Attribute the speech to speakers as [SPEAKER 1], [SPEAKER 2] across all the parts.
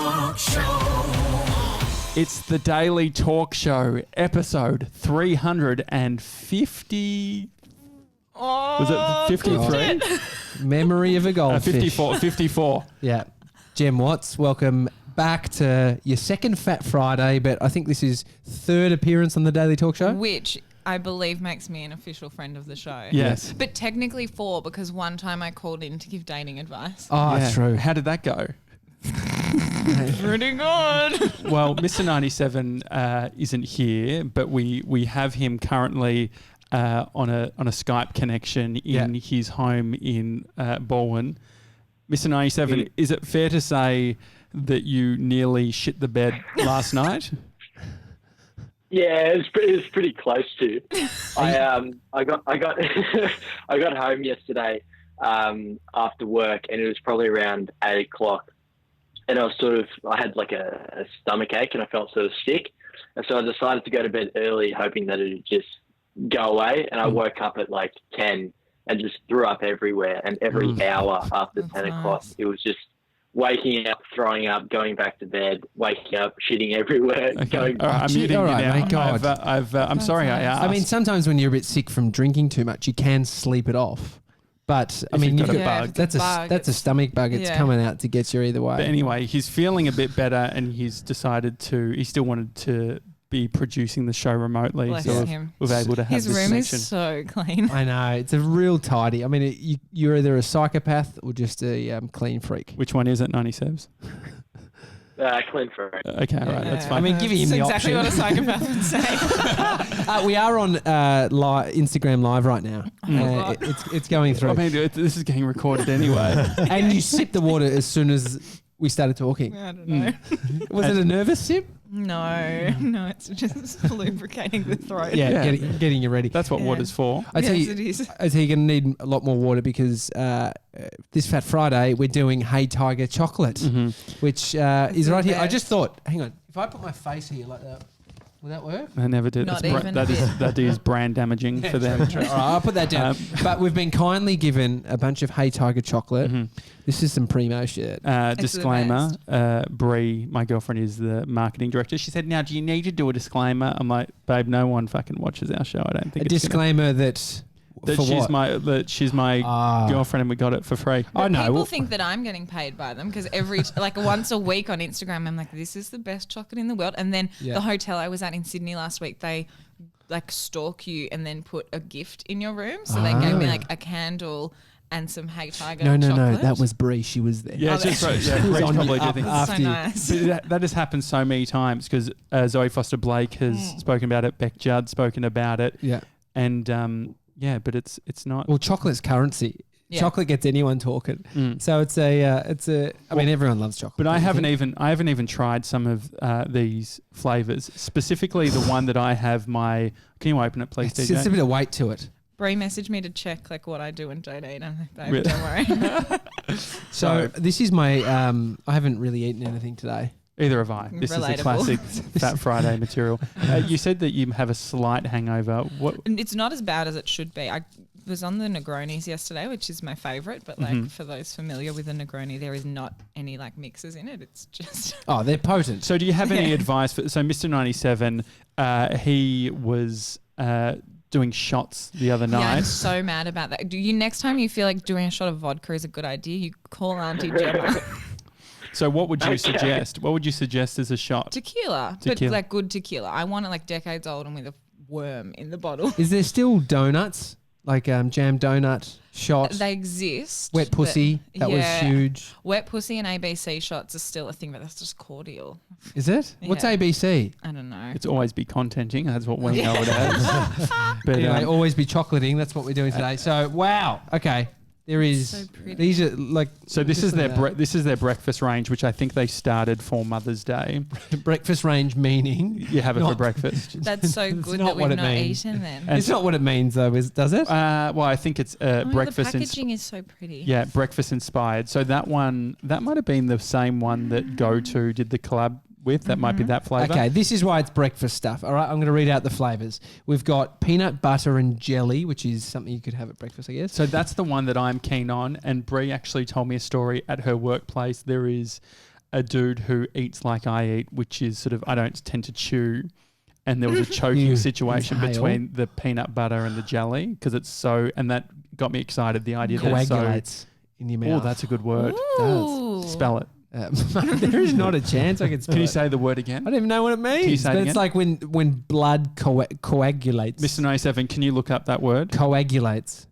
[SPEAKER 1] Talk Show.
[SPEAKER 2] It's the Daily Talk Show, episode 350. Was it 53?
[SPEAKER 3] Memory of a goldfish.
[SPEAKER 2] 54.
[SPEAKER 3] Yeah. Gemma Watts, welcome back to your second Fat Friday, but I think this is third appearance on the Daily Talk Show.
[SPEAKER 4] Which I believe makes me an official friend of the show.
[SPEAKER 2] Yes.
[SPEAKER 4] But technically 4 because one time I called in to give dating advice.
[SPEAKER 3] Oh,
[SPEAKER 2] Yeah.
[SPEAKER 3] true.
[SPEAKER 2] How did that go?
[SPEAKER 4] Pretty good.
[SPEAKER 2] Well, Mr. 97 isn't here, but we have him currently on a Skype connection in his home in Baldwin. Mr. 97, is it fair to say that you nearly shit the bed last night?
[SPEAKER 5] Yeah, it was pretty close to. I got I got home yesterday after work, and it was probably around 8 o'clock, and I had like a stomach ache, and I felt sort of sick, and so I decided to go to bed early, hoping that it would just go away. And I woke up at like 10 and just threw up everywhere, and every hour after 10 o'clock, it was just waking up, throwing up, going back to bed, waking up, shitting everywhere, going back.
[SPEAKER 2] All right, I'm muting you now.
[SPEAKER 3] Mate, God.
[SPEAKER 2] I'm sorry I asked.
[SPEAKER 3] I mean, sometimes when you're a bit sick from drinking too much, you can sleep it off. But, I mean,
[SPEAKER 2] you've got
[SPEAKER 3] you've
[SPEAKER 2] a bug.
[SPEAKER 3] That's a stomach bug. It's coming out to get you either way.
[SPEAKER 2] But anyway, he's feeling a bit better, and he's decided he still wanted to be producing the show remotely.
[SPEAKER 4] Bless
[SPEAKER 2] so
[SPEAKER 4] him.
[SPEAKER 2] we're able to have
[SPEAKER 4] His
[SPEAKER 2] this
[SPEAKER 4] room
[SPEAKER 2] connection.
[SPEAKER 4] is so clean.
[SPEAKER 3] I know. It's a real tidy. I mean, you're either a psychopath or just a clean freak.
[SPEAKER 2] Which one is it, 97s?
[SPEAKER 5] Clean for it.
[SPEAKER 2] Okay, all right, that's fine.
[SPEAKER 3] I mean, giving him
[SPEAKER 4] That's
[SPEAKER 3] the
[SPEAKER 4] exactly
[SPEAKER 3] option.
[SPEAKER 4] what a psychopath would say.
[SPEAKER 3] We are on Instagram Live right now. It's going through.
[SPEAKER 2] I mean, this is getting recorded anyway.
[SPEAKER 3] And you sipped the water as soon as we started talking.
[SPEAKER 4] I don't know.
[SPEAKER 3] Was it a nervous sip?
[SPEAKER 4] No, it's just lubricating the throat.
[SPEAKER 3] Yeah. Getting you ready.
[SPEAKER 2] That's what water's for.
[SPEAKER 3] I tell
[SPEAKER 4] Yes,
[SPEAKER 3] you,
[SPEAKER 4] it is.
[SPEAKER 3] I tell you, you're going to need a lot more water because this Fat Friday we're doing Hey Tiger chocolate, which is right here. I just thought, hang on, if I put my face here like that, will that work?
[SPEAKER 2] I never did.
[SPEAKER 4] Not
[SPEAKER 2] It's
[SPEAKER 4] even
[SPEAKER 2] that is brand damaging for them.
[SPEAKER 3] All right, I'll put that down. But we've been kindly given a bunch of Hey Tiger chocolate. This is some primo shit.
[SPEAKER 2] Disclaimer, Bree, my girlfriend, is the marketing director. She said, now, do you need to do a disclaimer? I'm like, babe, no one fucking watches our show. I don't think
[SPEAKER 3] A disclaimer that she's my girlfriend and we got it for free.
[SPEAKER 4] But people think that I'm getting paid by them because once a week on Instagram, I'm like, this is the best chocolate in the world. And then the hotel I was at in Sydney last week, they like stalk you and then put a gift in your room. So they gave me like a candle and some Hey Tiger chocolate.
[SPEAKER 3] No, that was Bree. She was there.
[SPEAKER 2] Yeah, Bree's probably did think.
[SPEAKER 4] That's so nice.
[SPEAKER 2] That has happened so many times because Zoe Foster-Blake has spoken about it. Beck Judd spoken about it.
[SPEAKER 3] Yeah.
[SPEAKER 2] And but it's not.
[SPEAKER 3] Well, chocolate's currency.
[SPEAKER 4] Yeah.
[SPEAKER 3] Chocolate gets anyone talking. So it's a. I mean, everyone loves chocolate.
[SPEAKER 2] But I haven't even tried some of these flavors. Specifically, the one that I have. Can you open it, please, DJ?
[SPEAKER 3] It's a bit of weight to it.
[SPEAKER 4] Bree messaged me to check like what I do and don't eat. I'm like, babe,
[SPEAKER 2] Really?
[SPEAKER 4] don't worry.
[SPEAKER 3] So this is my. I haven't really eaten anything today.
[SPEAKER 2] Either have I. This is a
[SPEAKER 4] Relatable.
[SPEAKER 2] classic Fat Friday material. You said that you have a slight hangover. What?
[SPEAKER 4] And it's not as bad as it should be. I was on the Negronis yesterday, which is my favourite. But like for those familiar with the Negroni, there is not any like mixes in it. It's just
[SPEAKER 3] Oh, they're potent.
[SPEAKER 2] So do you have any advice for? So Mr. 97, he was doing shots the other
[SPEAKER 4] Yeah, I'm
[SPEAKER 2] night.
[SPEAKER 4] so mad about that. Next time you feel like doing a shot of vodka is a good idea, you call Auntie Gemma.
[SPEAKER 2] So what would you suggest? What would you suggest as a shot?
[SPEAKER 4] Tequila, but like good tequila. I want it like decades old and with a worm in the bottle.
[SPEAKER 3] Is there still donuts? Like jam donut shot?
[SPEAKER 4] They exist.
[SPEAKER 3] Wet pussy. That was huge.
[SPEAKER 4] Wet pussy and ABC shots are still a thing, but that's just cordial.
[SPEAKER 3] Is it? What's
[SPEAKER 4] Yeah.
[SPEAKER 3] ABC?
[SPEAKER 4] I don't know.
[SPEAKER 2] It's always be contenting. That's what we know it as. But
[SPEAKER 3] Anyway, always be chocolating. That's what we're doing today. So, wow. Okay. There is.
[SPEAKER 4] So pretty.
[SPEAKER 3] These are like.
[SPEAKER 2] so this is their breakfast range, which I think they started for Mother's Day.
[SPEAKER 3] breakfast range meaning.
[SPEAKER 2] You have it for breakfast.
[SPEAKER 4] That's so good
[SPEAKER 3] not
[SPEAKER 4] that
[SPEAKER 3] what
[SPEAKER 4] we've
[SPEAKER 3] it
[SPEAKER 4] not
[SPEAKER 3] means.
[SPEAKER 4] eaten then.
[SPEAKER 2] And
[SPEAKER 3] It's not what it means though, does it?
[SPEAKER 2] Well, I think it's breakfast.
[SPEAKER 4] The packaging is so pretty.
[SPEAKER 2] Yeah, breakfast inspired. So that might have been the same one that Go-To did the collab with. That might be that flavour.
[SPEAKER 3] Okay, this is why it's breakfast stuff. All right, I'm going to read out the flavours. We've got peanut butter and jelly, which is something you could have at breakfast, I guess.
[SPEAKER 2] So that's the one that I'm keen on. And Brie actually told me a story at her workplace. There is a dude who eats like I eat, which is sort of I don't tend to chew. And there was a choking situation
[SPEAKER 3] inhale.
[SPEAKER 2] between the peanut butter and the jelly because it's so, and that got me excited. The idea that it's so,
[SPEAKER 3] Coagulates in your mouth.
[SPEAKER 2] oh, that's a good word.
[SPEAKER 4] Ooh.
[SPEAKER 2] Spell it.
[SPEAKER 3] There is not a chance I can spell
[SPEAKER 2] Can you
[SPEAKER 3] it.
[SPEAKER 2] say the word again?
[SPEAKER 3] I don't even know what it means.
[SPEAKER 2] Can you say it
[SPEAKER 3] But
[SPEAKER 2] again?
[SPEAKER 3] it's like when blood coagulates.
[SPEAKER 2] Mr. 97, can you look up that word?
[SPEAKER 3] Coagulates.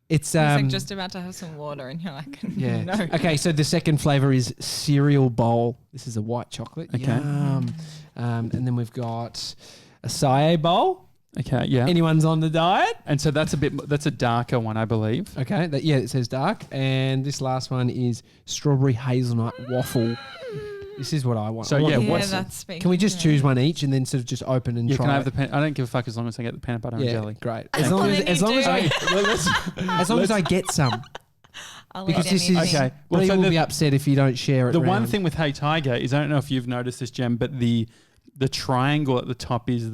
[SPEAKER 3] It's
[SPEAKER 4] He's like just about to have some water, and you're like,
[SPEAKER 3] yeah.
[SPEAKER 4] no.
[SPEAKER 3] Okay, so the second flavor is cereal bowl. This is a white chocolate.
[SPEAKER 2] Okay.
[SPEAKER 3] Yum. And then we've got acai bowl.
[SPEAKER 2] Okay, yeah.
[SPEAKER 3] Anyone's on the diet?
[SPEAKER 2] And so that's a darker one, I believe.
[SPEAKER 3] Okay, it says dark. And this last one is strawberry hazelnut waffle. This is what I want.
[SPEAKER 2] So,
[SPEAKER 3] I want
[SPEAKER 2] yeah,
[SPEAKER 3] the
[SPEAKER 2] what's-
[SPEAKER 3] waffle.
[SPEAKER 4] that's speaking.
[SPEAKER 3] Can we just choose one each and then sort of just open and
[SPEAKER 2] Yeah,
[SPEAKER 3] try
[SPEAKER 2] can I have
[SPEAKER 3] it?
[SPEAKER 2] the I don't give a fuck as long as I get the peanut butter and
[SPEAKER 3] Yeah,
[SPEAKER 2] jelly.
[SPEAKER 3] great.
[SPEAKER 4] As
[SPEAKER 3] As long
[SPEAKER 4] long
[SPEAKER 3] as,
[SPEAKER 4] as
[SPEAKER 3] as, long
[SPEAKER 4] you
[SPEAKER 3] as,
[SPEAKER 4] do.
[SPEAKER 3] I, as long as I get some.
[SPEAKER 4] I'll
[SPEAKER 3] Because
[SPEAKER 4] eat
[SPEAKER 3] this is
[SPEAKER 4] anything.
[SPEAKER 2] Okay.
[SPEAKER 3] well,
[SPEAKER 2] Well,
[SPEAKER 3] you
[SPEAKER 2] so
[SPEAKER 3] will
[SPEAKER 2] the-
[SPEAKER 3] be upset if you don't share it.
[SPEAKER 2] The one
[SPEAKER 3] round.
[SPEAKER 2] thing with Hey Tiger is I don't know if you've noticed this, Gem, but the triangle at the top is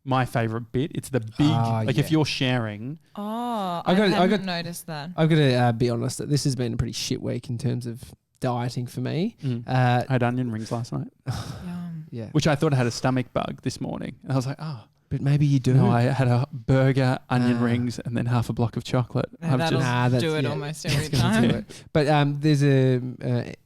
[SPEAKER 2] my favorite bit. It's the big
[SPEAKER 3] yeah.
[SPEAKER 2] if you're sharing.
[SPEAKER 4] Oh,
[SPEAKER 3] I
[SPEAKER 4] I,
[SPEAKER 3] got- I
[SPEAKER 4] haven't
[SPEAKER 3] got-
[SPEAKER 4] noticed that.
[SPEAKER 3] I've got to be honest that this has been a pretty shit week in terms of dieting for me.
[SPEAKER 2] I had onion rings last night,
[SPEAKER 4] Yum.
[SPEAKER 3] Yeah,
[SPEAKER 2] which I thought I had a stomach bug this morning. And I was like, oh.
[SPEAKER 3] but maybe you do.
[SPEAKER 2] No, I had a burger, onion
[SPEAKER 3] Ah.
[SPEAKER 2] rings, and then half a block of chocolate.
[SPEAKER 4] Yeah, that'll
[SPEAKER 3] Nah, that's-
[SPEAKER 4] do it
[SPEAKER 3] yeah,
[SPEAKER 4] almost
[SPEAKER 3] that's
[SPEAKER 4] every
[SPEAKER 3] gonna do
[SPEAKER 4] time.
[SPEAKER 3] it. But there's a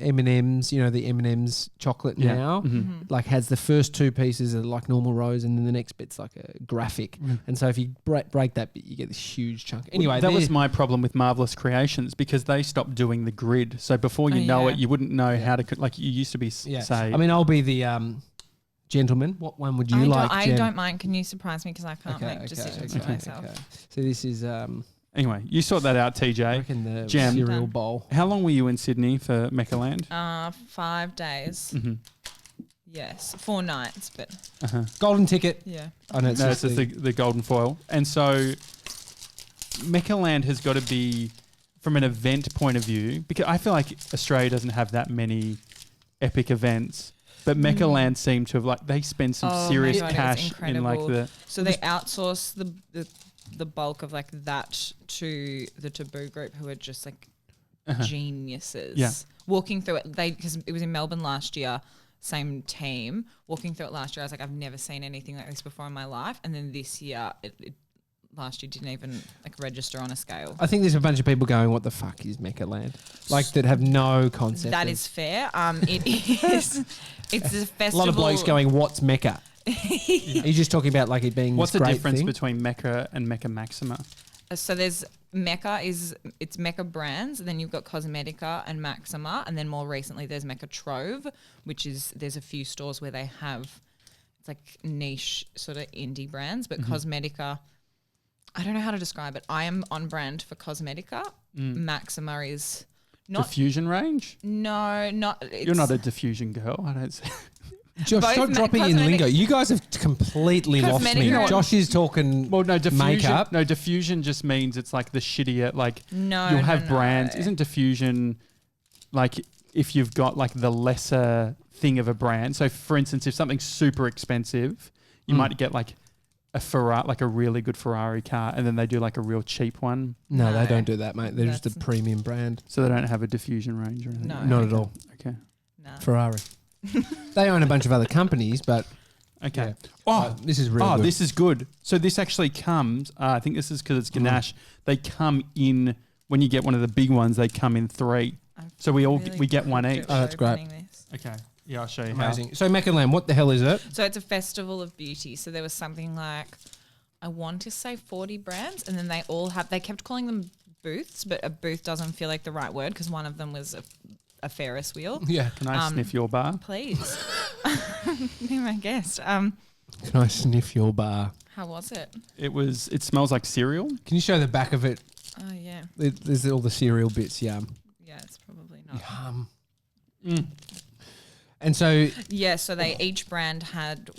[SPEAKER 3] M&M's, the M&M's chocolate
[SPEAKER 2] Yeah.
[SPEAKER 3] now.
[SPEAKER 2] Mhm.
[SPEAKER 3] Like has the first two pieces are like normal rows, and then the next bit's like a graphic.
[SPEAKER 2] Mm.
[SPEAKER 3] And so if you break that bit, you get this huge chunk. Anyway,
[SPEAKER 2] that was
[SPEAKER 3] there-
[SPEAKER 2] my problem with Marvelous Creations because they stopped doing the grid. So before you
[SPEAKER 4] Oh,
[SPEAKER 2] know
[SPEAKER 4] yeah.
[SPEAKER 2] it, you wouldn't know
[SPEAKER 3] Yeah.
[SPEAKER 2] how to like you used to be
[SPEAKER 3] yeah.
[SPEAKER 2] say.
[SPEAKER 3] I mean, I'll be the gentleman. What one would you like?
[SPEAKER 4] I
[SPEAKER 3] Jen?
[SPEAKER 4] don't mind. Can you surprise me? Because I can't make decisions for myself.
[SPEAKER 3] So this is
[SPEAKER 2] anyway, you sort that out,
[SPEAKER 3] I
[SPEAKER 2] TJ.
[SPEAKER 3] reckon the
[SPEAKER 2] Jam.
[SPEAKER 3] cereal
[SPEAKER 4] Done.
[SPEAKER 3] bowl.
[SPEAKER 2] How long were you in Sydney for MECCALAND?
[SPEAKER 4] 5 days.
[SPEAKER 2] Mm-hmm.
[SPEAKER 4] Yes, 4 nights, but
[SPEAKER 2] Uh-huh.
[SPEAKER 3] Golden ticket.
[SPEAKER 4] yeah.
[SPEAKER 3] I know it's
[SPEAKER 2] No,
[SPEAKER 3] just
[SPEAKER 2] it's just the golden foil. And so MECCALAND has got to be, from an event point of view, because I feel like Australia doesn't have that many epic events. But MECCALAND seem to have they spend some
[SPEAKER 4] Oh my
[SPEAKER 2] serious
[SPEAKER 4] God, it was
[SPEAKER 2] cash in like
[SPEAKER 4] incredible.
[SPEAKER 2] the
[SPEAKER 4] So they outsource the bulk of like that to the Taboo group, who are just like geniuses.
[SPEAKER 2] Yeah.
[SPEAKER 4] Walking through it, because it was in Melbourne last year. Same team walking through it last year. I was like, I've never seen anything like this before in my life. And then this year, last year didn't even like register on a scale.
[SPEAKER 3] I think there's a bunch of people going, "What the fuck is MECCALAND?" Like that have no concept.
[SPEAKER 4] That
[SPEAKER 3] of-
[SPEAKER 4] is fair. It is. It's a
[SPEAKER 3] a
[SPEAKER 4] festival.
[SPEAKER 3] lot of blokes going, "What's Mecca?" Are you just talking about like it being
[SPEAKER 2] What's
[SPEAKER 3] this
[SPEAKER 2] the
[SPEAKER 3] great
[SPEAKER 2] difference
[SPEAKER 3] thing?
[SPEAKER 2] between Mecca and Mecca Maxima?
[SPEAKER 4] So there's Mecca it's Mecca brands, and then you've got Cosmetica and Maxima, and then more recently there's Mecca Trove, which is there's a few stores where they have it's like niche sort of indie brands, but Cosmetica, I don't know how to describe it. I am on brand for Cosmetica. Maxima is not
[SPEAKER 2] Diffusion range?
[SPEAKER 4] no, not
[SPEAKER 2] You're not a diffusion girl. I don't see.
[SPEAKER 3] Josh,
[SPEAKER 4] Both
[SPEAKER 3] stop dropping in
[SPEAKER 4] cosmetic-
[SPEAKER 3] lingo. You guys have completely lost me.
[SPEAKER 4] Cosmetica-
[SPEAKER 3] Josh is talking.
[SPEAKER 2] Well, no, diffusion.
[SPEAKER 3] Makeup.
[SPEAKER 2] No, diffusion just means it's like the shittier. Like
[SPEAKER 4] No,
[SPEAKER 2] you'll
[SPEAKER 4] no,
[SPEAKER 2] have
[SPEAKER 4] no.
[SPEAKER 2] brands. Isn't diffusion like if you've got like the lesser thing of a brand? So, for instance, if something's super expensive, you might get like a Ferrari, like a really good Ferrari car, and then they do like a real cheap one.
[SPEAKER 3] No, they
[SPEAKER 4] No.
[SPEAKER 3] don't do that, mate. They're just a
[SPEAKER 4] That's-
[SPEAKER 3] premium brand.
[SPEAKER 2] So they don't have a diffusion range or anything.
[SPEAKER 4] No.
[SPEAKER 3] Not at all.
[SPEAKER 2] Okay.
[SPEAKER 4] No.
[SPEAKER 3] Ferrari. They own a bunch of other companies, but
[SPEAKER 2] Okay.
[SPEAKER 3] yeah.
[SPEAKER 2] Oh,
[SPEAKER 3] this is really good.
[SPEAKER 2] this is good. So this actually comes. I think this is because it's ganache. They come in when you get one of the big ones. They come in 3.
[SPEAKER 4] I'm
[SPEAKER 2] So we all
[SPEAKER 4] really
[SPEAKER 2] we get one
[SPEAKER 4] quick
[SPEAKER 2] each.
[SPEAKER 4] at
[SPEAKER 3] Oh, that's great.
[SPEAKER 4] opening this.
[SPEAKER 2] Okay. Yeah, I'll show you
[SPEAKER 3] amazing. So MECCALAND, what the hell is it?
[SPEAKER 4] So it's a festival of beauty. So there was something like, I want to say 40 brands, and then they kept calling them booths, but a booth doesn't feel like the right word because one of them was a Ferris wheel.
[SPEAKER 3] Yeah.
[SPEAKER 2] how. Can I sniff your bar?
[SPEAKER 4] Please. Be my guest.
[SPEAKER 3] Can I sniff your bar?
[SPEAKER 4] How was it?
[SPEAKER 2] It smells like cereal.
[SPEAKER 3] Can you show the back of it?
[SPEAKER 4] Oh, yeah.
[SPEAKER 3] There's all the cereal bits. Yum.
[SPEAKER 4] Yeah, it's probably not.
[SPEAKER 3] And so
[SPEAKER 4] Yeah, so each brand had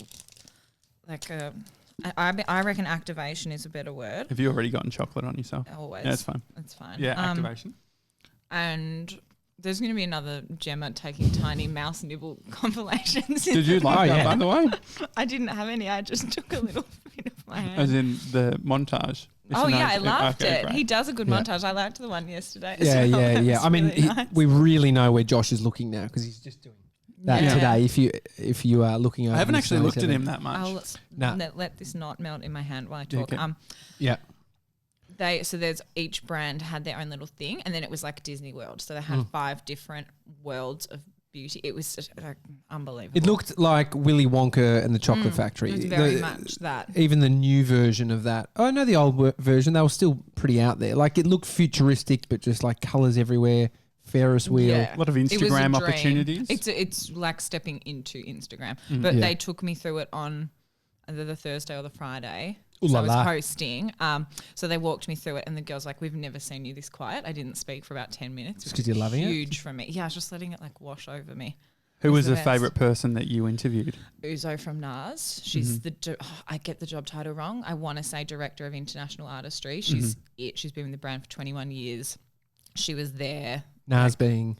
[SPEAKER 4] like I reckon activation is a better word.
[SPEAKER 2] Have you already gotten chocolate on yourself?
[SPEAKER 4] Always.
[SPEAKER 2] Yeah, that's fine.
[SPEAKER 4] That's fine.
[SPEAKER 2] Yeah, activation.
[SPEAKER 4] And there's going to be another Gemma taking tiny mouse nibble compilations.
[SPEAKER 2] Did you like
[SPEAKER 3] Oh,
[SPEAKER 2] that,
[SPEAKER 3] yeah.
[SPEAKER 2] by the way?
[SPEAKER 4] I didn't have any. I just took a little bit of my hand.
[SPEAKER 2] As in the montage.
[SPEAKER 4] Oh,
[SPEAKER 2] It's a
[SPEAKER 4] yeah, I
[SPEAKER 2] nice-
[SPEAKER 4] loved
[SPEAKER 2] okay,
[SPEAKER 4] it.
[SPEAKER 2] great.
[SPEAKER 4] He does a good
[SPEAKER 3] Yeah.
[SPEAKER 4] montage. I liked the one yesterday.
[SPEAKER 3] yeah,
[SPEAKER 4] as well.
[SPEAKER 3] yeah,
[SPEAKER 4] That
[SPEAKER 3] yeah.
[SPEAKER 4] was
[SPEAKER 3] I mean,
[SPEAKER 4] really nice.
[SPEAKER 3] we really know where Josh is looking now because he's just doing. that
[SPEAKER 4] Yeah.
[SPEAKER 3] today. If you are looking over,
[SPEAKER 2] I haven't
[SPEAKER 3] the
[SPEAKER 2] actually looked at
[SPEAKER 3] 97.
[SPEAKER 2] him that much.
[SPEAKER 4] I'll
[SPEAKER 3] Nah.
[SPEAKER 4] let this not melt in my hand while I
[SPEAKER 2] Yeah,
[SPEAKER 4] talk.
[SPEAKER 2] okay.
[SPEAKER 3] Yeah.
[SPEAKER 4] There's each brand had their own little thing, and then it was like Disney World. So they had 5 different worlds of beauty. It was just, unbelievable.
[SPEAKER 3] It looked like Willy Wonka and the Chocolate Factory.
[SPEAKER 4] It was very
[SPEAKER 3] The-
[SPEAKER 4] much that.
[SPEAKER 3] Even the new version of that. Oh, no, the old version. They were still pretty out there. Like it looked futuristic, but just like colours everywhere. Ferris wheel.
[SPEAKER 4] Yeah.
[SPEAKER 2] A lot of
[SPEAKER 4] It was a
[SPEAKER 2] Instagram
[SPEAKER 4] dream.
[SPEAKER 2] opportunities.
[SPEAKER 4] It's like stepping into Instagram. But
[SPEAKER 3] Yeah.
[SPEAKER 4] they took me through it on either the Thursday or the Friday.
[SPEAKER 3] Ooh
[SPEAKER 4] So
[SPEAKER 3] la
[SPEAKER 4] I was
[SPEAKER 3] la.
[SPEAKER 4] hosting. So they walked me through it, and the girls like, "We've never seen you this quiet." I didn't speak for about 10 minutes.
[SPEAKER 3] Just 'cause you're loving it?
[SPEAKER 4] Huge for me. Yeah, I was just letting it like wash over me.
[SPEAKER 2] Who was
[SPEAKER 4] the
[SPEAKER 2] the
[SPEAKER 4] best.
[SPEAKER 2] favourite person that you interviewed?
[SPEAKER 4] Uzo from NARS. She's I get the job title wrong. I want to say Director of International Artistry. She's She's been with the brand for 21 years. She was there.
[SPEAKER 3] Nas being.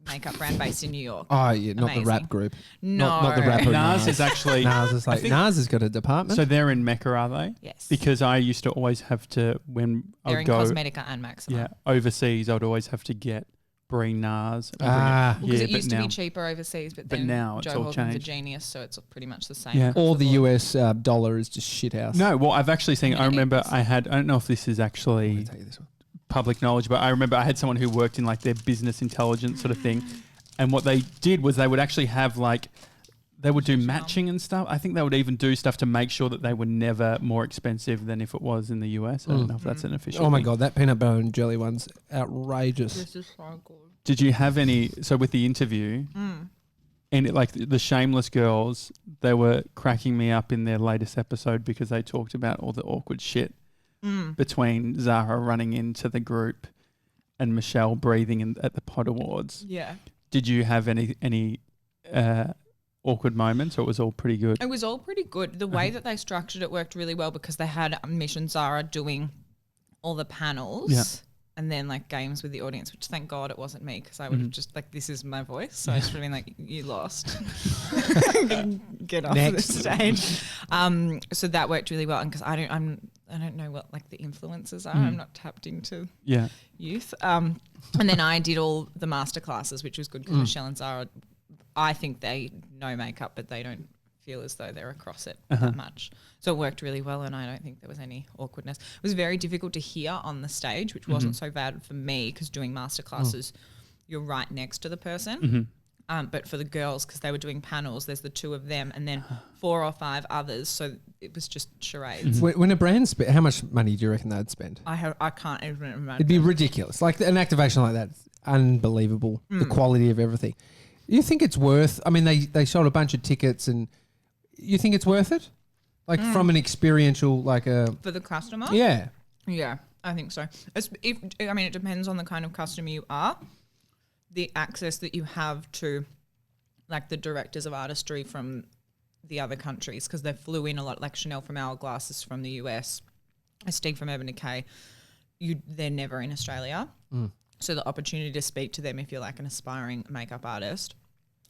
[SPEAKER 4] Makeup brand based in New York.
[SPEAKER 3] Oh, yeah, not the
[SPEAKER 4] Amazing.
[SPEAKER 3] rap group.
[SPEAKER 4] No.
[SPEAKER 3] Not the rapper.
[SPEAKER 2] Nas is actually.
[SPEAKER 3] Nas is like, Nas has got a department.
[SPEAKER 2] So they're in Mecca, are they?
[SPEAKER 4] Yes.
[SPEAKER 2] Because I used to always have to, when I
[SPEAKER 4] They're
[SPEAKER 2] would
[SPEAKER 4] in
[SPEAKER 2] go
[SPEAKER 4] Cosmetica and Maxima.
[SPEAKER 2] yeah, overseas, I'd always have to get Brie Nas.
[SPEAKER 3] Ah.
[SPEAKER 4] Because
[SPEAKER 2] yeah,
[SPEAKER 4] it used
[SPEAKER 2] but
[SPEAKER 4] to
[SPEAKER 2] now,
[SPEAKER 4] be cheaper overseas, but
[SPEAKER 2] but
[SPEAKER 4] then
[SPEAKER 2] now it's
[SPEAKER 4] Joe
[SPEAKER 2] all
[SPEAKER 4] Horgan's a
[SPEAKER 2] changed.
[SPEAKER 4] genius, so it's pretty much the same.
[SPEAKER 2] Yeah.
[SPEAKER 4] across
[SPEAKER 3] All the
[SPEAKER 4] board.
[SPEAKER 3] US dollar is just shit house.
[SPEAKER 2] No, well, I've actually seen, I
[SPEAKER 4] Many
[SPEAKER 2] remember
[SPEAKER 4] acres.
[SPEAKER 2] I don't know if this is
[SPEAKER 3] Let
[SPEAKER 2] actually
[SPEAKER 3] me tell you this one.
[SPEAKER 2] public knowledge, but I remember I had someone who worked in like their business intelligence sort of thing. And what they did was they would actually have like, they would do matching and stuff. I think they would even do stuff to make sure that they were never more expensive than if it was in the US. I don't know if that's an official
[SPEAKER 3] Oh my
[SPEAKER 2] thing.
[SPEAKER 3] God, that peanut butter and jelly one's outrageous.
[SPEAKER 4] This is so good.
[SPEAKER 2] Did you have any, so with the interview, and it, like the Shameless girls, they were cracking me up in their latest episode because they talked about all the awkward shit between Zara running into the group and Michelle breathing at the Pod Awards.
[SPEAKER 4] Yeah.
[SPEAKER 2] Did you have any awkward moments, or it was all pretty good?
[SPEAKER 4] It was all pretty good. The way that they structured it worked really well because they had Mission Zara doing all the panels.
[SPEAKER 2] Yeah.
[SPEAKER 4] And then like games with the audience, which thank God it wasn't me because I would have just like, this is my voice. So I just would have been like, you lost. Get off
[SPEAKER 3] Next.
[SPEAKER 4] the stage. So that worked really well. And because I don't know what like the influences are. I'm not tapped into
[SPEAKER 2] Yeah.
[SPEAKER 4] youth. And then I did all the master classes, which was good because Michelle and Zara, I think they know makeup, but they don't feel as though they're across it that much. So it worked really well, and I don't think there was any awkwardness. It was very difficult to hear on the stage, which wasn't so bad for me because doing master classes, you're right next to the person. But for the girls, because they were doing panels, there's the 2 of them and then 4 or 5 others. So it was just charades.
[SPEAKER 3] When a brand spend, how much money do you reckon they'd spend?
[SPEAKER 4] I can't even remember.
[SPEAKER 3] It'd be ridiculous. Like an activation like that, unbelievable. The quality of everything. You think it's worth? I mean, they sold a bunch of tickets, and you think it's worth it? Like from an experiential, like a
[SPEAKER 4] For the customer?
[SPEAKER 3] yeah.
[SPEAKER 4] Yeah, I think so. It depends on the kind of customer you are. The access that you have to, like the directors of artistry from the other countries, because they flew in a lot, like Chanel from Hourglass is from the US, Stig from Urban Decay, they're never in Australia. So the opportunity to speak to them if you're like an aspiring makeup artist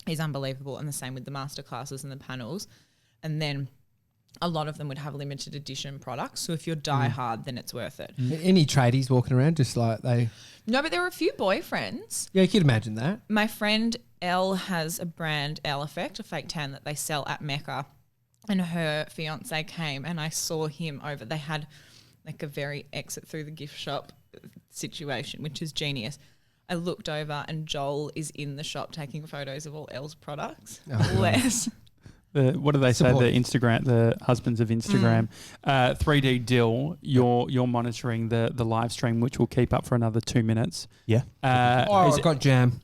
[SPEAKER 4] is unbelievable. And the same with the masterclasses and the panels. And then a lot of them would have limited edition products. So if you're die hard, then it's worth it.
[SPEAKER 3] Any tradies walking around just like they?
[SPEAKER 4] No, but there were a few boyfriends.
[SPEAKER 3] Yeah, you could imagine that.
[SPEAKER 4] My friend Elle has a brand, Elle Effect, a fake tan that they sell at Mecca. And her fiance came and I saw him over. They had like a very exit through the gift shop situation, which is genius. I looked over and Joel is in the shop taking photos of all Elle's products. Bless.
[SPEAKER 2] What do they say?
[SPEAKER 3] Support.
[SPEAKER 2] The husbands of Instagram. 3D Dill, you're monitoring the live stream, which will keep up for another 2 minutes.
[SPEAKER 6] Yeah.
[SPEAKER 3] I've got jam.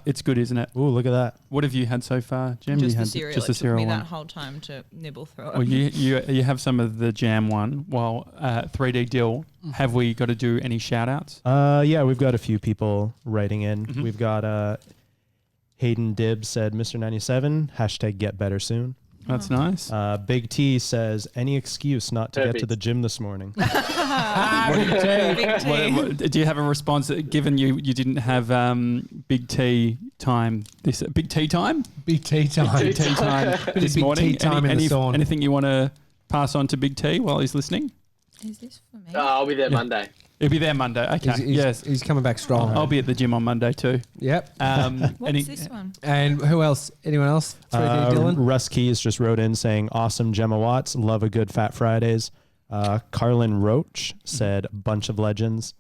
[SPEAKER 2] It's good, isn't it?
[SPEAKER 6] Ooh, look at that.
[SPEAKER 2] What have you had so far, Jim?
[SPEAKER 4] Just
[SPEAKER 2] you
[SPEAKER 4] the
[SPEAKER 2] had
[SPEAKER 4] cereal.
[SPEAKER 2] just
[SPEAKER 4] It
[SPEAKER 2] the
[SPEAKER 4] took
[SPEAKER 2] cereal
[SPEAKER 4] me
[SPEAKER 2] one.
[SPEAKER 4] that whole time to nibble through it.
[SPEAKER 2] Well, you have some of the jam one. While 3D Dill, have we got to do any shout outs?
[SPEAKER 6] Yeah, we've got a few people writing in. We've got Hayden Dibbs said, Mr. 97, hashtag get better soon.
[SPEAKER 2] That's nice.
[SPEAKER 6] Big T says, any excuse not to get to
[SPEAKER 5] Perfect.
[SPEAKER 6] the gym this morning.
[SPEAKER 4] Big T.
[SPEAKER 2] Do you have a response? Given you didn't have Big T time, Big T time
[SPEAKER 3] Big tea time.
[SPEAKER 2] Big T time this
[SPEAKER 3] Big
[SPEAKER 2] morning.
[SPEAKER 3] tea time in the sauna.
[SPEAKER 2] Anything you want to pass on to Big T while he's listening?
[SPEAKER 4] Is this for me?
[SPEAKER 5] I'll be there Monday.
[SPEAKER 2] He'll be there Monday. Okay. Yes.
[SPEAKER 3] He's coming back strong.
[SPEAKER 2] I'll be at the gym on Monday too.
[SPEAKER 3] Yep.
[SPEAKER 4] What's this one?
[SPEAKER 3] And who else? Anyone else? Dylan?
[SPEAKER 6] Russ Keys just wrote in saying, awesome Gemma Watts. Love a good Fat Fridays. Carlin Roach said, bunch of legends.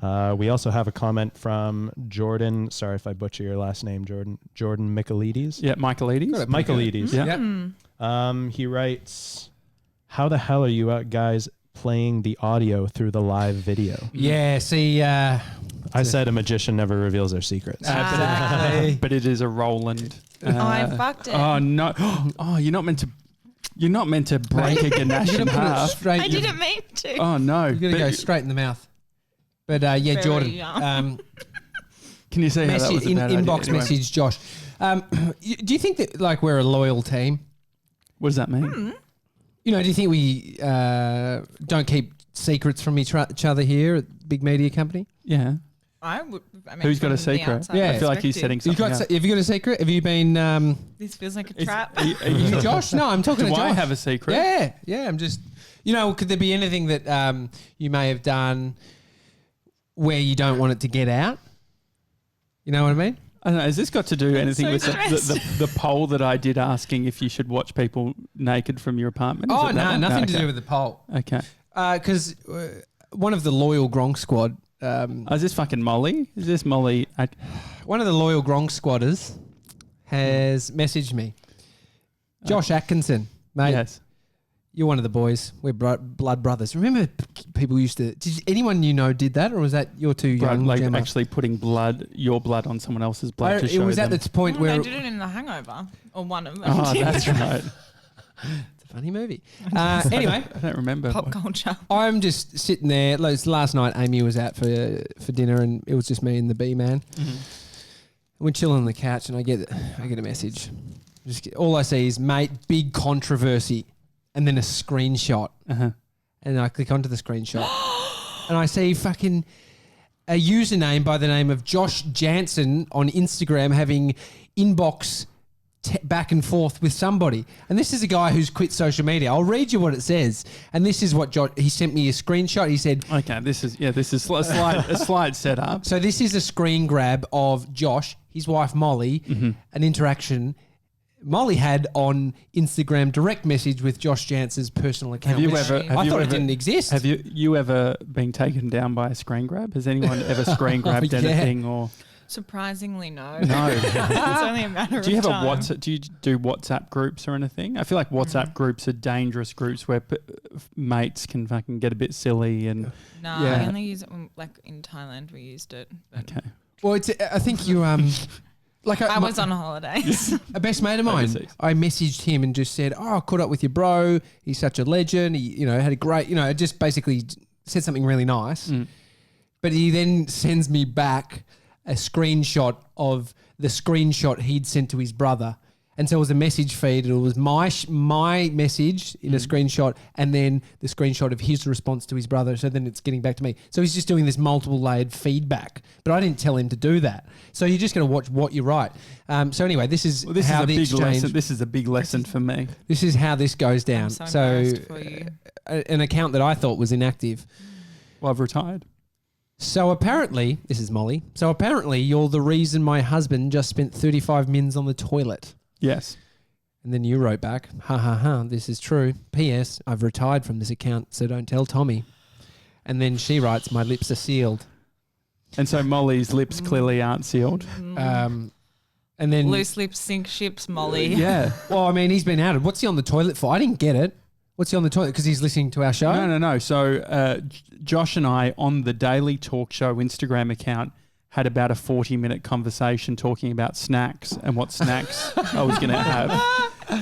[SPEAKER 6] We also have a comment from Jordan. Sorry if I butcher your last name, Jordan. Jordan Michaelides.
[SPEAKER 2] Yeah, Michaelides.
[SPEAKER 6] Michaelides.
[SPEAKER 2] Yeah.
[SPEAKER 6] He writes, how the hell are you guys playing the audio through the live video?
[SPEAKER 3] Yeah, see...
[SPEAKER 6] I said a magician never reveals their secrets.
[SPEAKER 2] But it is a Roland.
[SPEAKER 4] I fucked it.
[SPEAKER 2] Oh, no. Oh, you're not meant to break a ganache in half.
[SPEAKER 4] I didn't mean to.
[SPEAKER 2] Oh, no.
[SPEAKER 3] You're going to go straight in the mouth. But yeah, Jordan.
[SPEAKER 2] Can you see how that was a bad
[SPEAKER 3] inbox
[SPEAKER 2] idea? Anyway.
[SPEAKER 3] message, Josh. Do you think that like we're a loyal team?
[SPEAKER 2] What does that mean?
[SPEAKER 3] You know, do you think we don't keep secrets from each other here at Big Media Company?
[SPEAKER 2] Yeah.
[SPEAKER 4] I would. I mean,
[SPEAKER 2] Who's got a
[SPEAKER 4] from the
[SPEAKER 2] secret?
[SPEAKER 4] outside
[SPEAKER 3] Yeah.
[SPEAKER 2] I feel like he's setting something up.
[SPEAKER 3] Have you got a secret? Have you been...
[SPEAKER 4] This feels like a trap.
[SPEAKER 2] Are you
[SPEAKER 3] Josh? No, I'm talking
[SPEAKER 2] Do
[SPEAKER 3] to Josh.
[SPEAKER 2] I have a secret?
[SPEAKER 3] Yeah, I'm just... You know, could there be anything that you may have done where you don't want it to get out? You know what I mean?
[SPEAKER 2] I don't know. Has this got to do anything
[SPEAKER 4] so
[SPEAKER 2] with the poll that I did asking if you should watch people naked from your apartment? Is
[SPEAKER 3] Oh,
[SPEAKER 2] it that
[SPEAKER 3] no,
[SPEAKER 2] one?
[SPEAKER 3] nothing
[SPEAKER 2] No,
[SPEAKER 3] to
[SPEAKER 2] okay.
[SPEAKER 3] do with the poll.
[SPEAKER 2] Okay.
[SPEAKER 3] Because one of the loyal Gronk squad...
[SPEAKER 2] Is this fucking Molly? Is this Molly?
[SPEAKER 3] One of the loyal Gronk squatters has messaged me. Josh Atkinson, mate.
[SPEAKER 2] Yes.
[SPEAKER 3] You're one of the boys. We're blood brothers. Remember people used to... Did anyone you know did that? Or was that you're too young,
[SPEAKER 2] Like
[SPEAKER 3] Gemma?
[SPEAKER 2] actually putting your blood on someone else's blood to
[SPEAKER 3] It
[SPEAKER 2] show
[SPEAKER 3] was at
[SPEAKER 2] them.
[SPEAKER 3] the point where...
[SPEAKER 4] They did it in The Hangover, or one of them.
[SPEAKER 2] Oh,
[SPEAKER 4] did.
[SPEAKER 2] that's right.
[SPEAKER 3] It's a funny movie. Anyway,
[SPEAKER 2] I don't remember.
[SPEAKER 4] Pop culture.
[SPEAKER 3] I'm just sitting there. Last night, Amy was out for dinner, and it was just me and the B man.
[SPEAKER 2] Mm-hmm.
[SPEAKER 3] We're chilling on the couch, and I get a message. All I see is, mate, big controversy, and then a screenshot.
[SPEAKER 2] Uh-huh.
[SPEAKER 3] And I click onto the screenshot, and I see fucking a username by the name of Josh Jansen on Instagram having inbox back and forth with somebody. And this is a guy who's quit social media. I'll read you what it says. And this is what Josh, he sent me a screenshot. He said,
[SPEAKER 2] Okay, this is a slide setup.
[SPEAKER 3] so this is a screen grab of Josh, his wife Molly, an interaction Molly had on Instagram direct message with Josh Jansen's personal account.
[SPEAKER 2] Have you
[SPEAKER 3] which
[SPEAKER 2] ever?
[SPEAKER 3] I thought it didn't exist.
[SPEAKER 2] Have you ever been taken down by a screen grab? Has anyone ever screen grabbed
[SPEAKER 3] Yeah.
[SPEAKER 2] anything or?
[SPEAKER 4] Surprisingly, no.
[SPEAKER 2] No.
[SPEAKER 4] It's only a matter of
[SPEAKER 2] Do you have
[SPEAKER 4] time.
[SPEAKER 2] a WhatsApp? Do you do WhatsApp groups or anything? I feel like WhatsApp groups are dangerous groups where mates can fucking get a bit silly and.
[SPEAKER 4] No,
[SPEAKER 3] Yeah.
[SPEAKER 4] I only use it when, like in Thailand. We used it. But
[SPEAKER 2] Okay.
[SPEAKER 3] Well, I think you like
[SPEAKER 4] I was on holidays.
[SPEAKER 3] a best mate of mine.
[SPEAKER 2] Overseas.
[SPEAKER 3] I messaged him and just said, "Oh, I caught up with your bro. He's such a legend. He, had a great, just basically said something really nice." But he then sends me back a screenshot of the screenshot he'd sent to his brother. And so it was a message feed. It was my message in a screenshot and then the screenshot of his response to his brother. So then it's getting back to me. So he's just doing this multiple layered feedback. But I didn't tell him to do that. So you're just going to watch what you write. So anyway, this is
[SPEAKER 2] This
[SPEAKER 3] how
[SPEAKER 2] is a
[SPEAKER 3] the
[SPEAKER 2] big
[SPEAKER 3] exchange...
[SPEAKER 2] lesson. This is a big lesson for me.
[SPEAKER 3] This is how this goes down.
[SPEAKER 4] I'm so embarrassed for you.
[SPEAKER 3] An account that I thought was inactive.
[SPEAKER 2] Well, I've retired.
[SPEAKER 3] So apparently, this is Molly. So apparently you're the reason my husband just spent 35 mins on the toilet.
[SPEAKER 2] Yes.
[SPEAKER 3] And then you wrote back, ha ha ha, this is true. P.S. I've retired from this account, so don't tell Tommy. And then she writes, my lips are sealed.
[SPEAKER 2] And so Molly's lips clearly aren't sealed.
[SPEAKER 3] And then...
[SPEAKER 4] Loose lips sink ships, Molly.
[SPEAKER 2] Yeah.
[SPEAKER 3] Well, I mean, he's been outed. What's he on the toilet for? I didn't get it. What's he on the toilet? Because he's listening to our show?
[SPEAKER 2] No. So Josh and I on the Daily Talk Show Instagram account had about a 40-minute conversation talking about snacks and what snacks I was going to have.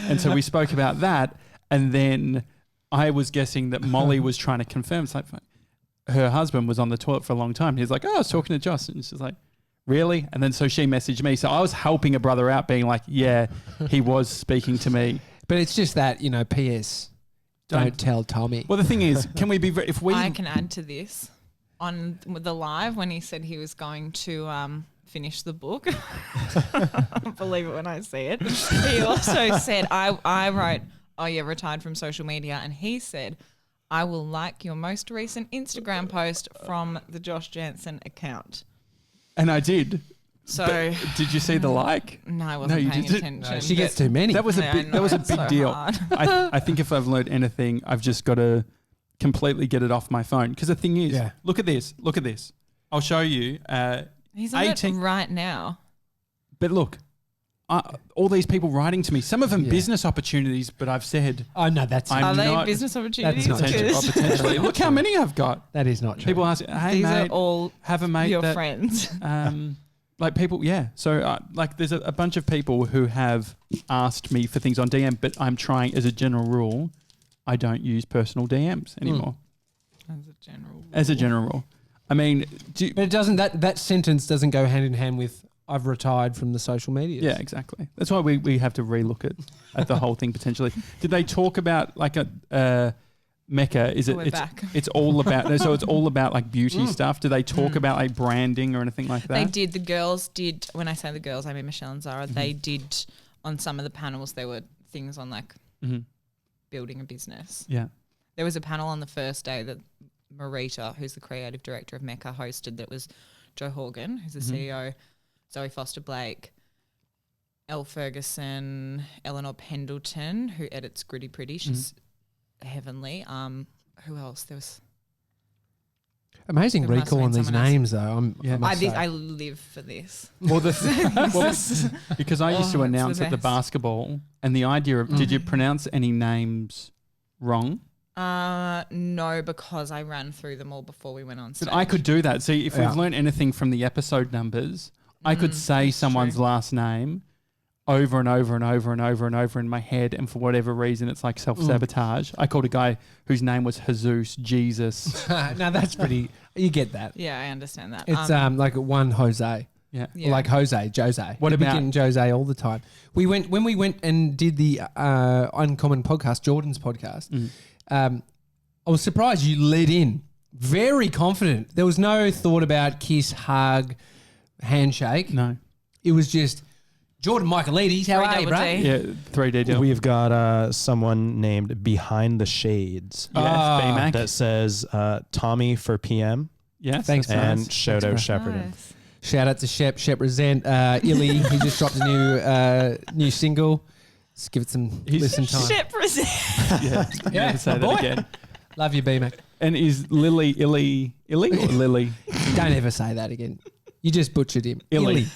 [SPEAKER 2] And so we spoke about that. And then I was guessing that Molly was trying to confirm. It's like her husband was on the toilet for a long time. He's like, oh, I was talking to Josh. And she's like, really? And then so she messaged me. So I was helping a brother out being like, yeah, he was speaking to me.
[SPEAKER 3] But it's just that, P.S. Don't tell Tommy.
[SPEAKER 2] Well, the thing is, can we be... if we...
[SPEAKER 4] I can add to this. On the live when he said he was going to finish the book. I believe it when I see it. He also said, I wrote, oh, yeah, retired from social media. And he said, I will like your most recent Instagram post from the Josh Jansen account.
[SPEAKER 2] And I did.
[SPEAKER 4] So
[SPEAKER 2] Did you see the like?
[SPEAKER 4] no, I wasn't
[SPEAKER 2] you
[SPEAKER 4] paying
[SPEAKER 2] didn't.
[SPEAKER 4] attention.
[SPEAKER 3] She gets too many.
[SPEAKER 2] That was a
[SPEAKER 4] Yeah,
[SPEAKER 2] big.
[SPEAKER 4] I
[SPEAKER 2] That was a
[SPEAKER 4] know,
[SPEAKER 2] big
[SPEAKER 4] it's so
[SPEAKER 2] deal.
[SPEAKER 4] hard.
[SPEAKER 2] I think if I've learned anything, I've just got to completely get it off my phone. Because the thing is,
[SPEAKER 3] Yeah.
[SPEAKER 2] look at this. Look at this. I'll show you.
[SPEAKER 4] He's on
[SPEAKER 2] 18
[SPEAKER 4] it right now.
[SPEAKER 2] But look, all these people writing to me. Some of them business opportunities, but I've said
[SPEAKER 3] Oh no, that's
[SPEAKER 2] I'm
[SPEAKER 4] Are they
[SPEAKER 2] not-
[SPEAKER 4] business opportunities?
[SPEAKER 3] not true.
[SPEAKER 4] Because
[SPEAKER 2] potentially. Look how many I've got.
[SPEAKER 3] that is not true.
[SPEAKER 2] People ask, "Hey
[SPEAKER 4] these
[SPEAKER 2] mate,
[SPEAKER 4] are all
[SPEAKER 2] have a mate
[SPEAKER 4] your
[SPEAKER 2] that
[SPEAKER 4] friends.
[SPEAKER 2] Like people, yeah. So like there's a bunch of people who have asked me for things on DM, but I'm trying as a general rule, I don't use personal DMs anymore. As a general rule. I mean,
[SPEAKER 3] But it doesn't. That sentence doesn't go hand in hand with I've retired from the social media.
[SPEAKER 2] yeah, exactly. That's why we have to relook at the whole thing potentially. Did they talk about like a Mecca? Is it?
[SPEAKER 4] We're
[SPEAKER 2] It's
[SPEAKER 4] back.
[SPEAKER 2] it's all about. So it's all about like beauty stuff. Do they talk about like branding or anything like that?
[SPEAKER 4] They did. The girls did. When I say the girls, I mean Michelle and Zara.
[SPEAKER 2] Mm-hmm.
[SPEAKER 4] They did on some of the panels. There were things on like building a business.
[SPEAKER 2] Yeah.
[SPEAKER 4] There was a panel on the first day that Marita, who's the creative director of Mecca, hosted. That was Joe Horgan, who's the CEO, Zoe Foster Blake, Elle Ferguson, Eleanor Pendleton, who edits Gritty Pretty. She's heavenly. Who else? There was.
[SPEAKER 3] Amazing
[SPEAKER 4] There must have
[SPEAKER 3] recall
[SPEAKER 4] been
[SPEAKER 3] on these
[SPEAKER 4] someone else.
[SPEAKER 3] names though.
[SPEAKER 2] Yeah.
[SPEAKER 4] I live for this.
[SPEAKER 2] Well, because I used to
[SPEAKER 4] Oh, it's
[SPEAKER 2] announce
[SPEAKER 4] the
[SPEAKER 2] at the
[SPEAKER 4] best.
[SPEAKER 2] basketball, and the idea of did you pronounce any names wrong?
[SPEAKER 4] No, because I ran through them all before we went on stage.
[SPEAKER 2] But I could do that. See, if we've learned anything from the episode numbers, I could say someone's last name over and over and over and over and over in my head, and for whatever reason, it's like self-sabotage. I called a guy whose name was Jesus, Jesus.
[SPEAKER 3] No, that's pretty. You get that.
[SPEAKER 4] Yeah, I understand that.
[SPEAKER 3] It's like one Jose.
[SPEAKER 2] Yeah.
[SPEAKER 4] Yeah.
[SPEAKER 3] Like Jose.
[SPEAKER 2] What
[SPEAKER 3] You'd be
[SPEAKER 2] about-
[SPEAKER 3] getting Jose all the time? When we went and did the Uncommon podcast, Jordan's podcast. I was surprised you led in very confident. There was no thought about kiss, hug, handshake.
[SPEAKER 2] No.
[SPEAKER 3] It was just Jordan Michaelides. How are you, bro?
[SPEAKER 4] 3DD.
[SPEAKER 2] Yeah, 3D deal.
[SPEAKER 6] We've got someone named Behind the Shades
[SPEAKER 2] Yes, B-Mac.
[SPEAKER 6] that says Tommy for PM
[SPEAKER 2] Yes.
[SPEAKER 3] Thanks,
[SPEAKER 2] that's
[SPEAKER 6] and
[SPEAKER 2] nice.
[SPEAKER 6] shout out
[SPEAKER 3] That's
[SPEAKER 6] Shepparton.
[SPEAKER 4] Nice.
[SPEAKER 3] Shout out to Shep Resent. Illy, he just dropped a new single. Let's give it some listen time.
[SPEAKER 4] Ship present.
[SPEAKER 2] Yeah. Never say
[SPEAKER 3] my
[SPEAKER 2] that
[SPEAKER 3] boy.
[SPEAKER 2] again.
[SPEAKER 3] Love you, B-Mac.
[SPEAKER 2] And is Illy or Lily?
[SPEAKER 3] Don't ever say that again. You just butchered him.
[SPEAKER 2] Illy.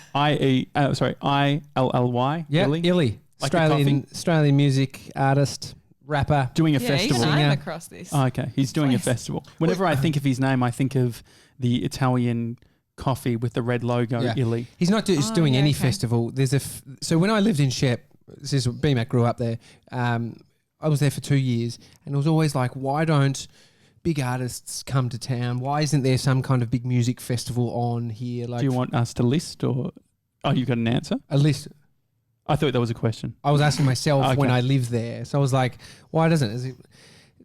[SPEAKER 2] I-L-L-Y.
[SPEAKER 3] Yeah,
[SPEAKER 2] Illy.
[SPEAKER 3] Illy.
[SPEAKER 2] Like the
[SPEAKER 3] Australian music artist, rapper.
[SPEAKER 2] Doing a
[SPEAKER 4] Yeah,
[SPEAKER 2] festival.
[SPEAKER 4] even
[SPEAKER 3] Singer.
[SPEAKER 4] I'm across this.
[SPEAKER 2] Oh, okay. He's doing a festival. Whenever I think of his name, I think of the Italian coffee with the red logo,
[SPEAKER 3] Yeah.
[SPEAKER 2] Illy.
[SPEAKER 3] He's not just doing
[SPEAKER 4] yeah,
[SPEAKER 3] any
[SPEAKER 4] okay.
[SPEAKER 3] festival. There's so when I lived in Shep, this is B-Mac grew up there. I was there for 2 years, and it was always like, why don't big artists come to town? Why isn't there some kind of big music festival on here? Like
[SPEAKER 2] Do you want us to list or... Oh, you got an answer?
[SPEAKER 3] a list?
[SPEAKER 2] I thought that was a question.
[SPEAKER 3] I was asking myself when
[SPEAKER 2] Okay.
[SPEAKER 3] I lived there. So I was like, why doesn't it? Is it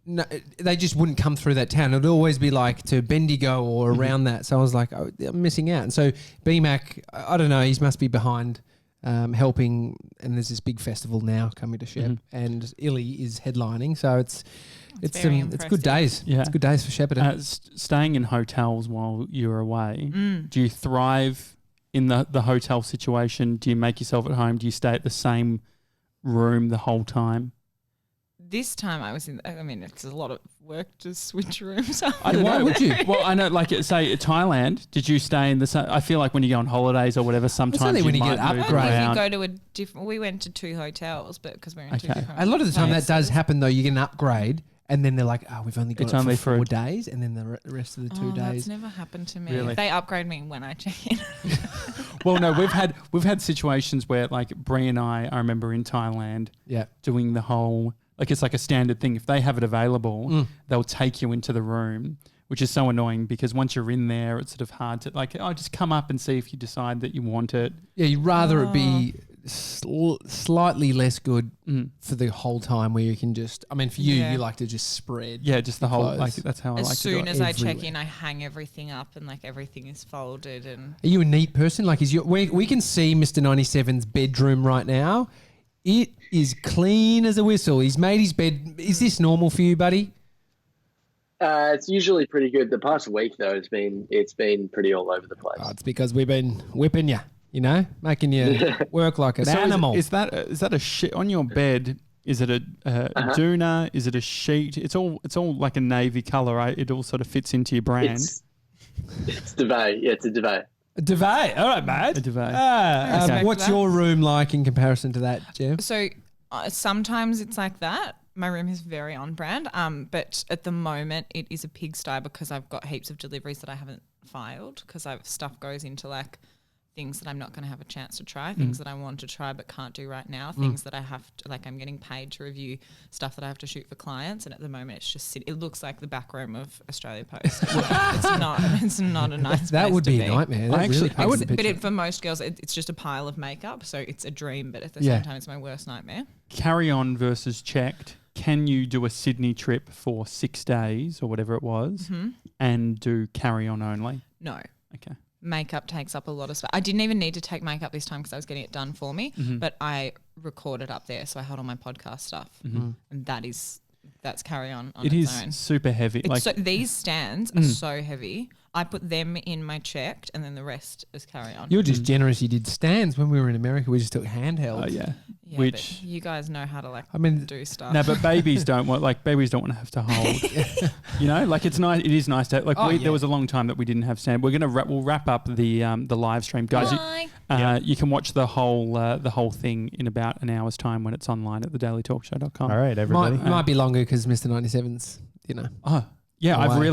[SPEAKER 3] no, they just wouldn't come through that town. It'd always be like to Bendigo or around that. So I was like, oh, I'm missing out. And so B-Mac, I don't know, he must be behind helping. And there's this big festival now coming to Shep, and Illy is headlining. So it's
[SPEAKER 4] very
[SPEAKER 3] it's good
[SPEAKER 4] impressive.
[SPEAKER 3] days.
[SPEAKER 2] Yeah.
[SPEAKER 3] It's good days for Shepparton.
[SPEAKER 2] Staying in hotels while you're away, do you thrive in the hotel situation? Do you make yourself at home? Do you stay at the same room the whole time?
[SPEAKER 4] This time I was it's a lot of work to switch rooms.
[SPEAKER 2] I don't
[SPEAKER 3] Why
[SPEAKER 2] know.
[SPEAKER 3] would you?
[SPEAKER 2] Well, I know, like, say Thailand. Did you stay in the same? I feel like when you go on holidays or whatever, sometimes
[SPEAKER 3] only when you
[SPEAKER 2] might
[SPEAKER 3] get
[SPEAKER 2] move
[SPEAKER 3] upgraded.
[SPEAKER 4] If you
[SPEAKER 2] around.
[SPEAKER 4] go to a different, we went to 2 hotels, but because we're in 2
[SPEAKER 2] Okay.
[SPEAKER 4] different
[SPEAKER 3] A lot of the time that does
[SPEAKER 4] places.
[SPEAKER 3] happen though. You get an upgrade, and then they're like, "Oh, we've only got
[SPEAKER 2] It's
[SPEAKER 3] it
[SPEAKER 2] only
[SPEAKER 3] for
[SPEAKER 2] for
[SPEAKER 3] 4 days," and then the rest of the 2
[SPEAKER 4] That's
[SPEAKER 3] days.
[SPEAKER 4] never happened to me.
[SPEAKER 2] Really?
[SPEAKER 4] They upgrade me when I check in.
[SPEAKER 2] Well, no, we've had situations where, like, Brie and I remember in Thailand
[SPEAKER 3] Yeah.
[SPEAKER 2] doing the whole, like, it's like a standard thing. If they have it available, they'll take you into the room, which is so annoying because once you're in there, it's sort of hard to, like, oh, just come up and see if you decide that you want it.
[SPEAKER 3] Yeah, you'd rather it be slightly less good for the whole time where you can just, I mean, for you,
[SPEAKER 4] Yeah.
[SPEAKER 3] you like to just spread.
[SPEAKER 2] Yeah, just the whole,
[SPEAKER 3] clothes.
[SPEAKER 2] like, that's how I
[SPEAKER 4] As
[SPEAKER 2] like to do
[SPEAKER 4] soon
[SPEAKER 2] it.
[SPEAKER 4] as I check
[SPEAKER 3] everywhere.
[SPEAKER 4] in, I hang everything up and like everything is folded and
[SPEAKER 3] Are you a neat person? Like, we can see Mr. 97's bedroom right now. It is clean as a whistle. He's made his bed. Is this normal for you, buddy?
[SPEAKER 5] It's usually pretty good. The past week though, it's been pretty all over the place.
[SPEAKER 3] Oh, it's because we've been whipping you, making you work like an animal.
[SPEAKER 2] Is that a shit on your bed? Is it a doona? Is it a sheet? It's all like a navy color, right? It all sort of fits into your brand.
[SPEAKER 5] It's duvet. Yeah, it's a duvet.
[SPEAKER 3] A duvet. All right, mate.
[SPEAKER 2] A duvet.
[SPEAKER 4] Okay.
[SPEAKER 3] What's your room like in comparison to that, Gem?
[SPEAKER 4] So sometimes it's like that. My room is very on brand. But at the moment it is a pigsty because I've got heaps of deliveries that I haven't filed because stuff goes into like things that I'm not going to have a chance to try, things that I want to try but can't do right now, things that I have to, like I'm getting paid to review stuff that I have to shoot for clients, and at the moment it's just it looks like the back room of Australia Post. It's not a nice
[SPEAKER 3] That
[SPEAKER 4] place
[SPEAKER 3] would
[SPEAKER 4] to
[SPEAKER 3] be a nightmare.
[SPEAKER 2] I would
[SPEAKER 4] But for most girls it's just a pile of makeup, so it's a dream, but at the same time it's my worst nightmare.
[SPEAKER 2] Carry on versus checked. Can you do a Sydney trip for 6 days or whatever it was and do carry on only?
[SPEAKER 4] No.
[SPEAKER 2] Okay.
[SPEAKER 4] Makeup takes up a lot of space. I didn't even need to take makeup this time because I was getting it done for me, but I recorded up there, so I held all my podcast stuff, and that's carry on
[SPEAKER 2] It
[SPEAKER 4] its
[SPEAKER 2] is
[SPEAKER 4] own.
[SPEAKER 2] super heavy.
[SPEAKER 4] These stands are so heavy. I put them in my checked, and then the rest is carry on.
[SPEAKER 3] You're just generous. You did stands when we were in America. We just took handheld.
[SPEAKER 2] Oh yeah.
[SPEAKER 4] Yeah,
[SPEAKER 2] Which
[SPEAKER 4] but you guys know how to do stuff.
[SPEAKER 2] no, but babies don't want to have to hold. Like it's nice. It is nice to there was a long time that we didn't have stand. We'll wrap up the live stream, guys. You can watch the whole thing in about an hour's time when it's online at thedailytalkshow.com.
[SPEAKER 6] All right, everybody.
[SPEAKER 3] Might be longer because Mr. 97's,
[SPEAKER 2] Oh. Yeah,
[SPEAKER 3] away.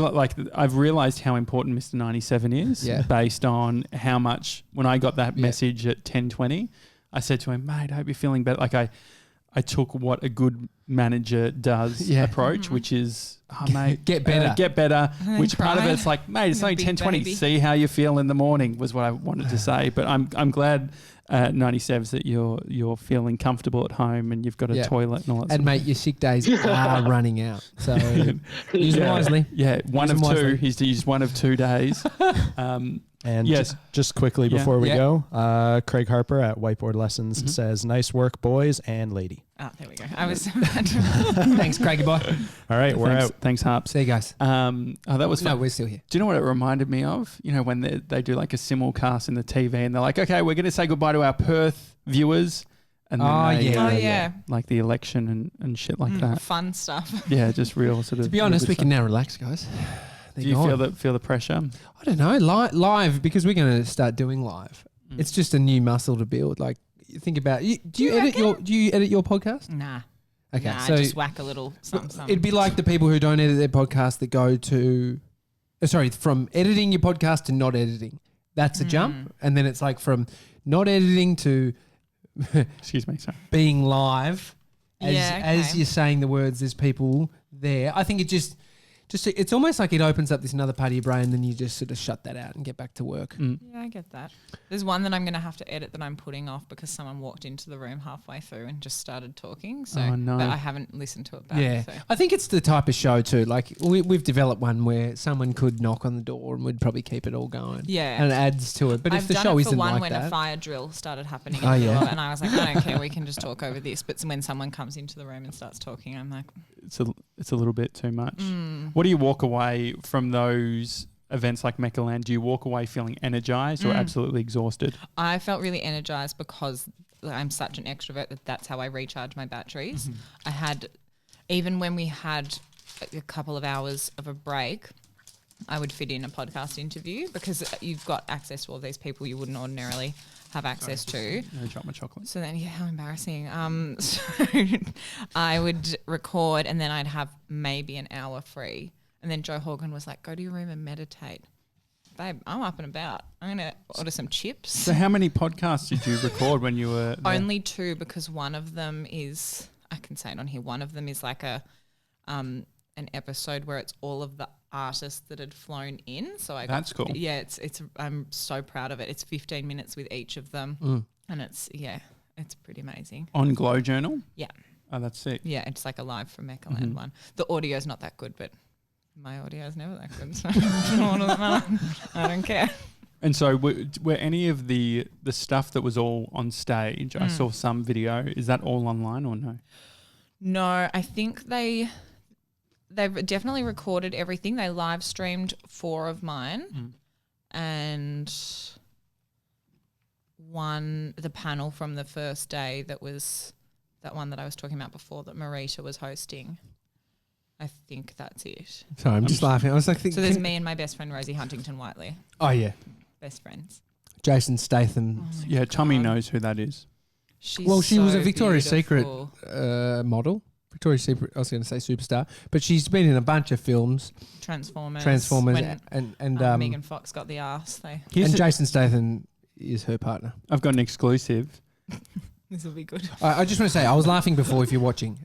[SPEAKER 2] I've realized how important Mr. 97 is based on how much when I got that message at 10:20, I said to him, mate, I hope you're feeling better. Like I took what a good manager does approach, which is, mate,
[SPEAKER 3] get better.
[SPEAKER 2] Get better. Which part of
[SPEAKER 4] try.
[SPEAKER 2] it's like, mate, it's only
[SPEAKER 4] Big
[SPEAKER 2] 10:20.
[SPEAKER 4] baby.
[SPEAKER 2] See how you feel in the morning was what I wanted to say. But I'm glad 97s that you're feeling comfortable at home and you've got a toilet and all that.
[SPEAKER 3] And mate, your sick days are running out, so use them wisely.
[SPEAKER 2] Yeah, one of
[SPEAKER 3] them
[SPEAKER 2] two.
[SPEAKER 3] wisely.
[SPEAKER 2] He's used one of 2 days.
[SPEAKER 6] And
[SPEAKER 2] Yes.
[SPEAKER 6] just quickly before we
[SPEAKER 3] Yeah.
[SPEAKER 6] go, Craig Harper at Whiteboard Lessons says, nice work, boys and lady.
[SPEAKER 4] Oh, there we go. I was.
[SPEAKER 3] Thanks, Craigie boy.
[SPEAKER 6] All right, we're out.
[SPEAKER 2] Thanks, Harps.
[SPEAKER 3] See you guys.
[SPEAKER 2] That was
[SPEAKER 3] No,
[SPEAKER 2] fun.
[SPEAKER 3] we're still here.
[SPEAKER 2] Do you know what it reminded me of? When they do like a simulcast in the TV and they're like, okay, we're going to say goodbye to our Perth viewers. And then like the election and shit like that.
[SPEAKER 4] Fun stuff.
[SPEAKER 2] Yeah, just real sort of.
[SPEAKER 3] To be honest, we
[SPEAKER 2] good
[SPEAKER 3] can now relax, guys.
[SPEAKER 2] Do you feel the pressure?
[SPEAKER 3] I don't know. Live, because we're going to start doing live. It's just a new muscle to build. Like, think about. Do you edit your podcast?
[SPEAKER 4] Nah.
[SPEAKER 3] Okay,
[SPEAKER 4] Nah,
[SPEAKER 3] so
[SPEAKER 4] I just whack a little something.
[SPEAKER 3] it'd be like the people who don't edit their podcast that go to, from editing your podcast to not editing. That's a jump, and then it's like from not editing to
[SPEAKER 2] Excuse me, sorry.
[SPEAKER 3] being live. As you're saying the words, there's people there. I think it just it's almost like it opens up this another part of your brain, then you just sort of shut that out and get back to work.
[SPEAKER 4] Yeah, I get that. There's one that I'm going to have to edit that I'm putting off because someone walked into the room halfway through and just started talking. So,
[SPEAKER 2] Oh, no.
[SPEAKER 4] but I haven't listened to it back.
[SPEAKER 3] Yeah,
[SPEAKER 4] So.
[SPEAKER 3] I think it's the type of show too. Like we've developed one where someone could knock on the door and we'd probably keep it all going.
[SPEAKER 4] Yeah.
[SPEAKER 3] and it adds to it. But
[SPEAKER 4] I've
[SPEAKER 3] if the
[SPEAKER 4] done
[SPEAKER 3] show
[SPEAKER 4] it for
[SPEAKER 3] isn't
[SPEAKER 4] one
[SPEAKER 3] like
[SPEAKER 4] when
[SPEAKER 3] that,
[SPEAKER 4] a fire drill started happening
[SPEAKER 3] Oh,
[SPEAKER 4] in the middle,
[SPEAKER 3] yeah.
[SPEAKER 4] and I was like, I don't care, we can just talk over this. But when someone comes into the room and starts talking, I'm like,
[SPEAKER 2] It's a little bit too much. What do you walk away from those events like MECCALAND? Do you walk away feeling energized or absolutely exhausted?
[SPEAKER 4] I felt really energized because I'm such an extrovert that's how I recharge my batteries. I had, even when we had a couple of hours of a break, I would fit in a podcast interview because you've got access to all these people you wouldn't ordinarily have access to.
[SPEAKER 2] I dropped my chocolate.
[SPEAKER 4] So then, how embarrassing. So I would record and then I'd have maybe an hour free. And then Joe Horgan was like, go to your room and meditate. Babe, I'm up and about. I'm going to order some chips.
[SPEAKER 2] So how many podcasts did you record when you were there?
[SPEAKER 4] Only 2 because one of them is, I can say it on here, one of them is like an episode where it's all of the artists that had flown in. So
[SPEAKER 2] That's cool.
[SPEAKER 4] Yeah, it's I'm so proud of it. It's 15 minutes with each of them. And it's pretty amazing.
[SPEAKER 2] On Glow Journal?
[SPEAKER 4] Yeah.
[SPEAKER 2] Oh, that's sick.
[SPEAKER 4] Yeah, it's like a live from MECCALAND one. The audio's not that good, but my audio is never that good. So I don't care.
[SPEAKER 2] And so were any of the stuff that was all on stage, I saw some video, is that all online or no?
[SPEAKER 4] No, I think they've definitely recorded everything. They live streamed 4 of mine, and the panel from the first day that was that one that I was talking about before that Marita was hosting. I think that's it.
[SPEAKER 3] Sorry, I'm just laughing. I was like,
[SPEAKER 4] So there's me and my best friend Rosie Huntington-Whiteley,
[SPEAKER 3] oh yeah,
[SPEAKER 4] best friends.
[SPEAKER 3] Jason Statham.
[SPEAKER 2] Yeah, Tommy knows who that is.
[SPEAKER 4] She's
[SPEAKER 3] Well, she was
[SPEAKER 4] so
[SPEAKER 3] a Victoria's
[SPEAKER 4] beautiful.
[SPEAKER 3] Secret model. Victoria's Secret, I was going to say superstar, but she's been in a bunch of films.
[SPEAKER 4] Transformers.
[SPEAKER 3] Transformers
[SPEAKER 4] When,
[SPEAKER 3] and
[SPEAKER 4] Megan Fox got the arse.
[SPEAKER 3] and Jason Statham is her partner.
[SPEAKER 2] I've got an exclusive.
[SPEAKER 4] This will be good.
[SPEAKER 3] I just want to say, I was laughing before if you're watching.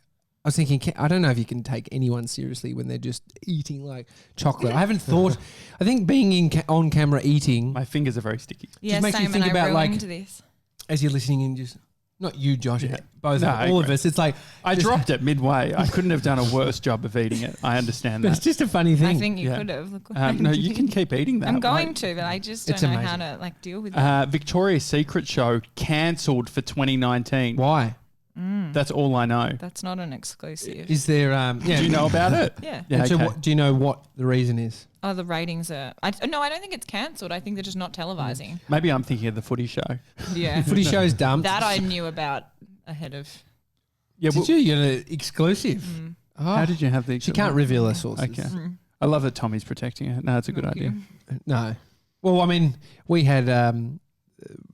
[SPEAKER 3] I was thinking, I don't know if you can take anyone seriously when they're just eating like chocolate. I haven't thought. I think being on camera eating,
[SPEAKER 2] My fingers are very sticky.
[SPEAKER 4] Yeah,
[SPEAKER 3] makes you
[SPEAKER 4] same.
[SPEAKER 3] think
[SPEAKER 4] And I
[SPEAKER 3] about, like,
[SPEAKER 4] ruined this.
[SPEAKER 3] as you're listening and just, not you, Josh,
[SPEAKER 2] Yeah.
[SPEAKER 3] both,
[SPEAKER 2] No,
[SPEAKER 3] all of us. It's like,
[SPEAKER 2] I dropped it midway. I couldn't have done a worse job of eating it. I understand
[SPEAKER 3] but it's
[SPEAKER 2] that.
[SPEAKER 3] just a funny thing.
[SPEAKER 4] I think you
[SPEAKER 2] Yeah.
[SPEAKER 4] could have. Look what I
[SPEAKER 2] No, you
[SPEAKER 4] did.
[SPEAKER 2] can keep eating that.
[SPEAKER 4] I'm going
[SPEAKER 2] Like,
[SPEAKER 4] to, but I just
[SPEAKER 3] It's
[SPEAKER 4] don't know how
[SPEAKER 3] amazing.
[SPEAKER 4] to deal with it.
[SPEAKER 2] Victoria's Secret show cancelled for 2019.
[SPEAKER 3] Why?
[SPEAKER 2] That's all I know.
[SPEAKER 4] That's not an exclusive.
[SPEAKER 3] Is there? Yeah.
[SPEAKER 2] Do you know about it?
[SPEAKER 4] Yeah.
[SPEAKER 2] Yeah.
[SPEAKER 3] And so
[SPEAKER 2] okay.
[SPEAKER 3] what, do you know what the reason is?
[SPEAKER 4] Oh, the ratings are. No, I don't think it's cancelled. I think they're just not televising.
[SPEAKER 2] Maybe I'm thinking of the footy show.
[SPEAKER 4] Yeah.
[SPEAKER 3] Footy show's dumped.
[SPEAKER 4] That I knew about ahead of.
[SPEAKER 2] Yeah.
[SPEAKER 3] Did you? You're an exclusive. Oh,
[SPEAKER 2] How did you have the?
[SPEAKER 3] She can't reveal her sources.
[SPEAKER 2] Okay. I love that Tommy's protecting her. No, it's a good
[SPEAKER 4] Thank
[SPEAKER 2] idea.
[SPEAKER 4] you.
[SPEAKER 3] No. Well, I mean, we had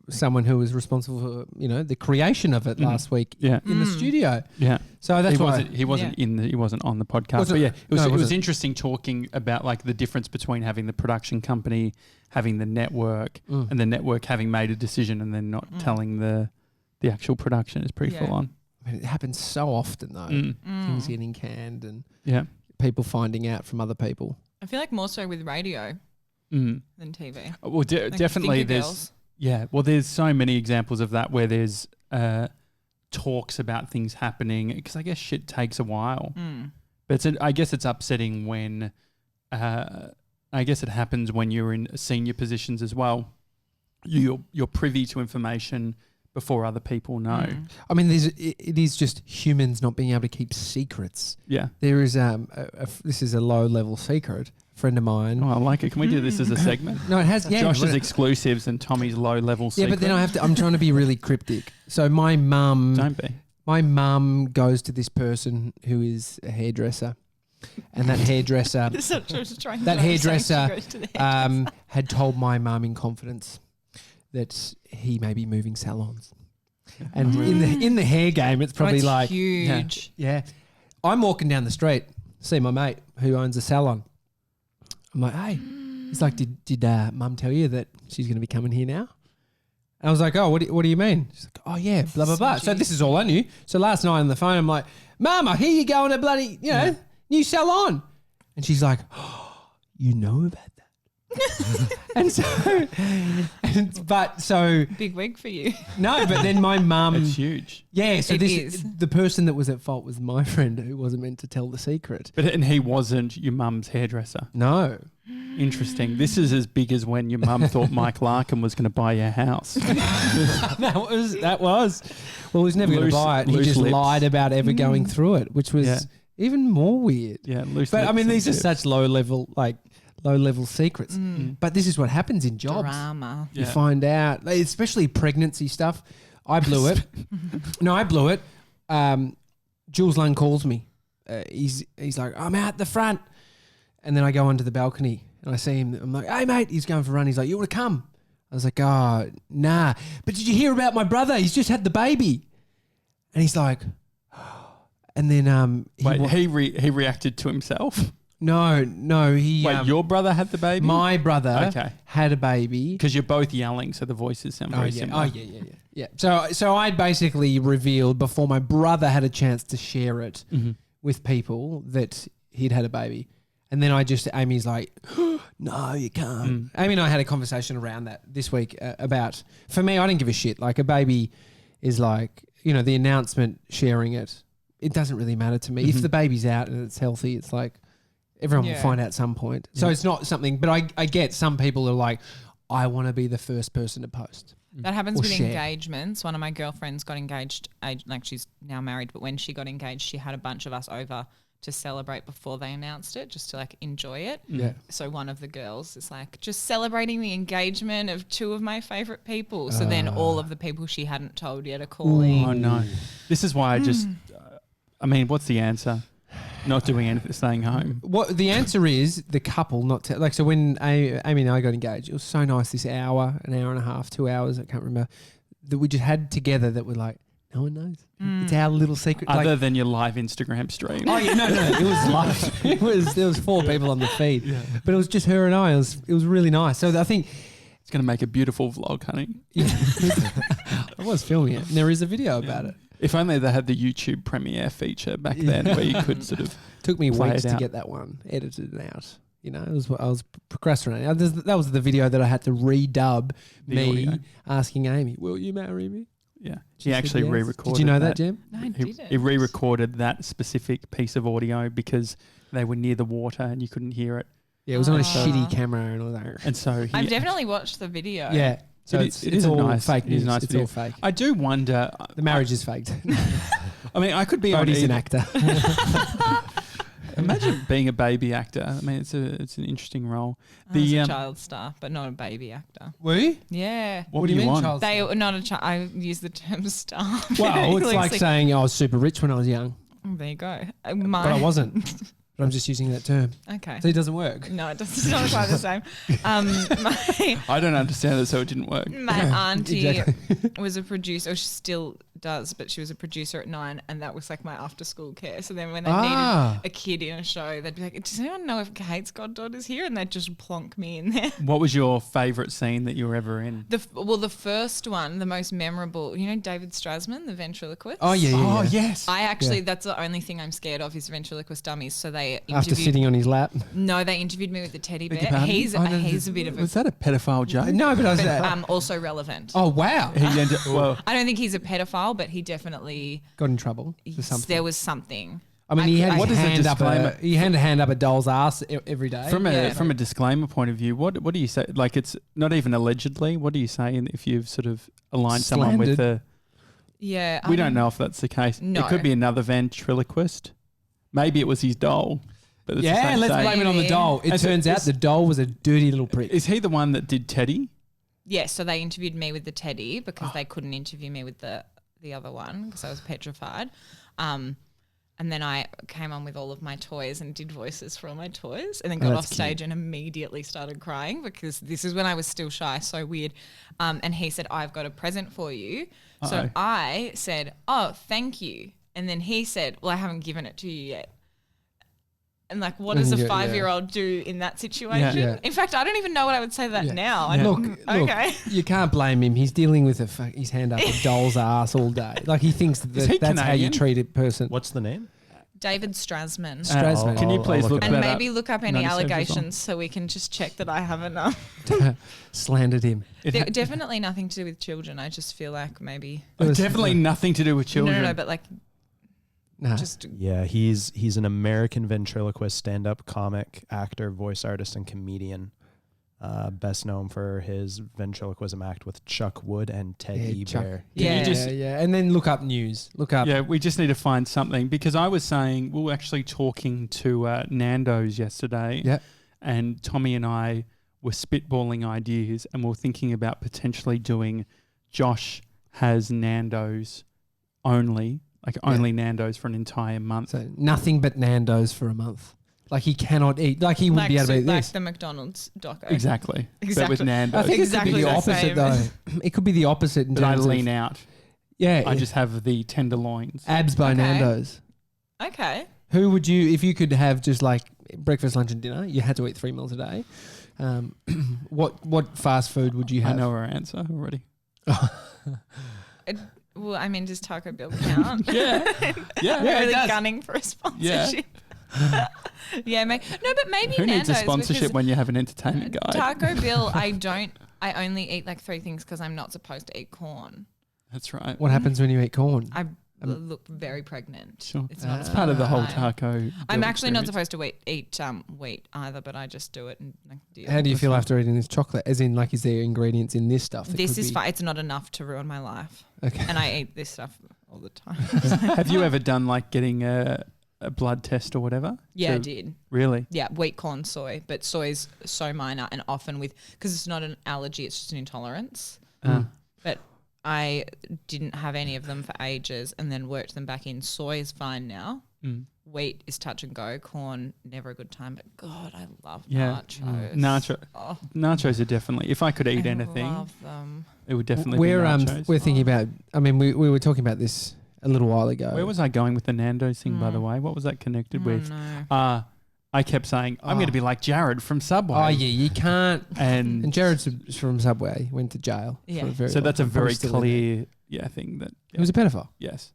[SPEAKER 3] someone who was responsible for the creation of it last week
[SPEAKER 2] Yeah.
[SPEAKER 3] in the studio.
[SPEAKER 2] Yeah.
[SPEAKER 3] So that's
[SPEAKER 2] he
[SPEAKER 3] why.
[SPEAKER 2] wasn't. He wasn't he wasn't on the podcast.
[SPEAKER 3] Was it?
[SPEAKER 2] But yeah, it was.
[SPEAKER 3] No,
[SPEAKER 2] it
[SPEAKER 3] was
[SPEAKER 2] was
[SPEAKER 3] it?
[SPEAKER 2] interesting talking about like the difference between having the production company, having the network, and the network having made a decision and then not telling the actual production is pretty
[SPEAKER 4] Yeah.
[SPEAKER 2] full on.
[SPEAKER 3] I mean, it happens so often though. Things getting canned and
[SPEAKER 2] Yeah.
[SPEAKER 3] people finding out from other people.
[SPEAKER 4] I feel like more so with radio
[SPEAKER 2] Mm.
[SPEAKER 4] than TV.
[SPEAKER 2] Well,
[SPEAKER 4] Like
[SPEAKER 2] definitely
[SPEAKER 4] Thinker
[SPEAKER 2] there's.
[SPEAKER 4] Girls.
[SPEAKER 2] Yeah, well, there's so many examples of that where there's talks about things happening because I guess shit takes a while. But I guess it's upsetting when I guess it happens when you're in senior positions as well. You're privy to information before other people know.
[SPEAKER 3] I mean, it is just humans not being able to keep secrets.
[SPEAKER 2] Yeah.
[SPEAKER 3] There is this is a low level secret. A friend of mine.
[SPEAKER 2] Oh, I like it. Can we do this as a segment?
[SPEAKER 3] No, it has. Yeah,
[SPEAKER 2] Josh's exclusives and Tommy's low level
[SPEAKER 3] yeah,
[SPEAKER 2] secret.
[SPEAKER 3] but then I'm trying to be really cryptic. So my mum.
[SPEAKER 2] Don't be.
[SPEAKER 3] My mum goes to this person who is a hairdresser, and that hairdresser, had told my mum in confidence that he may be moving salons. And in the hair game, it's probably
[SPEAKER 4] It's
[SPEAKER 3] like
[SPEAKER 4] huge.
[SPEAKER 3] Yeah, I'm walking down the street, see my mate who owns a salon. I'm like, hey, he's like, did mum tell you that she's going to be coming here now? And I was like, oh, what do you mean? She's like, oh yeah, blah blah blah. So this is all I knew. So last night on the phone, I'm like, Mum, I hear you going to bloody new salon, and she's like, oh, you know about that. and so
[SPEAKER 4] Big wig for you.
[SPEAKER 3] no, but then my mum,
[SPEAKER 2] It's huge.
[SPEAKER 3] yeah. So
[SPEAKER 4] It
[SPEAKER 3] this
[SPEAKER 4] is.
[SPEAKER 3] the person that was at fault was my friend who wasn't meant to tell the secret.
[SPEAKER 2] And he wasn't your mum's hairdresser.
[SPEAKER 3] No,
[SPEAKER 2] Interesting. This is as big as when your mum thought Mike Larkin was going to buy your house.
[SPEAKER 3] that was. Well, he was never going to
[SPEAKER 2] Loose-
[SPEAKER 3] buy it. He
[SPEAKER 2] loose
[SPEAKER 3] just
[SPEAKER 2] lips.
[SPEAKER 3] lied about ever going through it, which was
[SPEAKER 2] Yeah.
[SPEAKER 3] even more weird.
[SPEAKER 2] Yeah, loose
[SPEAKER 3] But I
[SPEAKER 2] lips
[SPEAKER 3] mean,
[SPEAKER 2] and
[SPEAKER 3] these are
[SPEAKER 2] tips.
[SPEAKER 3] such low level secrets. But this is what happens in jobs.
[SPEAKER 4] Drama.
[SPEAKER 3] You
[SPEAKER 2] Yeah.
[SPEAKER 3] find out, like, especially pregnancy stuff. I blew it. No, I blew it. Jules Lund calls me. He's like, I'm out the front. And then I go onto the balcony and I see him. I'm like, hey, mate. He's going for a run. He's like, you want to come? I was like, oh, nah. But did you hear about my brother? He's just had the baby. And he's like, and then
[SPEAKER 2] He reacted to himself.
[SPEAKER 3] no, he
[SPEAKER 2] Wait, your brother had the baby?
[SPEAKER 3] my brother
[SPEAKER 2] Okay.
[SPEAKER 3] had a baby.
[SPEAKER 2] Because you're both yelling, so the voices sound very similar.
[SPEAKER 3] Yeah. So I basically revealed before my brother had a chance to share it with people that he'd had a baby. And then Amy's like, no, you can't. Amy and I had a conversation around that this week about, for me, I didn't give a shit. Like, a baby is like, the announcement, sharing it. It doesn't really matter to me. If the baby's out and it's healthy, it's like, everyone will find out at some point. So it's not something, but I get some people are like, I want to be the first person to post.
[SPEAKER 4] That happens
[SPEAKER 3] Or
[SPEAKER 4] with
[SPEAKER 3] share.
[SPEAKER 4] engagements. One of my girlfriends got engaged, like she's now married, but when she got engaged, she had a bunch of us over to celebrate before they announced it, just to like enjoy it.
[SPEAKER 3] Yeah.
[SPEAKER 4] So one of the girls is like, just celebrating the engagement of two of my favourite people. So then all of the people she hadn't told yet are calling.
[SPEAKER 2] Oh no, this is why I just. I mean, what's the answer? Not doing anything, staying home.
[SPEAKER 3] What the answer is, the couple, not like, so when Amy and I got engaged, it was so nice, this hour, an hour and a half, 2 hours, I can't remember, that we just had together that we're like, no one knows. It's our little secret.
[SPEAKER 2] Other than your live Instagram stream.
[SPEAKER 3] Oh yeah, no, it was live. There was 4 people on the feed, but it was just her and I. It was really nice. So I think
[SPEAKER 2] It's going to make a beautiful vlog, honey.
[SPEAKER 3] I was filming it, and there is a video about it.
[SPEAKER 2] If only they had the YouTube Premiere feature back then where you could sort of
[SPEAKER 3] Took me
[SPEAKER 2] play
[SPEAKER 3] weeks
[SPEAKER 2] it
[SPEAKER 3] to
[SPEAKER 2] out.
[SPEAKER 3] get that one edited out. You know, I was procrastinating. That was the video that I had to redub
[SPEAKER 2] The
[SPEAKER 3] me
[SPEAKER 2] audio.
[SPEAKER 3] asking Amy, "Will you marry me?"
[SPEAKER 2] Yeah.
[SPEAKER 3] She
[SPEAKER 2] He
[SPEAKER 3] said
[SPEAKER 2] actually
[SPEAKER 3] yes.
[SPEAKER 2] re-recorded
[SPEAKER 3] Did you know that, Jem?
[SPEAKER 4] No, I
[SPEAKER 2] He
[SPEAKER 4] didn't.
[SPEAKER 2] re-recorded that specific piece of audio because they were near the water and you couldn't hear it.
[SPEAKER 3] Yeah, it was on a
[SPEAKER 4] Ah.
[SPEAKER 3] shitty camera and all that.
[SPEAKER 2] And so he,
[SPEAKER 4] I've definitely watched the video.
[SPEAKER 3] Yeah, so
[SPEAKER 2] It
[SPEAKER 3] it's
[SPEAKER 2] is a
[SPEAKER 3] all
[SPEAKER 2] nice-
[SPEAKER 3] fake
[SPEAKER 2] it is
[SPEAKER 3] news.
[SPEAKER 2] a nice
[SPEAKER 3] It's
[SPEAKER 2] video.
[SPEAKER 3] all fake.
[SPEAKER 2] I do wonder.
[SPEAKER 3] The marriage is faked.
[SPEAKER 2] I mean, I could be on
[SPEAKER 3] Bodie's an
[SPEAKER 2] either-
[SPEAKER 3] actor.
[SPEAKER 2] Imagine being a baby actor. I mean, it's an interesting role.
[SPEAKER 4] I was
[SPEAKER 2] The
[SPEAKER 4] a child star, but not a baby actor.
[SPEAKER 3] Were you?
[SPEAKER 4] Yeah.
[SPEAKER 2] what do you want?
[SPEAKER 3] child
[SPEAKER 4] They
[SPEAKER 3] star?
[SPEAKER 4] were not a child. I use the term star.
[SPEAKER 3] Well, it's
[SPEAKER 4] Looks
[SPEAKER 3] like saying I was super rich when I was young,
[SPEAKER 4] There you go.
[SPEAKER 3] but I wasn't. But I'm just using that term,
[SPEAKER 4] Okay.
[SPEAKER 3] so it doesn't work.
[SPEAKER 4] No, it doesn't. It's not quite the same. My
[SPEAKER 2] I don't understand it, so it didn't work.
[SPEAKER 4] auntie
[SPEAKER 3] Exactly.
[SPEAKER 4] was a producer. Or she still does, but she was a producer at 9, and that was like my after-school care. So then when they
[SPEAKER 3] Ah.
[SPEAKER 4] needed a kid in a show, they'd be like, "Does anyone know if Kate's goddaughter's here?" And they'd just plonk me in there.
[SPEAKER 2] What was your favourite scene that you were ever in?
[SPEAKER 4] The first one, the most memorable. You know David Strasman, the ventriloquist.
[SPEAKER 3] Oh yeah, yeah, yeah.
[SPEAKER 2] yes.
[SPEAKER 4] I actually, that's the only thing I'm scared of is ventriloquist dummies. So they
[SPEAKER 3] After
[SPEAKER 4] interviewed.
[SPEAKER 3] sitting on his lap.
[SPEAKER 4] No, they interviewed me with the teddy
[SPEAKER 2] Beg your
[SPEAKER 4] bear.
[SPEAKER 2] pardon?
[SPEAKER 4] He's
[SPEAKER 3] Oh, no,
[SPEAKER 4] he's a bit of a
[SPEAKER 2] Was that a pedophile joke?
[SPEAKER 3] No, but I was.
[SPEAKER 4] also relevant.
[SPEAKER 3] Oh wow!
[SPEAKER 2] He ended, well,
[SPEAKER 4] I don't think he's a pedophile, but he definitely
[SPEAKER 3] Got in trouble for something.
[SPEAKER 4] there was something.
[SPEAKER 3] I mean, he had
[SPEAKER 2] What
[SPEAKER 3] his
[SPEAKER 2] is the
[SPEAKER 3] hand up.
[SPEAKER 2] disclaimer?
[SPEAKER 3] He had a hand up a doll's ass every day.
[SPEAKER 2] from
[SPEAKER 4] Yeah.
[SPEAKER 2] a disclaimer point of view, what do you say? Like, it's not even allegedly. What do you say if you've sort of aligned someone with
[SPEAKER 3] Slandered.
[SPEAKER 4] Yeah,
[SPEAKER 2] we don't know if that's the case.
[SPEAKER 4] No.
[SPEAKER 2] It could be another ventriloquist. Maybe it was his doll. But it's the
[SPEAKER 3] Yeah,
[SPEAKER 2] same
[SPEAKER 3] let's
[SPEAKER 2] say.
[SPEAKER 3] blame it on the
[SPEAKER 4] Maybe.
[SPEAKER 3] doll. It
[SPEAKER 2] And so
[SPEAKER 3] turns out
[SPEAKER 2] is-
[SPEAKER 3] the doll was a dirty little prick.
[SPEAKER 2] Is he the one that did Teddy?
[SPEAKER 4] Yeah, so they interviewed me with the teddy because they couldn't interview me with the other one because I was petrified. And then I came on with all of my toys and did voices for all my toys and then got
[SPEAKER 3] that's
[SPEAKER 4] off stage and immediately started crying because this is when I was still shy, so weird. And he said, "I've got a present for you." So
[SPEAKER 2] Uh-oh.
[SPEAKER 4] I said, "Oh, thank you." And then he said, "Well, I haven't given it to you yet." And like, what does a
[SPEAKER 3] Yeah, yeah.
[SPEAKER 4] 5-year-old do in that situation?
[SPEAKER 3] Yeah.
[SPEAKER 4] In fact, I don't even know what I would say to that
[SPEAKER 3] Yeah.
[SPEAKER 4] now. I
[SPEAKER 2] Yeah.
[SPEAKER 4] don't-
[SPEAKER 3] Look, you can't blame him. He's dealing with his hand up a doll's ass all day. Like he thinks
[SPEAKER 2] Is he
[SPEAKER 3] that's how you
[SPEAKER 2] Canadian?
[SPEAKER 3] treat a person.
[SPEAKER 6] What's the name?
[SPEAKER 4] David Strasman.
[SPEAKER 3] Strasman.
[SPEAKER 2] Can you
[SPEAKER 6] I'll
[SPEAKER 2] please
[SPEAKER 6] look
[SPEAKER 2] look
[SPEAKER 6] it
[SPEAKER 4] And
[SPEAKER 2] that
[SPEAKER 4] maybe
[SPEAKER 2] up?
[SPEAKER 4] look up any
[SPEAKER 2] 97 as well.
[SPEAKER 4] allegations so we can just check that I haven't.
[SPEAKER 3] Slandered him.
[SPEAKER 4] Definitely nothing to do with children. I just feel like maybe.
[SPEAKER 2] Definitely nothing to do with children.
[SPEAKER 4] No, but like
[SPEAKER 3] Nah.
[SPEAKER 4] just.
[SPEAKER 6] Yeah, he's an American ventriloquist, stand-up comic, actor, voice artist, and comedian. Best known for his ventriloquism act with Chuck Wood and Teddy
[SPEAKER 3] Chuck.
[SPEAKER 6] Bear.
[SPEAKER 2] Can you
[SPEAKER 3] Yeah,
[SPEAKER 2] just-
[SPEAKER 3] yeah. And then look up news. Look up.
[SPEAKER 2] Yeah, we just need to find something because I was saying we were actually talking to Nando's yesterday.
[SPEAKER 3] Yeah.
[SPEAKER 2] And Tommy and I were spitballing ideas and we're thinking about potentially doing Josh has Nando's only, like only Nando's for an entire month.
[SPEAKER 3] So nothing but Nando's for a month. Like he cannot eat. Like he wouldn't be able to eat
[SPEAKER 4] like
[SPEAKER 3] this.
[SPEAKER 4] the McDonald's doco.
[SPEAKER 2] Exactly. But with
[SPEAKER 4] Exactly.
[SPEAKER 2] Nando's.
[SPEAKER 3] I think
[SPEAKER 4] Exactly
[SPEAKER 3] it could be the
[SPEAKER 4] the
[SPEAKER 3] opposite
[SPEAKER 4] same.
[SPEAKER 3] though. It could be the opposite in
[SPEAKER 2] but I
[SPEAKER 3] terms
[SPEAKER 2] lean
[SPEAKER 3] of
[SPEAKER 2] out.
[SPEAKER 3] yeah.
[SPEAKER 2] I just have the tenderloins.
[SPEAKER 3] abs by
[SPEAKER 4] Okay.
[SPEAKER 3] Nando's.
[SPEAKER 4] Okay.
[SPEAKER 3] Who would you, if you could have just like breakfast, lunch, and dinner? You had to eat 3 meals a day. What fast food would you
[SPEAKER 2] I
[SPEAKER 3] have?
[SPEAKER 2] know our answer already.
[SPEAKER 4] Well, I mean, does Taco Bell count?
[SPEAKER 2] Yeah. Yeah.
[SPEAKER 3] Yeah, it
[SPEAKER 4] really
[SPEAKER 3] does.
[SPEAKER 4] gunning for a sponsorship. Yeah, no, but maybe
[SPEAKER 2] Who needs a
[SPEAKER 4] Nando's
[SPEAKER 2] sponsorship
[SPEAKER 4] because
[SPEAKER 2] when you have an entertainment guide?
[SPEAKER 4] Taco Bell, I only eat like 3 things because I'm not supposed to eat corn.
[SPEAKER 2] That's right.
[SPEAKER 3] What happens when you eat corn?
[SPEAKER 4] I look very pregnant.
[SPEAKER 2] Sure.
[SPEAKER 4] It's not
[SPEAKER 2] It's part of the whole
[SPEAKER 4] fine.
[SPEAKER 2] taco.
[SPEAKER 4] I'm
[SPEAKER 2] Bell
[SPEAKER 4] actually not
[SPEAKER 2] experience.
[SPEAKER 4] supposed to eat wheat either, but I just do it and like, deal.
[SPEAKER 3] How do you feel after eating this chocolate? As in, like, is there ingredients in this stuff? that
[SPEAKER 4] This
[SPEAKER 3] could
[SPEAKER 4] is
[SPEAKER 3] be-
[SPEAKER 4] fine. It's not enough to ruin my life,
[SPEAKER 3] Okay.
[SPEAKER 4] and I eat this stuff all the time.
[SPEAKER 2] Have you ever done like getting a blood test or whatever?
[SPEAKER 4] Yeah, I did.
[SPEAKER 2] Really?
[SPEAKER 4] Yeah, wheat, corn, soy, but soy is so minor and often because it's not an allergy, it's just an intolerance. But I didn't have any of them for ages and then worked them back in. Soy is fine now. Wheat is touch and go. Corn, never a good time. But God, I love nachos.
[SPEAKER 2] Nachos are definitely. If I could eat anything,
[SPEAKER 4] love them.
[SPEAKER 2] it would definitely be nachos.
[SPEAKER 3] We're thinking about. I mean, we were talking about this a little while ago.
[SPEAKER 2] Where was I going with the Nando's thing, by the way? What was that connected with?
[SPEAKER 4] No.
[SPEAKER 2] I kept saying, I'm going to be like Jared from Subway.
[SPEAKER 3] Oh, yeah, you can't.
[SPEAKER 2] And
[SPEAKER 3] Jared's from Subway, went to jail.
[SPEAKER 4] Yeah.
[SPEAKER 2] So that's a very clear thing that...
[SPEAKER 3] He was a pedophile.
[SPEAKER 2] Yes.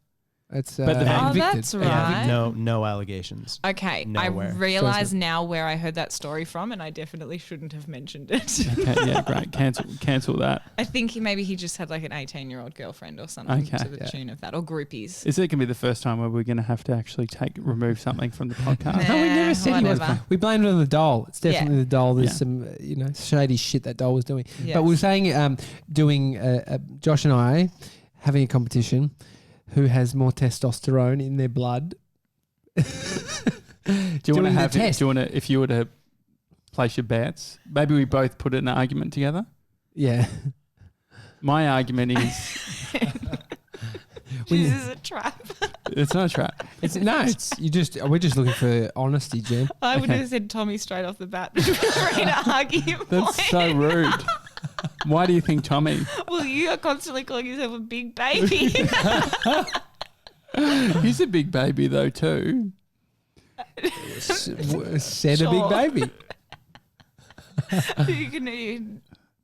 [SPEAKER 3] It's
[SPEAKER 2] But the-
[SPEAKER 3] convicted.
[SPEAKER 4] That's right.
[SPEAKER 6] No allegations.
[SPEAKER 4] Okay,
[SPEAKER 6] Nowhere.
[SPEAKER 4] I realise now where I heard that story from, and I definitely shouldn't have mentioned it.
[SPEAKER 2] Okay, yeah, great. Cancel that.
[SPEAKER 4] I think maybe he just had like an 18-year-old girlfriend or something
[SPEAKER 2] Okay.
[SPEAKER 4] to the tune of that, or groupies.
[SPEAKER 2] Is it going to be the first time where we're going to have to actually remove something from the podcast?
[SPEAKER 3] No, we never said he was.
[SPEAKER 4] whatever.
[SPEAKER 3] We blamed it on the doll. It's definitely the doll. There's
[SPEAKER 2] Yeah.
[SPEAKER 3] some, shady shit that doll was doing.
[SPEAKER 4] Yes.
[SPEAKER 3] But we were saying, Josh and I having a competition. Who has more testosterone in their blood?
[SPEAKER 2] Do you want to have it?
[SPEAKER 3] test?
[SPEAKER 2] Do you want to, if you were to place your bets, maybe we both put an argument together?
[SPEAKER 3] Yeah.
[SPEAKER 2] My argument is
[SPEAKER 4] This is a trap.
[SPEAKER 2] it's not a trap.
[SPEAKER 3] We're just looking for honesty, Jem.
[SPEAKER 4] I would
[SPEAKER 2] Okay.
[SPEAKER 4] have said Tommy straight off the bat. Ready to argue your
[SPEAKER 2] That's
[SPEAKER 4] point.
[SPEAKER 2] so rude. Why do you think Tommy?
[SPEAKER 4] Well, you are constantly calling yourself a big baby.
[SPEAKER 2] He's a big baby though too.
[SPEAKER 3] Said a
[SPEAKER 4] Sure.
[SPEAKER 3] big baby.
[SPEAKER 4] You can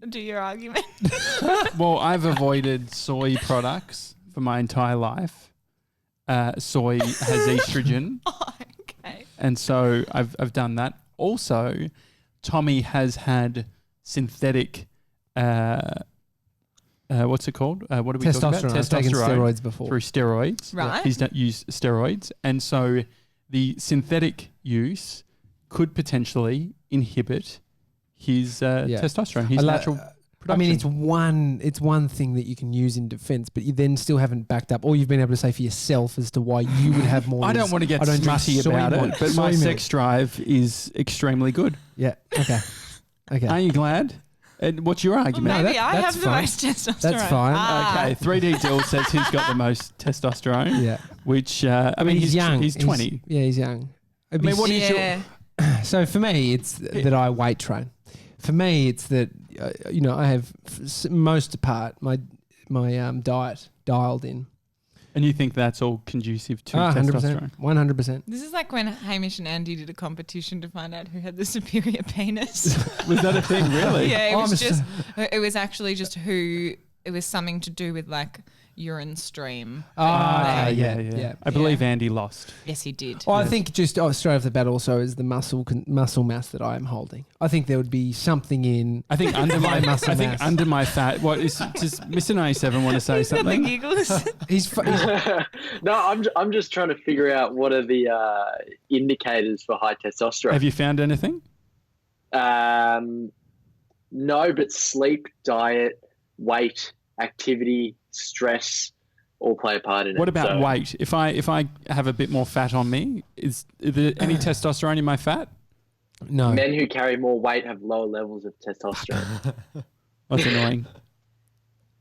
[SPEAKER 4] do your argument.
[SPEAKER 2] Well, I've avoided soy products for my entire life. Soy has estrogen,
[SPEAKER 4] Okay.
[SPEAKER 2] and so I've done that. Also, Tommy has had synthetic. What's it called? What are we talking about?
[SPEAKER 3] I've taken steroids before.
[SPEAKER 2] Through steroids.
[SPEAKER 4] Right.
[SPEAKER 2] He's used steroids. And so the synthetic use could potentially inhibit his testosterone, his natural production.
[SPEAKER 3] I mean, it's one thing that you can use in defense, but you then still haven't backed up. All you've been able to say for yourself as to why you would have more.
[SPEAKER 2] I don't want to get smutty about it, but my sex drive is extremely good.
[SPEAKER 3] Yeah. Okay. Okay.
[SPEAKER 2] Aren't you glad? And what's your
[SPEAKER 4] Well,
[SPEAKER 2] argument?
[SPEAKER 4] maybe I
[SPEAKER 3] that's
[SPEAKER 4] have the
[SPEAKER 3] fine.
[SPEAKER 4] most testosterone.
[SPEAKER 3] That's fine.
[SPEAKER 2] Okay, 3D Dill says he's got the most testosterone.
[SPEAKER 3] Yeah.
[SPEAKER 2] Which I mean, he's
[SPEAKER 3] young.
[SPEAKER 2] He's 20.
[SPEAKER 3] He's young.
[SPEAKER 2] I mean, what is your?
[SPEAKER 4] Yeah.
[SPEAKER 3] So for me, it's that I weight train. For me, it's that I have most part my diet dialed in.
[SPEAKER 2] And you think that's all conducive to
[SPEAKER 3] 100%,
[SPEAKER 2] testosterone?
[SPEAKER 3] 100%.
[SPEAKER 4] This is like when Hamish and Andy did a competition to find out who had the superior penis.
[SPEAKER 2] Was that a thing, really?
[SPEAKER 4] Yeah, it
[SPEAKER 3] Oh,
[SPEAKER 4] was
[SPEAKER 3] I'm
[SPEAKER 4] just. It was actually just who. It was something to do with like urine stream.
[SPEAKER 3] Yeah.
[SPEAKER 2] I believe Andy lost.
[SPEAKER 4] Yes, he did.
[SPEAKER 3] Well, I think just straight off the bat also is the muscle mass that I am holding. I think there would be something in.
[SPEAKER 2] I think under my
[SPEAKER 3] muscle
[SPEAKER 2] I think
[SPEAKER 3] mass.
[SPEAKER 2] under my fat. What is does Mr. 97 want to say
[SPEAKER 4] He's got the
[SPEAKER 2] something?
[SPEAKER 4] giggles.
[SPEAKER 3] He's
[SPEAKER 5] No, I'm just trying to figure out what are the indicators for high testosterone.
[SPEAKER 2] Have you found anything?
[SPEAKER 5] No, but sleep, diet, weight, activity, stress all play a part in it.
[SPEAKER 2] What about
[SPEAKER 5] So-
[SPEAKER 2] weight? If I have a bit more fat on me, is there any testosterone in my fat?
[SPEAKER 3] no.
[SPEAKER 5] Men who carry more weight have lower levels of testosterone.
[SPEAKER 2] That's annoying.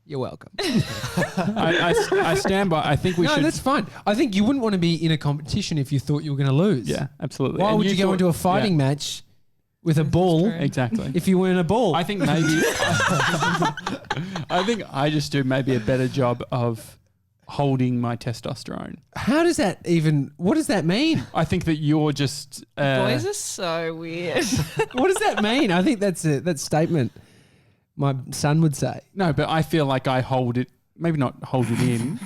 [SPEAKER 3] You're welcome.
[SPEAKER 2] I stand by. I think we
[SPEAKER 3] No,
[SPEAKER 2] should.
[SPEAKER 3] that's fine. I think you wouldn't want to be in a competition if you thought you were going to lose.
[SPEAKER 2] Yeah, absolutely.
[SPEAKER 3] Why
[SPEAKER 2] And
[SPEAKER 3] would you go
[SPEAKER 2] thought-
[SPEAKER 3] into a fighting match with a
[SPEAKER 4] This is
[SPEAKER 3] ball
[SPEAKER 4] true.
[SPEAKER 2] Exactly.
[SPEAKER 3] if you weren't a ball?
[SPEAKER 2] I think maybe. I think I just do maybe a better job of holding my testosterone.
[SPEAKER 3] How does that even? What does that mean?
[SPEAKER 2] I think that you're just.
[SPEAKER 4] Boys are so weird.
[SPEAKER 3] What does that mean? I think that's a statement my son would say.
[SPEAKER 2] No, but I feel like I hold it. Maybe not hold it in,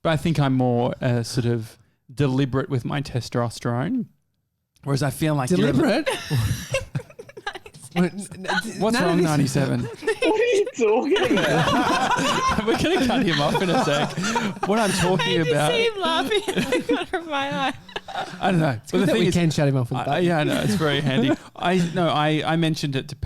[SPEAKER 2] but I think I'm more sort of deliberate with my testosterone. Whereas I feel like
[SPEAKER 3] Deliberate.
[SPEAKER 2] What's
[SPEAKER 3] None of
[SPEAKER 2] wrong,
[SPEAKER 3] this-
[SPEAKER 2] 97?
[SPEAKER 5] What are you talking about?
[SPEAKER 2] We're going to cut him off in a sec. What I'm talking
[SPEAKER 4] I just
[SPEAKER 2] about,
[SPEAKER 4] see him laughing in the corner of my eye.
[SPEAKER 2] I don't know. But
[SPEAKER 3] Good that we can shut him off with that.
[SPEAKER 2] yeah, I know it's very handy. I mentioned it to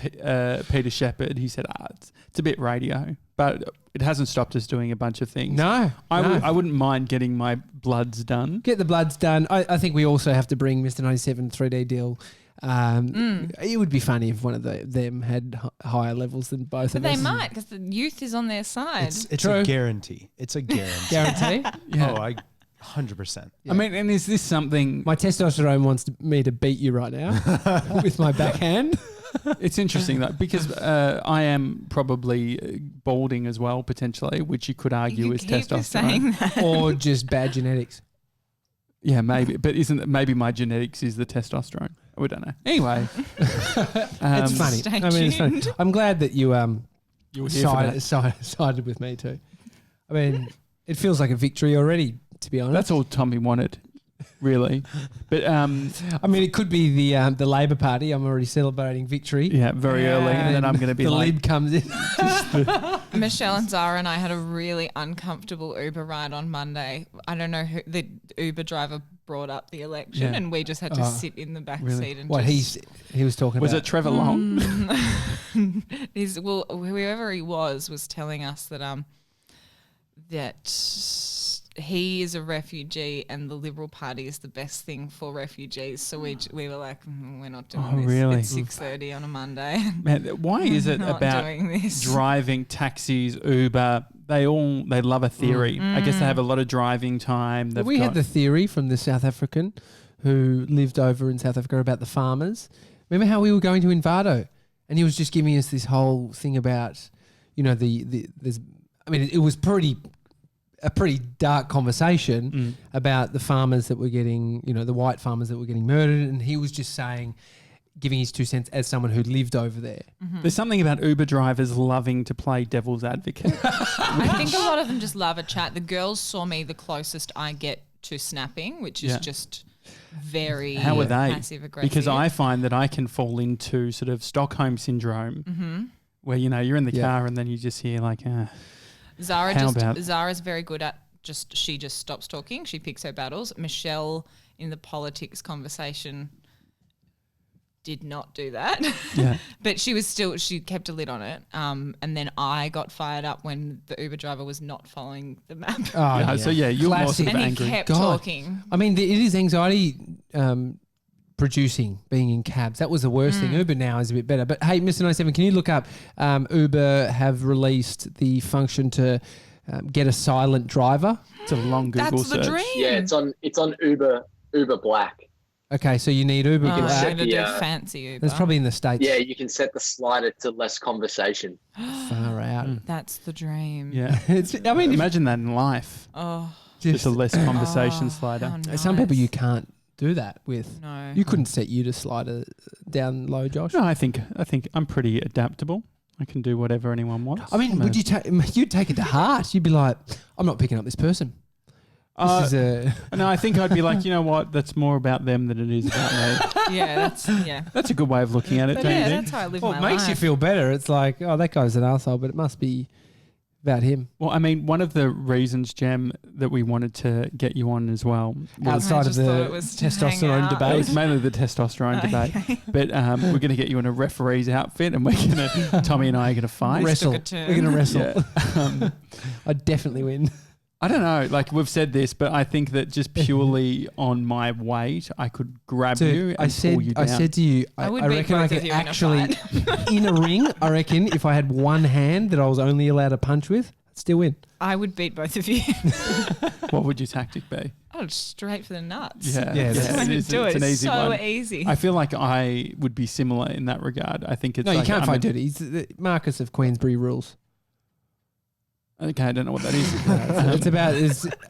[SPEAKER 2] Peter Shepherd. He said, "It's a bit radio," but it hasn't stopped us doing a bunch of things.
[SPEAKER 3] No,
[SPEAKER 2] I wouldn't mind getting my bloods done.
[SPEAKER 3] Get the bloods done. I think we also have to bring Mr. 97 3D deal. It would be funny if one of them had higher levels than both
[SPEAKER 4] But
[SPEAKER 3] of us.
[SPEAKER 4] they might, because the youth is on their side.
[SPEAKER 6] It's
[SPEAKER 3] True.
[SPEAKER 6] a guarantee. It's a guarantee.
[SPEAKER 3] Guarantee?
[SPEAKER 2] Yeah.
[SPEAKER 6] Oh, 100%.
[SPEAKER 2] I mean, and is this something?
[SPEAKER 3] My testosterone wants me to beat you right now with my backhand.
[SPEAKER 2] It's interesting though, because I am probably balding as well, potentially, which you could argue
[SPEAKER 4] You
[SPEAKER 2] is
[SPEAKER 4] keep
[SPEAKER 2] testosterone.
[SPEAKER 4] saying that.
[SPEAKER 3] Or just bad genetics.
[SPEAKER 2] Yeah, maybe, but maybe my genetics is the testosterone? We don't know. Anyway,
[SPEAKER 3] It's funny.
[SPEAKER 4] Stay
[SPEAKER 3] It's funny.
[SPEAKER 4] tuned.
[SPEAKER 3] I'm glad that you
[SPEAKER 2] You were here for that.
[SPEAKER 3] sided with me too. I mean, it feels like a victory already, to be honest.
[SPEAKER 2] That's all Tommy wanted, really. But
[SPEAKER 3] I mean, it could be the Labor Party. I'm already celebrating victory.
[SPEAKER 2] yeah, very early, and then I'm going to be
[SPEAKER 3] the
[SPEAKER 2] like,
[SPEAKER 3] Lib comes in.
[SPEAKER 4] Michelle and Zara and I had a really uncomfortable Uber ride on Monday. I don't know who the Uber driver brought up the election,
[SPEAKER 2] Yeah.
[SPEAKER 4] and we just had to sit in the back
[SPEAKER 2] really?
[SPEAKER 4] seat and
[SPEAKER 3] What
[SPEAKER 4] just
[SPEAKER 3] he was talking
[SPEAKER 2] was
[SPEAKER 3] about.
[SPEAKER 2] it Trevor Long?
[SPEAKER 4] whoever he was telling us that that he is a refugee and the Liberal Party is the best thing for refugees. So we were like, we're not doing
[SPEAKER 2] Oh,
[SPEAKER 4] this.
[SPEAKER 2] really?
[SPEAKER 4] It's 6:30 on a Monday.
[SPEAKER 2] Man, why is it
[SPEAKER 4] Not
[SPEAKER 2] about
[SPEAKER 4] doing this.
[SPEAKER 2] driving, taxis, Uber? They love a theory. I guess they have a lot of driving time. They've
[SPEAKER 3] We
[SPEAKER 2] got,
[SPEAKER 3] had the theory from the South African who lived over in South Africa about the farmers. Remember how we were going to Invado and he was just giving us this whole thing about, you know, there's, I mean, it was a pretty dark conversation about the farmers that were getting, you know, the white farmers that were getting murdered. And he was just saying, giving his 2 cents as someone who lived over there.
[SPEAKER 2] There's something about Uber drivers loving to play devil's advocate.
[SPEAKER 4] I think a lot of them just love a chat. The girls saw me the closest I get to snapping, which is
[SPEAKER 2] Yeah.
[SPEAKER 4] just very
[SPEAKER 2] How are they?
[SPEAKER 4] passive aggressive.
[SPEAKER 2] Because I find that I can fall into sort of Stockholm syndrome, where you know you're in the car and then you just hear like,
[SPEAKER 4] Zara's very good at she just stops talking. She picks her battles. Michelle in the politics conversation did not do that.
[SPEAKER 2] Yeah.
[SPEAKER 4] But she kept a lid on it. And then I got fired up when the Uber driver was not following the map.
[SPEAKER 3] Oh,
[SPEAKER 2] yeah. So yeah, you're more
[SPEAKER 3] Classic.
[SPEAKER 2] sort of
[SPEAKER 4] and he
[SPEAKER 2] angry.
[SPEAKER 4] kept
[SPEAKER 3] God.
[SPEAKER 4] talking.
[SPEAKER 3] I mean, it is anxiety producing being in cabs. That was the worst thing. Uber now is a bit better. But hey, Mr. 97, can you look up Uber have released the function to get a silent driver?
[SPEAKER 2] It's a long Google
[SPEAKER 4] That's the
[SPEAKER 2] search.
[SPEAKER 4] dream.
[SPEAKER 5] Yeah, it's on Uber Black.
[SPEAKER 3] Okay, so you need Uber.
[SPEAKER 4] Oh,
[SPEAKER 3] Black.
[SPEAKER 4] I'm going to do
[SPEAKER 5] Yeah.
[SPEAKER 4] fancy Uber.
[SPEAKER 3] That's probably in the States.
[SPEAKER 5] Yeah, you can set the slider to less conversation.
[SPEAKER 3] Far out.
[SPEAKER 4] That's the dream.
[SPEAKER 2] Yeah.
[SPEAKER 3] I mean,
[SPEAKER 2] Imagine that in life.
[SPEAKER 4] Oh,
[SPEAKER 2] Just a less conversation slider.
[SPEAKER 4] how
[SPEAKER 3] some people
[SPEAKER 4] nice.
[SPEAKER 3] you can't do that with.
[SPEAKER 4] No.
[SPEAKER 3] You couldn't set you to slider down low, Josh.
[SPEAKER 2] No, I think I'm pretty adaptable. I can do whatever anyone wants.
[SPEAKER 3] I mean, would you take? You'd take it to heart. You'd be like, "I'm not picking up this person." This is a.
[SPEAKER 2] No, I think I'd be like, you know what? That's more about them than it is about me.
[SPEAKER 4] Yeah.
[SPEAKER 2] That's a good way of looking at it,
[SPEAKER 4] But
[SPEAKER 2] don't
[SPEAKER 4] yeah,
[SPEAKER 2] you think?
[SPEAKER 4] that's how I live
[SPEAKER 3] Well,
[SPEAKER 4] my
[SPEAKER 3] it makes
[SPEAKER 4] life.
[SPEAKER 3] you feel better. It's like, oh, that guy's an asshole, but it must be about him.
[SPEAKER 2] Well, I mean, one of the reasons, Gem, that we wanted to get you on as well was
[SPEAKER 3] Outside of
[SPEAKER 4] just thought
[SPEAKER 3] the
[SPEAKER 4] it was to hang
[SPEAKER 3] testosterone
[SPEAKER 4] out.
[SPEAKER 2] it
[SPEAKER 3] debate.
[SPEAKER 2] was mainly the testosterone debate, but we're going to get you in a referee's outfit, and Tommy and I are going to fight.
[SPEAKER 3] Wrestle.
[SPEAKER 4] took a turn.
[SPEAKER 3] We're going to wrestle.
[SPEAKER 2] Yeah.
[SPEAKER 3] I'd definitely win.
[SPEAKER 2] I don't know. Like we've said this, but I think that just purely on my weight, I could grab you
[SPEAKER 3] Dude,
[SPEAKER 2] and pull you down.
[SPEAKER 3] I said to you,
[SPEAKER 4] I would
[SPEAKER 3] I
[SPEAKER 4] beat
[SPEAKER 3] reckon I
[SPEAKER 4] both
[SPEAKER 3] could
[SPEAKER 4] of you in a
[SPEAKER 3] actually, in a ring, I reckon if I had one hand that I was only allowed to punch with, I'd still win.
[SPEAKER 4] I would beat both of you.
[SPEAKER 2] What would your tactic be?
[SPEAKER 4] Oh, straight for the nuts.
[SPEAKER 2] Yeah,
[SPEAKER 3] Yeah,
[SPEAKER 4] That's
[SPEAKER 3] that's-
[SPEAKER 4] how
[SPEAKER 2] it
[SPEAKER 4] you
[SPEAKER 2] is,
[SPEAKER 4] do
[SPEAKER 2] it's
[SPEAKER 4] it.
[SPEAKER 2] an easy
[SPEAKER 4] so
[SPEAKER 2] one.
[SPEAKER 4] easy.
[SPEAKER 2] I feel like I would be similar in that regard. I think it's
[SPEAKER 3] No, you
[SPEAKER 2] like
[SPEAKER 3] can't
[SPEAKER 2] I'm
[SPEAKER 3] fight dirty. It's the Marcus of Queensbury rules.
[SPEAKER 2] Okay, I don't know what that is.
[SPEAKER 3] It's about.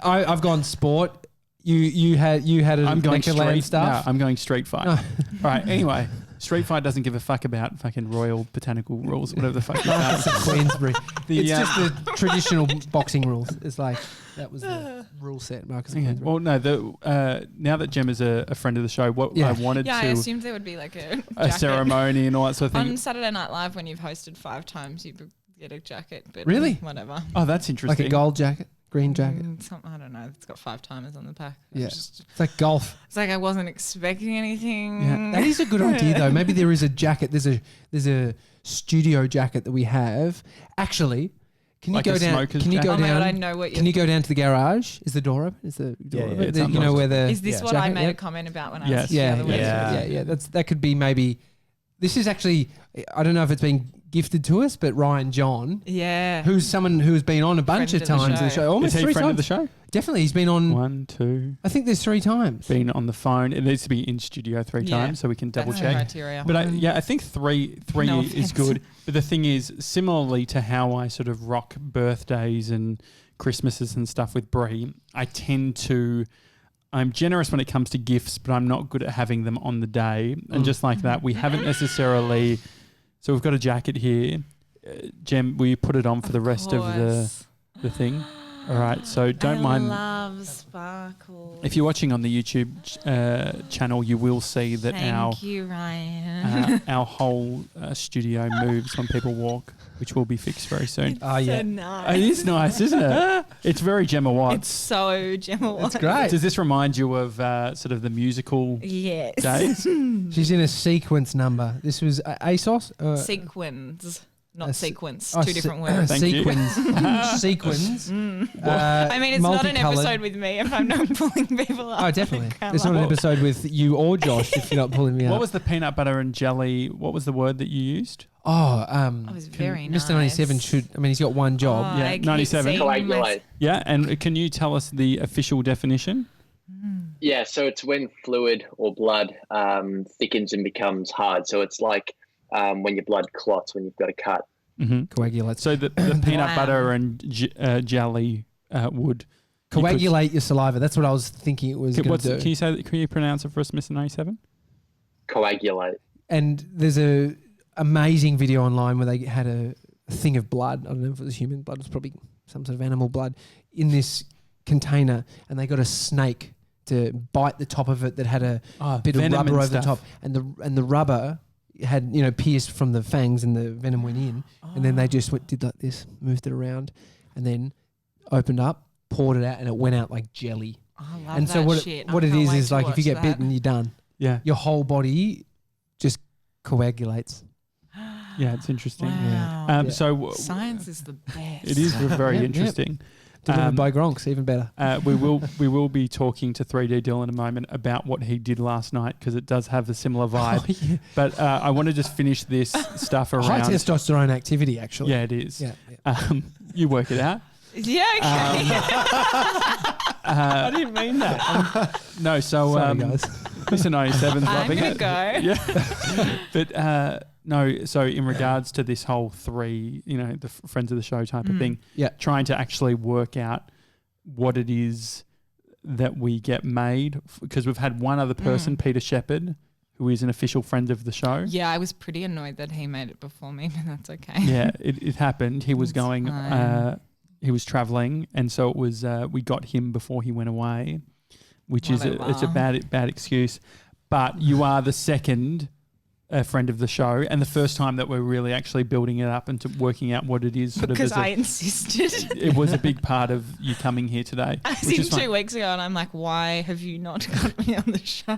[SPEAKER 3] I've gone sport. You had an
[SPEAKER 2] I'm going
[SPEAKER 3] MECCALAND
[SPEAKER 2] street
[SPEAKER 3] stuff.
[SPEAKER 2] No, I'm going street fight.
[SPEAKER 3] No.
[SPEAKER 2] Right. Anyway, street fight doesn't give a fuck about fucking Royal Botanical Rules, whatever the fuck.
[SPEAKER 3] Marcus of Queensbury.
[SPEAKER 2] The,
[SPEAKER 3] It's
[SPEAKER 2] uh,
[SPEAKER 3] just the traditional boxing rules. It's like that was the rule set. Marcus of
[SPEAKER 2] Okay.
[SPEAKER 3] Queensbury.
[SPEAKER 2] Well, no. Now that Gemma's a friend of the show, what
[SPEAKER 3] Yeah.
[SPEAKER 2] I wanted
[SPEAKER 4] yeah, I
[SPEAKER 2] to
[SPEAKER 4] assumed there would be like a
[SPEAKER 2] a
[SPEAKER 4] jacket.
[SPEAKER 2] ceremony and all that sort of thing.
[SPEAKER 4] On Saturday Night Live, when you've hosted 5 times, you get a jacket. But
[SPEAKER 3] Really?
[SPEAKER 4] Whatever.
[SPEAKER 2] Oh, that's
[SPEAKER 3] Like
[SPEAKER 2] interesting.
[SPEAKER 3] a gold jacket, green jacket.
[SPEAKER 4] Something, I don't know. It's got 5 timers on the back.
[SPEAKER 3] Yeah. It's like golf.
[SPEAKER 4] It's like I wasn't expecting anything.
[SPEAKER 2] Yeah.
[SPEAKER 3] That is a good idea, though. Maybe there is a jacket. There's a studio jacket that we have. Actually, Can you
[SPEAKER 2] Like
[SPEAKER 3] go
[SPEAKER 2] a
[SPEAKER 3] down?
[SPEAKER 2] smoker's
[SPEAKER 3] Can you
[SPEAKER 2] jacket?
[SPEAKER 3] go
[SPEAKER 4] Oh my
[SPEAKER 3] down?
[SPEAKER 4] God, I know what you're.
[SPEAKER 3] Can you go down to the garage? Is the door open? Is the door
[SPEAKER 6] Yeah,
[SPEAKER 3] open?
[SPEAKER 6] it's
[SPEAKER 3] You know
[SPEAKER 6] unlocked.
[SPEAKER 3] where the
[SPEAKER 4] Is this what I
[SPEAKER 3] jacket-
[SPEAKER 4] made
[SPEAKER 3] yeah.
[SPEAKER 4] a comment about when I
[SPEAKER 2] Yes.
[SPEAKER 4] was the
[SPEAKER 3] Yeah,
[SPEAKER 4] other week?
[SPEAKER 6] Yeah.
[SPEAKER 3] That could be maybe. This is actually. I don't know if it's been gifted to us, but Ryan John,
[SPEAKER 4] Yeah.
[SPEAKER 3] who's someone who's been on a bunch
[SPEAKER 4] Friend
[SPEAKER 3] of
[SPEAKER 4] of the
[SPEAKER 3] times in the
[SPEAKER 4] show.
[SPEAKER 3] show, almost
[SPEAKER 2] Is he
[SPEAKER 3] 3
[SPEAKER 2] friend of
[SPEAKER 3] times.
[SPEAKER 2] the show?
[SPEAKER 3] Definitely, he's been on.
[SPEAKER 2] 1, 2.
[SPEAKER 3] I think there's 3 times.
[SPEAKER 2] Been on the phone. It needs to be in studio 3
[SPEAKER 4] Yeah.
[SPEAKER 2] times so we can double
[SPEAKER 4] That's the
[SPEAKER 2] check.
[SPEAKER 4] criteria.
[SPEAKER 2] But I think three
[SPEAKER 4] No
[SPEAKER 2] is
[SPEAKER 4] offense.
[SPEAKER 2] good. But the thing is, similarly to how I sort of rock birthdays and Christmases and stuff with Brie, I'm generous when it comes to gifts, but I'm not good at having them on the day. And just like that, we haven't necessarily. So we've got a jacket here. Jem, will you put it on for the rest of the thing? All right. So don't mind.
[SPEAKER 4] love sparkle.
[SPEAKER 2] If you're watching on the YouTube channel, you will see that
[SPEAKER 4] Thank you, Ryan.
[SPEAKER 2] our whole studio moves when people walk, which will be fixed very soon.
[SPEAKER 3] Oh yeah,
[SPEAKER 4] nice.
[SPEAKER 2] It is nice, isn't it? It's very Gemma
[SPEAKER 4] It's
[SPEAKER 2] Watts.
[SPEAKER 4] so Gemma Watts.
[SPEAKER 3] that's great.
[SPEAKER 2] Does this remind you of sort of the musical
[SPEAKER 4] Yes.
[SPEAKER 2] days?
[SPEAKER 3] She's in a sequence number. This was ASOS.
[SPEAKER 4] Sequins, not
[SPEAKER 3] a
[SPEAKER 4] sequence.
[SPEAKER 3] oh,
[SPEAKER 4] Two different words.
[SPEAKER 2] Thank you.
[SPEAKER 3] sequins. Sequins.
[SPEAKER 4] I mean, it's not an
[SPEAKER 3] multicoloured.
[SPEAKER 4] episode with me if I'm not pulling people up.
[SPEAKER 3] Oh, definitely.
[SPEAKER 4] Come
[SPEAKER 3] It's not an
[SPEAKER 4] on.
[SPEAKER 3] episode with you or Josh if you're not pulling me up.
[SPEAKER 2] What was the peanut butter and jelly? What was the word that you used?
[SPEAKER 4] It was very nice.
[SPEAKER 3] Mr. 97 should. I mean, he's got one job.
[SPEAKER 2] Yeah,
[SPEAKER 4] I keep
[SPEAKER 2] 97.
[SPEAKER 4] seeing
[SPEAKER 5] Coagulate.
[SPEAKER 2] Yeah, and can you tell us the official definition?
[SPEAKER 5] Yeah, so it's when fluid or blood thickens and becomes hard. So it's like when your blood clots when you've got a cut.
[SPEAKER 2] Mm-hmm.
[SPEAKER 3] Coagulate.
[SPEAKER 2] So the peanut
[SPEAKER 4] Wow.
[SPEAKER 2] butter and jelly would
[SPEAKER 3] Coagulate your saliva. That's what I was thinking it was going to do.
[SPEAKER 2] Can you say? Can you pronounce it for us, Mr. 97?
[SPEAKER 5] Coagulate.
[SPEAKER 3] And there's a amazing video online where they had a thing of blood. I don't know if it was human blood. It was probably some sort of animal blood in this container, and they got a snake to bite the top of it that had a bit of
[SPEAKER 2] venom
[SPEAKER 3] rubber
[SPEAKER 2] and
[SPEAKER 3] over the
[SPEAKER 2] stuff.
[SPEAKER 3] top, and the rubber had pierced from the fangs, and the venom went in, and then they just did like this, moved it around, and then opened up, poured it out, and it went out like jelly.
[SPEAKER 4] I love
[SPEAKER 3] And so
[SPEAKER 4] that
[SPEAKER 3] what
[SPEAKER 4] shit.
[SPEAKER 3] what
[SPEAKER 4] I
[SPEAKER 3] it
[SPEAKER 4] can't
[SPEAKER 3] is
[SPEAKER 4] wait
[SPEAKER 3] is
[SPEAKER 4] to
[SPEAKER 3] like if you
[SPEAKER 4] watch
[SPEAKER 3] get
[SPEAKER 4] that.
[SPEAKER 3] bitten, you're done.
[SPEAKER 2] Yeah,
[SPEAKER 3] Your whole body just coagulates.
[SPEAKER 2] yeah, it's interesting.
[SPEAKER 4] Wow.
[SPEAKER 3] Yeah.
[SPEAKER 2] So
[SPEAKER 4] Science is the best.
[SPEAKER 2] it is very
[SPEAKER 3] Yep, yep.
[SPEAKER 2] interesting.
[SPEAKER 3] Delivered by Gronks, even better.
[SPEAKER 2] We will be talking to 3D Dill in a moment about what he did last night because it does have a similar vibe. But I want to just finish this stuff
[SPEAKER 3] High
[SPEAKER 2] around.
[SPEAKER 3] testosterone activity, actually.
[SPEAKER 2] Yeah, it is.
[SPEAKER 3] Yeah.
[SPEAKER 2] You work it out.
[SPEAKER 4] Yeah. Okay.
[SPEAKER 6] I didn't mean that.
[SPEAKER 2] No, so
[SPEAKER 3] Sorry, guys.
[SPEAKER 2] Mr. 97's
[SPEAKER 4] I'm
[SPEAKER 2] loving
[SPEAKER 4] gonna
[SPEAKER 2] it.
[SPEAKER 4] go.
[SPEAKER 2] Yeah. But no, so in regards to this whole the friends of the show type of thing,
[SPEAKER 3] Yeah.
[SPEAKER 2] trying to actually work out what it is that we get made, because we've had one other person, Peter Shepherd, who is an official friend of the show.
[SPEAKER 4] Yeah, I was pretty annoyed that he made it before me, but that's okay.
[SPEAKER 2] Yeah, it happened. He was
[SPEAKER 4] That's
[SPEAKER 2] going,
[SPEAKER 4] fine.
[SPEAKER 2] he was traveling, and so it was. We got him before he went away, which it's a
[SPEAKER 4] Whatever.
[SPEAKER 2] bad excuse. But you are the second friend of the show, and the first time that we're really actually building it up and working out what it is. Sort
[SPEAKER 4] Because
[SPEAKER 2] of as
[SPEAKER 4] I insisted.
[SPEAKER 2] it was a big part of you coming here today.
[SPEAKER 4] I was
[SPEAKER 2] which
[SPEAKER 4] in
[SPEAKER 2] is fine.
[SPEAKER 4] 2 weeks ago, and I'm like, why have you not got me on the show?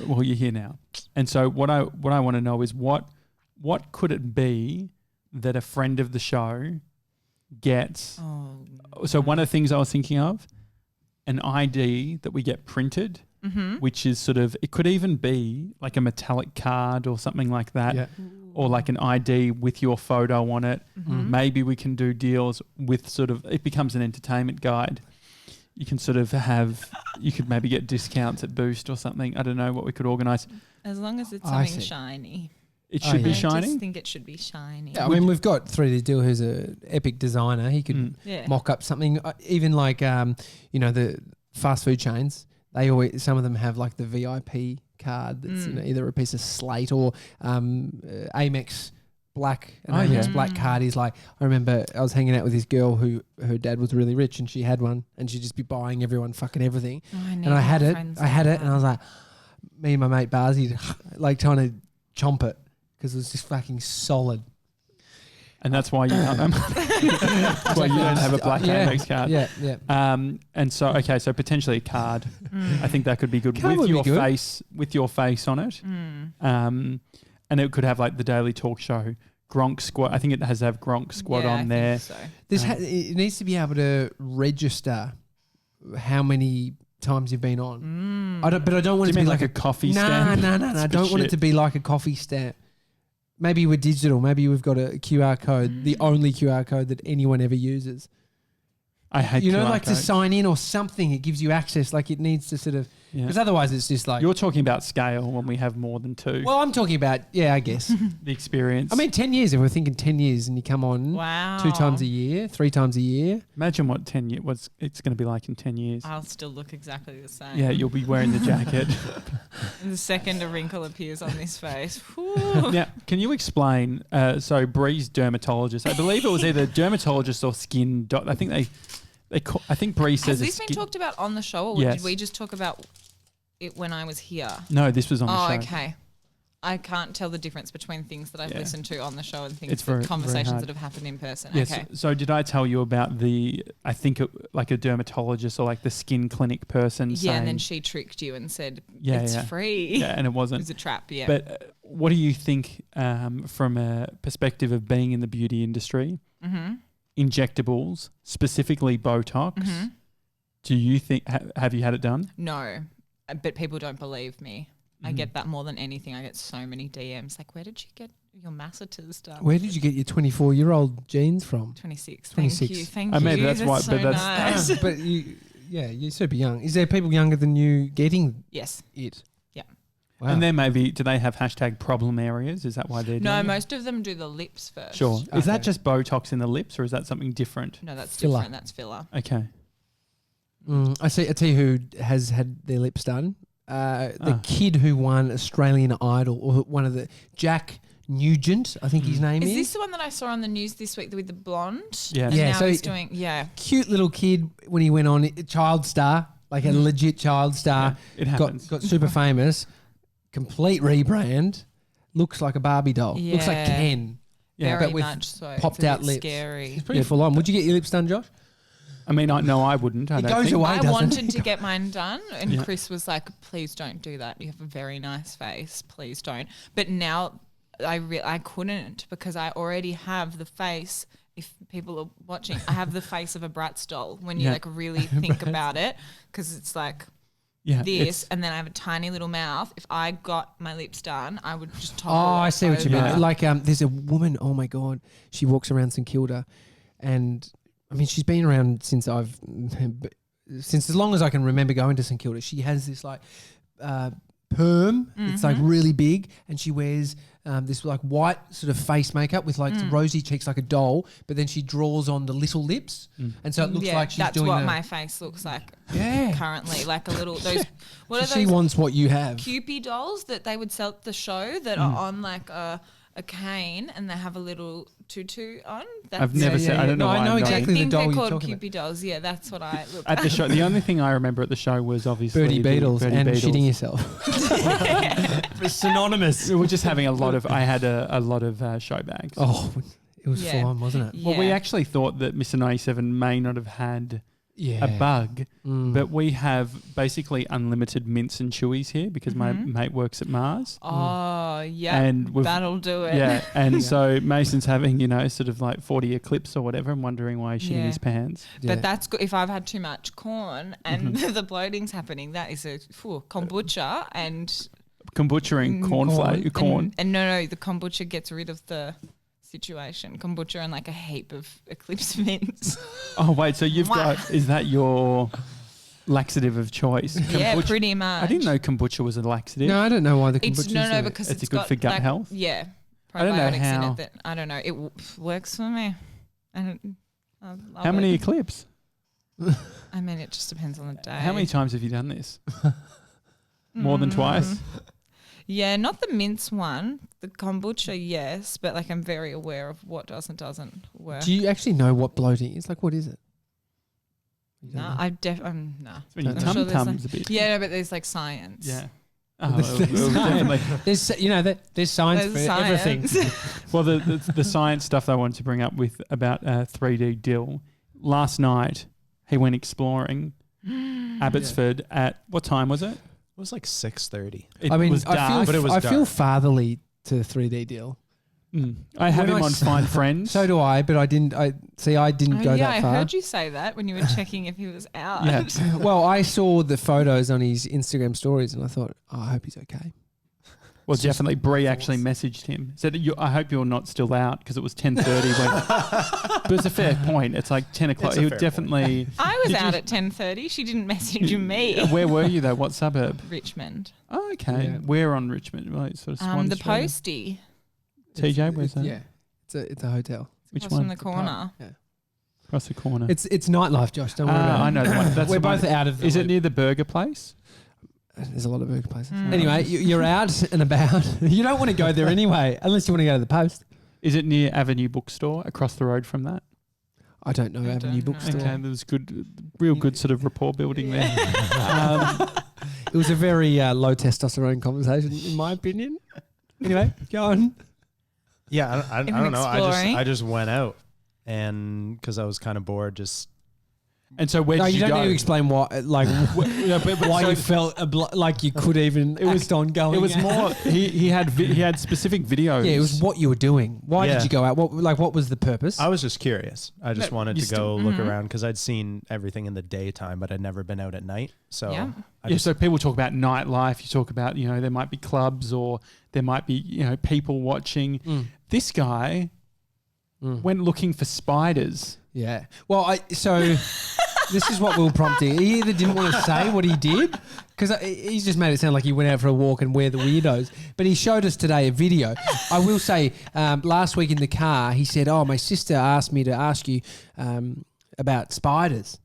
[SPEAKER 2] Well, you're here now, and so what I want to know is what could it be that a friend of the show gets?
[SPEAKER 4] Oh,
[SPEAKER 2] So one of the things I was thinking of, an ID that we get printed, which is sort of, it could even be like a metallic card or something like that,
[SPEAKER 3] Yeah.
[SPEAKER 2] or like an ID with your photo on it. Maybe we can do deals with sort of, it becomes an entertainment guide. You can sort of you could maybe get discounts at Boost or something. I don't know what we could organise.
[SPEAKER 4] as long as it's
[SPEAKER 3] I
[SPEAKER 4] something
[SPEAKER 3] see.
[SPEAKER 4] shiny.
[SPEAKER 2] It
[SPEAKER 3] Oh,
[SPEAKER 2] should be
[SPEAKER 3] yeah.
[SPEAKER 4] I
[SPEAKER 2] shiny.
[SPEAKER 4] just think it should be shiny.
[SPEAKER 3] Yeah, I mean, we've got 3D Dill, who's an epic designer. He could
[SPEAKER 4] Yeah.
[SPEAKER 3] mock up something, even like the fast food chains. They always, some of them have like the VIP card that's either a piece of slate or Amex black. An
[SPEAKER 2] Oh,
[SPEAKER 3] Amex
[SPEAKER 2] yeah.
[SPEAKER 3] black card is like, I remember I was hanging out with this girl who her dad was really rich and she had one and she'd just be buying everyone fucking everything.
[SPEAKER 4] Oh, I
[SPEAKER 3] And I had it, and I was like, me and my mate Barzy, like trying to chomp it because it was just fucking solid.
[SPEAKER 2] And that's why you can't. That's why you don't have a black Amex card.
[SPEAKER 3] Yeah, yeah.
[SPEAKER 2] And so, okay, so potentially a card. I think that could be good
[SPEAKER 3] Card
[SPEAKER 2] with
[SPEAKER 3] would be
[SPEAKER 2] your
[SPEAKER 3] good.
[SPEAKER 2] face on it. And it could have like the Daily Talk Show Gronk squat. I think it has to have Gronk squat
[SPEAKER 4] Yeah, I
[SPEAKER 2] on there.
[SPEAKER 4] think so.
[SPEAKER 3] It needs to be able to register how many times you've been on. I don't want
[SPEAKER 2] Do
[SPEAKER 3] it
[SPEAKER 2] you
[SPEAKER 3] to be
[SPEAKER 2] mean like a coffee stamp?
[SPEAKER 3] No.
[SPEAKER 2] It's
[SPEAKER 3] I
[SPEAKER 2] a
[SPEAKER 3] don't
[SPEAKER 2] bit
[SPEAKER 3] want it
[SPEAKER 2] shit.
[SPEAKER 3] to be like a coffee stamp. Maybe we're digital. Maybe we've got a QR code, the only QR code that anyone ever uses.
[SPEAKER 2] I hate
[SPEAKER 3] You know,
[SPEAKER 2] QR
[SPEAKER 3] like to
[SPEAKER 2] codes.
[SPEAKER 3] sign in or something. It gives you access. Like it needs to sort of,
[SPEAKER 2] Yeah.
[SPEAKER 3] because otherwise it's just like.
[SPEAKER 2] You're talking about scale when we have more than two.
[SPEAKER 3] Well, I'm talking about, I guess.
[SPEAKER 2] The experience.
[SPEAKER 3] I mean, 10 years. If we're thinking 10 years and you come on
[SPEAKER 4] Wow.
[SPEAKER 3] 2 times a year, 3 times a year.
[SPEAKER 2] imagine what it's going to be like in 10 years.
[SPEAKER 4] I'll still look exactly the same.
[SPEAKER 2] Yeah, you'll be wearing the jacket.
[SPEAKER 4] And the second a wrinkle appears on this face. whew.
[SPEAKER 2] Now, can you explain? So, Bree's dermatologist. I believe it was either dermatologist or skin. I think I think Bree says
[SPEAKER 4] Has this been
[SPEAKER 2] skin.
[SPEAKER 4] talked about on the show, or
[SPEAKER 2] Yes.
[SPEAKER 4] did we just talk about it when I was here?
[SPEAKER 2] No, this was on the
[SPEAKER 4] Oh,
[SPEAKER 2] show.
[SPEAKER 4] okay. I can't tell the difference between things that I've
[SPEAKER 2] Yeah.
[SPEAKER 4] listened to on the show and things
[SPEAKER 2] It's very- very
[SPEAKER 4] conversations
[SPEAKER 2] hard.
[SPEAKER 4] that have happened in person.
[SPEAKER 2] Yes.
[SPEAKER 4] Okay.
[SPEAKER 2] So, did I tell you about I think like a dermatologist or like the skin clinic person?
[SPEAKER 4] Yeah,
[SPEAKER 2] saying,
[SPEAKER 4] and then she tricked you and said
[SPEAKER 2] Yeah,
[SPEAKER 4] it's
[SPEAKER 2] yeah.
[SPEAKER 4] free.
[SPEAKER 2] Yeah, and it
[SPEAKER 4] It
[SPEAKER 2] wasn't.
[SPEAKER 4] was a trap. Yeah.
[SPEAKER 2] But what do you think from a perspective of being in the beauty industry?
[SPEAKER 4] Mm-hmm.
[SPEAKER 2] Injectables, specifically Botox.
[SPEAKER 4] Mm-hmm.
[SPEAKER 2] Do you think have you had it done?
[SPEAKER 4] No, but people don't believe me. I
[SPEAKER 2] Mm-hmm.
[SPEAKER 4] get that more than anything. I get so many DMs like, "Where did you get your masseters done?"
[SPEAKER 3] Where did you get your 24-year-old jeans from?
[SPEAKER 4] 26.
[SPEAKER 3] 26.
[SPEAKER 4] Thank you. Thank
[SPEAKER 2] I
[SPEAKER 4] you.
[SPEAKER 2] mean, that's why-
[SPEAKER 4] so
[SPEAKER 2] but that's-
[SPEAKER 4] nice.
[SPEAKER 3] But you're super young. Is there people younger than you getting
[SPEAKER 4] Yes.
[SPEAKER 3] it?
[SPEAKER 4] Yeah.
[SPEAKER 3] Wow.
[SPEAKER 2] And then maybe do they have hashtag problem areas? Is that why they're
[SPEAKER 4] No,
[SPEAKER 2] doing it?
[SPEAKER 4] most of them do the lips first.
[SPEAKER 2] Sure. Is that
[SPEAKER 3] Okay.
[SPEAKER 2] just Botox in the lips or is that something different?
[SPEAKER 4] No, that's
[SPEAKER 3] Filler.
[SPEAKER 4] different. That's filler.
[SPEAKER 2] Okay.
[SPEAKER 3] I tell you who has had their lips done. The kid who won Australian Idol, or one of the Jack Nugent, I think his name
[SPEAKER 4] Is
[SPEAKER 3] is.
[SPEAKER 4] this the one that I saw on the news this week with the blonde?
[SPEAKER 2] Yes.
[SPEAKER 4] And
[SPEAKER 3] Yeah,
[SPEAKER 4] now
[SPEAKER 3] so
[SPEAKER 4] he's
[SPEAKER 3] he-
[SPEAKER 4] doing, yeah.
[SPEAKER 3] Cute little kid when he went on, a child star, like a legit child star.
[SPEAKER 2] Yeah, it happens.
[SPEAKER 3] Got super famous. Complete rebrand. Looks like a Barbie doll. Looks like
[SPEAKER 4] Yeah.
[SPEAKER 3] Ken.
[SPEAKER 2] Yeah.
[SPEAKER 4] Very
[SPEAKER 3] but with
[SPEAKER 4] much so.
[SPEAKER 3] popped
[SPEAKER 4] It's a
[SPEAKER 3] out
[SPEAKER 4] bit
[SPEAKER 3] lips.
[SPEAKER 4] Scary.
[SPEAKER 3] It's pretty full on. Would you get your lips done, Josh?
[SPEAKER 2] I mean, no, I wouldn't. I
[SPEAKER 3] It
[SPEAKER 2] don't
[SPEAKER 3] goes
[SPEAKER 2] think.
[SPEAKER 3] away.
[SPEAKER 4] I
[SPEAKER 3] doesn't
[SPEAKER 4] wanted
[SPEAKER 3] it?
[SPEAKER 4] to get mine done, and
[SPEAKER 2] Yeah.
[SPEAKER 4] Chris was like, "Please don't do that. You have a very nice face. Please don't." But now I couldn't because I already have the face. If people are watching, I have the face of a Bratz doll when you
[SPEAKER 2] Yeah.
[SPEAKER 4] like really think about it, because it's like
[SPEAKER 2] Yeah,
[SPEAKER 4] this,
[SPEAKER 2] it's-
[SPEAKER 4] and then I have a tiny little mouth. If I got my lips done, I would just top.
[SPEAKER 3] Oh, I see what you mean.
[SPEAKER 2] Yeah.
[SPEAKER 3] Like, there's a woman. Oh my god, she walks around St Kilda, and I mean, she's been around since as long as I can remember going to St Kilda. She has this like perm. It's like really big, and she wears this like white sort of face makeup with like rosy cheeks like a doll. But then she draws on the little lips, and so it looks like she's
[SPEAKER 4] that's
[SPEAKER 3] doing.
[SPEAKER 4] what my face looks like
[SPEAKER 3] Yeah.
[SPEAKER 4] currently, like a little those. What
[SPEAKER 3] So
[SPEAKER 4] are
[SPEAKER 3] she
[SPEAKER 4] those
[SPEAKER 3] wants what you have.
[SPEAKER 4] Cupid dolls that they would sell at the show that are on like a cane and they have a little tutu on?
[SPEAKER 2] I've never seen. I don't know.
[SPEAKER 3] No,
[SPEAKER 2] why
[SPEAKER 3] I know
[SPEAKER 2] I'm nodding.
[SPEAKER 4] I
[SPEAKER 3] exactly the
[SPEAKER 4] think
[SPEAKER 3] doll
[SPEAKER 4] they're
[SPEAKER 3] you're
[SPEAKER 4] called
[SPEAKER 3] talking about.
[SPEAKER 4] Cupid dolls. Yeah, that's what I look
[SPEAKER 2] At the show, the only thing I remember at the show was obviously
[SPEAKER 3] Birdie
[SPEAKER 2] the
[SPEAKER 3] Beetles
[SPEAKER 2] Birdie
[SPEAKER 3] and
[SPEAKER 2] Beetles.
[SPEAKER 3] shitting yourself. Synonymous.
[SPEAKER 2] We were just having a lot of. I had a lot of show bags.
[SPEAKER 3] Oh, it was
[SPEAKER 4] Yeah.
[SPEAKER 3] full on, wasn't it?
[SPEAKER 2] Well, we
[SPEAKER 4] Yeah.
[SPEAKER 2] actually thought that Mr. 97 may not have had
[SPEAKER 3] Yeah.
[SPEAKER 2] a bug,
[SPEAKER 3] Mm.
[SPEAKER 2] but we have basically unlimited mints and chewies here because my mate works at Mars.
[SPEAKER 4] Oh, yeah.
[SPEAKER 2] And we've-
[SPEAKER 4] that'll do it.
[SPEAKER 2] Yeah, and so Mason's having, sort of like 40 eclipse or whatever and wondering why he's shitting
[SPEAKER 4] Yeah.
[SPEAKER 2] his pants.
[SPEAKER 3] Yeah.
[SPEAKER 4] But that's good. If I've had too much corn and the bloating's happening, that is a kombucha and
[SPEAKER 2] Kombucha corn.
[SPEAKER 4] And no, the kombucha gets rid of the situation. Kombucha and like a heap of Eclipse mints.
[SPEAKER 2] Oh, wait, so you've
[SPEAKER 4] Mwah.
[SPEAKER 2] got, is that your laxative of choice?
[SPEAKER 4] Yeah,
[SPEAKER 2] Kombucha-
[SPEAKER 4] pretty much.
[SPEAKER 2] I didn't know kombucha was a laxative.
[SPEAKER 3] No, I don't know why the
[SPEAKER 4] It's
[SPEAKER 3] kombucha's
[SPEAKER 4] because
[SPEAKER 2] It's
[SPEAKER 4] it's
[SPEAKER 2] good
[SPEAKER 4] got
[SPEAKER 2] for gut
[SPEAKER 4] like,
[SPEAKER 2] health?
[SPEAKER 4] Yeah,
[SPEAKER 2] I don't know
[SPEAKER 4] probiotics in
[SPEAKER 2] how.
[SPEAKER 4] it. That I don't know. It works for me. I don't. I love
[SPEAKER 2] How many
[SPEAKER 4] it.
[SPEAKER 2] eclipse?
[SPEAKER 4] I mean, it just depends on the day.
[SPEAKER 2] How many times have you done this? More than twice?
[SPEAKER 4] Yeah, not the mince one. The kombucha, yes, but like I'm very aware of what doesn't work.
[SPEAKER 3] Do you actually know what bloating is? Like, what is it? You don't
[SPEAKER 4] No,
[SPEAKER 3] know?
[SPEAKER 4] nah.
[SPEAKER 2] When your
[SPEAKER 3] I'm
[SPEAKER 2] tum
[SPEAKER 4] sure there's
[SPEAKER 2] tums a bit.
[SPEAKER 4] Yeah, no, but there's like science.
[SPEAKER 2] Yeah. Oh,
[SPEAKER 3] There's
[SPEAKER 2] it was definitely.
[SPEAKER 3] There's science
[SPEAKER 4] There's
[SPEAKER 3] for
[SPEAKER 4] science.
[SPEAKER 3] everything.
[SPEAKER 2] Well, the science stuff that I wanted to bring up with about 3D Dill. Last night, he went exploring Abbotsford at, what time was it?
[SPEAKER 6] It was like 6:30.
[SPEAKER 2] It
[SPEAKER 3] I mean,
[SPEAKER 2] was dark.
[SPEAKER 3] I feel,
[SPEAKER 6] but it was
[SPEAKER 3] I feel
[SPEAKER 6] dark.
[SPEAKER 3] fatherly to 3D Deal
[SPEAKER 2] I have
[SPEAKER 3] When
[SPEAKER 2] him
[SPEAKER 3] I
[SPEAKER 2] on
[SPEAKER 3] s-
[SPEAKER 2] Find Friends.
[SPEAKER 3] So do I, but I didn't go
[SPEAKER 4] yeah,
[SPEAKER 3] that far.
[SPEAKER 4] I heard you say that when you were checking if he was out.
[SPEAKER 2] Yeah.
[SPEAKER 3] Well, I saw the photos on his Instagram stories and I thought, I hope he's okay.
[SPEAKER 2] Well, definitely. Bree actually messaged him. Said, I hope you're not still out because it was 10:30. But it's a fair point. It's like 10 o'clock.
[SPEAKER 6] It's a
[SPEAKER 2] He
[SPEAKER 6] fair
[SPEAKER 2] would definitely.
[SPEAKER 4] I was
[SPEAKER 2] Did
[SPEAKER 4] out
[SPEAKER 2] you-
[SPEAKER 4] at 10:30. She didn't message me.
[SPEAKER 2] Where were you though? What suburb?
[SPEAKER 4] Richmond.
[SPEAKER 2] Oh, okay.
[SPEAKER 3] Yeah.
[SPEAKER 2] Where on Richmond? Right, sort of Swan
[SPEAKER 4] The
[SPEAKER 2] Street.
[SPEAKER 4] Postie.
[SPEAKER 2] TJ, where's that?
[SPEAKER 3] Yeah, it's a hotel.
[SPEAKER 2] Which
[SPEAKER 4] Across from
[SPEAKER 2] one?
[SPEAKER 4] the corner.
[SPEAKER 3] Yeah,
[SPEAKER 2] Across the corner.
[SPEAKER 3] it's nightlife, Josh. Don't worry about it.
[SPEAKER 2] I know the one. That's
[SPEAKER 3] We're
[SPEAKER 2] the one.
[SPEAKER 3] both out of. The
[SPEAKER 2] Is it
[SPEAKER 3] loop.
[SPEAKER 2] near the burger place?
[SPEAKER 3] There's a lot of burger places.
[SPEAKER 4] Mm.
[SPEAKER 3] Anyway, you're out and about. You don't want to go there anyway, unless you want to go to the Post.
[SPEAKER 2] Is it near Avenue Bookstore across the road from that?
[SPEAKER 3] I don't know
[SPEAKER 4] I
[SPEAKER 3] Avenue
[SPEAKER 4] don't know.
[SPEAKER 3] Bookstore.
[SPEAKER 2] Okay, there was real good sort of rapport building there.
[SPEAKER 3] It was a very low testosterone conversation, in my opinion. Anyway, go on.
[SPEAKER 6] Yeah, I
[SPEAKER 4] Even
[SPEAKER 6] don't know.
[SPEAKER 4] exploring.
[SPEAKER 6] I just went out, and because I was kind of bored, just
[SPEAKER 2] And so where
[SPEAKER 3] No,
[SPEAKER 2] did
[SPEAKER 3] you
[SPEAKER 2] you
[SPEAKER 3] don't
[SPEAKER 2] go?
[SPEAKER 3] need to explain why
[SPEAKER 2] so-
[SPEAKER 3] you felt like you could even act on going.
[SPEAKER 2] It was
[SPEAKER 3] out.
[SPEAKER 2] more. He had specific videos.
[SPEAKER 3] Yeah, it was what you were doing. Why
[SPEAKER 6] Yeah.
[SPEAKER 3] did you go out? What was the purpose?
[SPEAKER 6] I was just curious. I just
[SPEAKER 2] No,
[SPEAKER 6] wanted
[SPEAKER 2] you
[SPEAKER 6] to go look
[SPEAKER 4] Mhm.
[SPEAKER 6] around because I'd seen everything in the daytime, but I'd never been out at night. So
[SPEAKER 4] Yeah.
[SPEAKER 6] I
[SPEAKER 2] Yeah,
[SPEAKER 6] just,
[SPEAKER 2] so people talk about nightlife. You talk about, there might be clubs or there might be, people watching. This guy went looking for spiders.
[SPEAKER 3] Yeah. Well, this is what will prompt him. He either didn't want to say what he did, because he's just made it sound like he went out for a walk and we're the weirdos. But he showed us today a video. I will say, last week in the car, he said, "Oh, my sister asked me to ask you about spiders."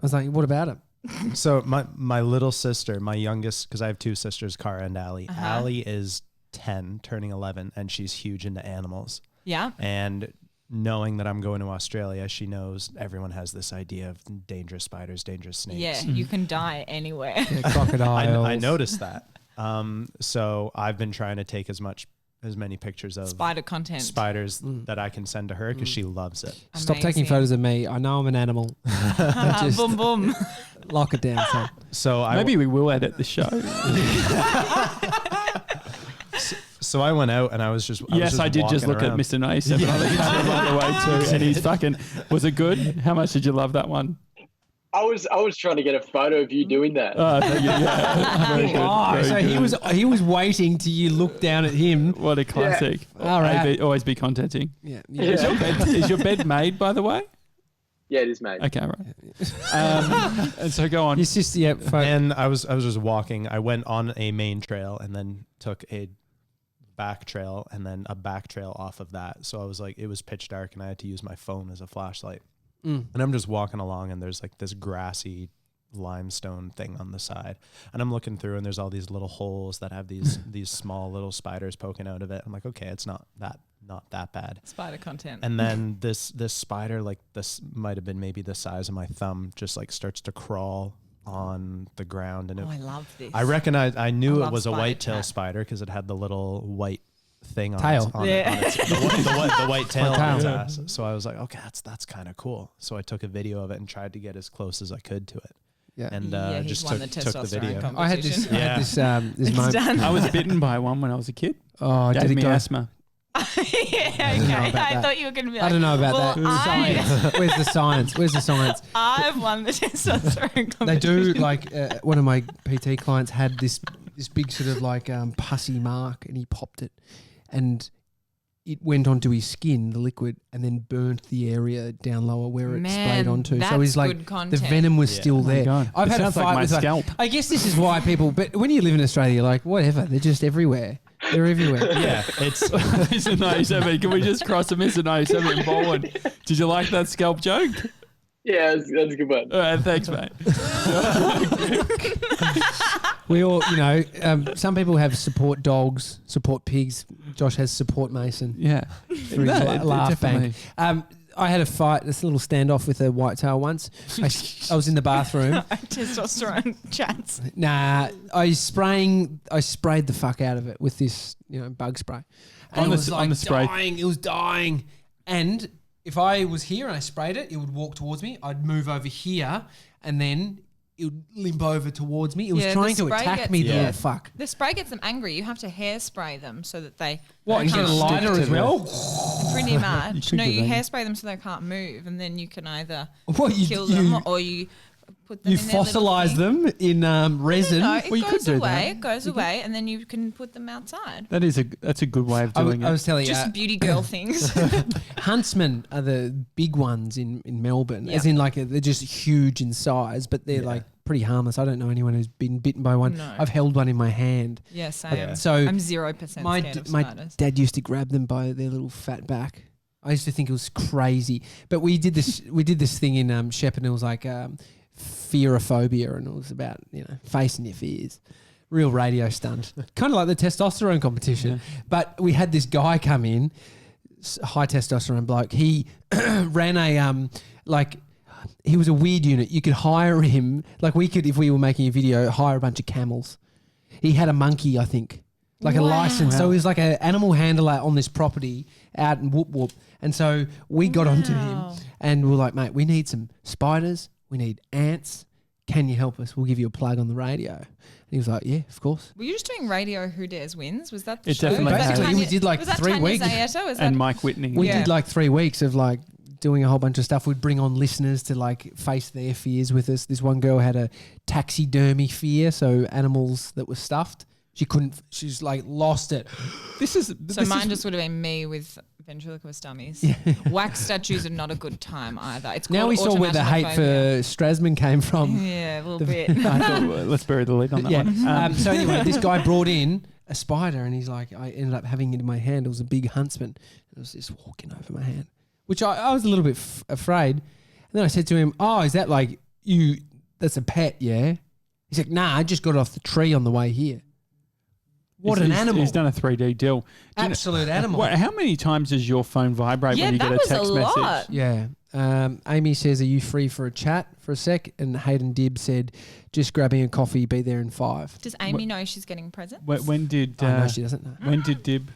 [SPEAKER 3] I was like, "What about them?"
[SPEAKER 6] so my little sister, my youngest, because I have two sisters, Cara and Allie.
[SPEAKER 4] Uh-huh.
[SPEAKER 6] Allie is 10, turning 11, and she's huge into animals.
[SPEAKER 4] Yeah.
[SPEAKER 6] And knowing that I'm going to Australia, she knows everyone has this idea of dangerous spiders, dangerous snakes.
[SPEAKER 4] Yeah, you can die anywhere.
[SPEAKER 3] Yeah, crocodiles.
[SPEAKER 6] I noticed that. So I've been trying to take as many pictures of
[SPEAKER 4] Spider content.
[SPEAKER 6] spiders that I can send to her because she loves it.
[SPEAKER 3] Stop taking
[SPEAKER 4] Amazing.
[SPEAKER 3] photos of me. I know I'm an animal. Just
[SPEAKER 4] boom, boom.
[SPEAKER 3] lock it down, son.
[SPEAKER 6] So
[SPEAKER 2] Maybe we will edit the show.
[SPEAKER 6] So I went out and I was just
[SPEAKER 2] Yes, I did just
[SPEAKER 6] walking
[SPEAKER 2] look
[SPEAKER 6] around.
[SPEAKER 2] at Mr. 97 on the camera, by the way, too. And he's fucking, was it good? How much did you love that one?
[SPEAKER 5] I was trying to get a photo of you doing that.
[SPEAKER 2] Yeah. Very good,
[SPEAKER 3] Oh,
[SPEAKER 2] very
[SPEAKER 3] so
[SPEAKER 2] good.
[SPEAKER 3] he was waiting till you look down at him.
[SPEAKER 2] What a classic.
[SPEAKER 3] All right.
[SPEAKER 2] Always be contenting.
[SPEAKER 3] Yeah.
[SPEAKER 2] Is your bed made, by the way?
[SPEAKER 5] Yeah, it is, mate.
[SPEAKER 2] Okay, right. And so go on.
[SPEAKER 3] Your sister, yeah.
[SPEAKER 6] And I was just walking. I went on a main trail and then took a back trail and then a back trail off of that. So I was like, it was pitch dark and I had to use my phone as a flashlight. And I'm just walking along and there's like this grassy limestone thing on the side. And I'm looking through and there's all these little holes that have these small little spiders poking out of it. I'm like, okay, it's not that bad.
[SPEAKER 4] Spider content.
[SPEAKER 6] And then this spider, like this might have been maybe the size of my thumb, just like starts to crawl on the ground. And
[SPEAKER 4] I love this.
[SPEAKER 6] I knew
[SPEAKER 4] love
[SPEAKER 6] it was a
[SPEAKER 4] spider
[SPEAKER 6] white-tail
[SPEAKER 4] chat.
[SPEAKER 6] spider because it had the little white thing on
[SPEAKER 3] Tail.
[SPEAKER 6] its, on
[SPEAKER 4] Yeah.
[SPEAKER 6] on its the white tail
[SPEAKER 3] White
[SPEAKER 6] on its
[SPEAKER 3] tail.
[SPEAKER 6] ass. So I was like, okay, that's kind of cool. So I took a video of it and tried to get as close as I could to it.
[SPEAKER 3] Yeah.
[SPEAKER 6] And
[SPEAKER 4] Yeah, he's
[SPEAKER 6] just
[SPEAKER 4] won
[SPEAKER 6] took
[SPEAKER 4] the
[SPEAKER 6] the video.
[SPEAKER 4] testosterone
[SPEAKER 3] I had this. I had this
[SPEAKER 4] It's
[SPEAKER 3] moment.
[SPEAKER 4] done.
[SPEAKER 2] I was bitten by one when I was a kid.
[SPEAKER 3] Oh,
[SPEAKER 2] Gave
[SPEAKER 3] did it
[SPEAKER 2] me
[SPEAKER 3] go?
[SPEAKER 2] asthma.
[SPEAKER 4] yeah, okay.
[SPEAKER 3] know about
[SPEAKER 4] I
[SPEAKER 3] that.
[SPEAKER 4] thought you were going to be like,
[SPEAKER 3] I don't know about
[SPEAKER 4] well,
[SPEAKER 3] that. Science. Where's the science? Where's the science?
[SPEAKER 4] I've won the testosterone competition.
[SPEAKER 3] They do like one of my PT clients had this big sort of like pussy mark, and he popped it, and it went onto his skin, the liquid, and then burnt the area down lower where it sprayed onto. So
[SPEAKER 4] that's
[SPEAKER 3] he's like,
[SPEAKER 4] good
[SPEAKER 3] the
[SPEAKER 4] content.
[SPEAKER 3] venom was still
[SPEAKER 2] my
[SPEAKER 3] there.
[SPEAKER 2] God.
[SPEAKER 3] I've
[SPEAKER 2] It
[SPEAKER 3] had a
[SPEAKER 2] sounds like
[SPEAKER 3] fight
[SPEAKER 2] my
[SPEAKER 3] with
[SPEAKER 2] scalp.
[SPEAKER 3] I guess this is why people. But when you live in Australia, you're like, whatever. They're just everywhere. They're everywhere.
[SPEAKER 6] Yeah, it's
[SPEAKER 2] Mr. 97, can we just cross to Mr. 97 in Bowen? Did you like that scalp joke?
[SPEAKER 5] Yeah, that's a good one.
[SPEAKER 2] All right, thanks, mate.
[SPEAKER 3] We all, some people have support dogs, support pigs. Josh has support Mason.
[SPEAKER 2] Yeah.
[SPEAKER 3] For his laugh
[SPEAKER 2] definitely.
[SPEAKER 3] bang. I had a fight, this little standoff with a whitetail once. I was in the bathroom.
[SPEAKER 4] Testosterone chats.
[SPEAKER 3] Nah, I sprayed the fuck out of it with this, bug spray. And
[SPEAKER 2] On
[SPEAKER 3] it
[SPEAKER 2] the
[SPEAKER 3] was
[SPEAKER 2] s-
[SPEAKER 3] like
[SPEAKER 2] on the spray.
[SPEAKER 3] dying. It was dying. And if I was here and I sprayed it, it would walk towards me. I'd move over here, and then it would limp over towards me. It was
[SPEAKER 4] Yeah, the
[SPEAKER 3] trying to
[SPEAKER 4] spray
[SPEAKER 3] attack
[SPEAKER 4] gets-
[SPEAKER 3] me, the
[SPEAKER 6] Yeah.
[SPEAKER 3] little fuck.
[SPEAKER 4] The spray gets them angry. You have to hairspray them so that they
[SPEAKER 3] What, you get a
[SPEAKER 2] Stick
[SPEAKER 3] lighter
[SPEAKER 2] to
[SPEAKER 3] as
[SPEAKER 2] the-
[SPEAKER 3] well?
[SPEAKER 4] pretty much.
[SPEAKER 2] could
[SPEAKER 4] No,
[SPEAKER 2] do
[SPEAKER 4] you
[SPEAKER 2] that.
[SPEAKER 4] hairspray them so they can't move, and then you can either
[SPEAKER 3] What,
[SPEAKER 4] kill them or you put them
[SPEAKER 3] You
[SPEAKER 4] in their little
[SPEAKER 3] fossilise
[SPEAKER 4] thing.
[SPEAKER 3] them in resin?
[SPEAKER 4] No, it
[SPEAKER 2] Well, you could
[SPEAKER 4] goes
[SPEAKER 2] do
[SPEAKER 4] away.
[SPEAKER 2] that.
[SPEAKER 4] It goes away, and then you can put them outside.
[SPEAKER 2] That's a good way of
[SPEAKER 3] I
[SPEAKER 2] doing
[SPEAKER 3] was
[SPEAKER 2] it.
[SPEAKER 3] telling you,
[SPEAKER 4] Just beauty girl things.
[SPEAKER 3] huntsmen are the big ones in Melbourne, as
[SPEAKER 4] Yeah.
[SPEAKER 3] in like they're just huge in size, but they're like pretty harmless. I don't know anyone who's been bitten by one.
[SPEAKER 4] No.
[SPEAKER 3] I've held one in my hand.
[SPEAKER 4] Yeah, same.
[SPEAKER 6] Yeah.
[SPEAKER 3] So
[SPEAKER 4] I'm 0%
[SPEAKER 3] my
[SPEAKER 4] scared of
[SPEAKER 3] my
[SPEAKER 4] spiders.
[SPEAKER 3] dad used to grab them by their little fat back. I used to think it was crazy, but we did this thing in Shep, and it was like fearophobia, and it was about facing your fears. Real radio stunt, kind of like the testosterone competition. But we had this guy come in, high testosterone bloke. He ran a he was a weird unit. You could hire him, like we could, if we were making a video, hire a bunch of camels. He had a monkey, I think, like a license. So he was like an animal handler on this property out in Whoop Whoop. And so we got onto him and we were like, mate, we need some spiders. We need ants. Can you help us? We'll give you a plug on the radio. And he was like, yeah, of course.
[SPEAKER 4] Were you just doing Radio Who Dares Wins? Was that the
[SPEAKER 2] It
[SPEAKER 4] show?
[SPEAKER 2] definitely
[SPEAKER 4] Was that
[SPEAKER 2] has.
[SPEAKER 3] Basically, we did like
[SPEAKER 4] was that
[SPEAKER 3] 3
[SPEAKER 4] Tanya
[SPEAKER 3] weeks.
[SPEAKER 4] Zayeta? Was
[SPEAKER 2] And
[SPEAKER 4] that
[SPEAKER 2] Mike Whitney.
[SPEAKER 3] We
[SPEAKER 4] Yeah.
[SPEAKER 3] did like 3 weeks of like doing a whole bunch of stuff. We'd bring on listeners to like face their fears with us. This one girl had a taxidermy fear, so animals that were stuffed. She's like lost it.
[SPEAKER 4] So mine just would have been me with ventriloquist dummies. Wax statues are not a good time either. It's
[SPEAKER 3] Now
[SPEAKER 4] called
[SPEAKER 3] we saw where the hate for
[SPEAKER 4] automatophobia.
[SPEAKER 3] Strasman came from.
[SPEAKER 4] Yeah, a little bit.
[SPEAKER 2] I thought, let's bury the lead on that
[SPEAKER 3] Yeah.
[SPEAKER 2] one.
[SPEAKER 3] So anyway, this guy brought in a spider, and he's like, I ended up having it in my hand. It was a big huntsman. It was just walking over my hand, which I was a little bit afraid. And then I said to him, "Oh, is that like you? That's a pet, yeah?" He's like, "Nah, I just got off the tree on the way here." What an animal!
[SPEAKER 2] He's done a 3D deal. Do you know-
[SPEAKER 3] Absolute animal.
[SPEAKER 2] Wait, how many times does your phone vibrate
[SPEAKER 4] Yeah,
[SPEAKER 2] when you
[SPEAKER 4] that
[SPEAKER 2] get a
[SPEAKER 4] was a
[SPEAKER 2] text
[SPEAKER 4] lot.
[SPEAKER 2] message?
[SPEAKER 3] Yeah. Amy says, "Are you free for a chat for a sec?" And Hayden Dibb said, "Just grabbing a coffee. Be there in 5."
[SPEAKER 4] Does Amy know she's getting presents?
[SPEAKER 2] When did
[SPEAKER 3] Oh, no, she doesn't know.
[SPEAKER 2] when did Dib?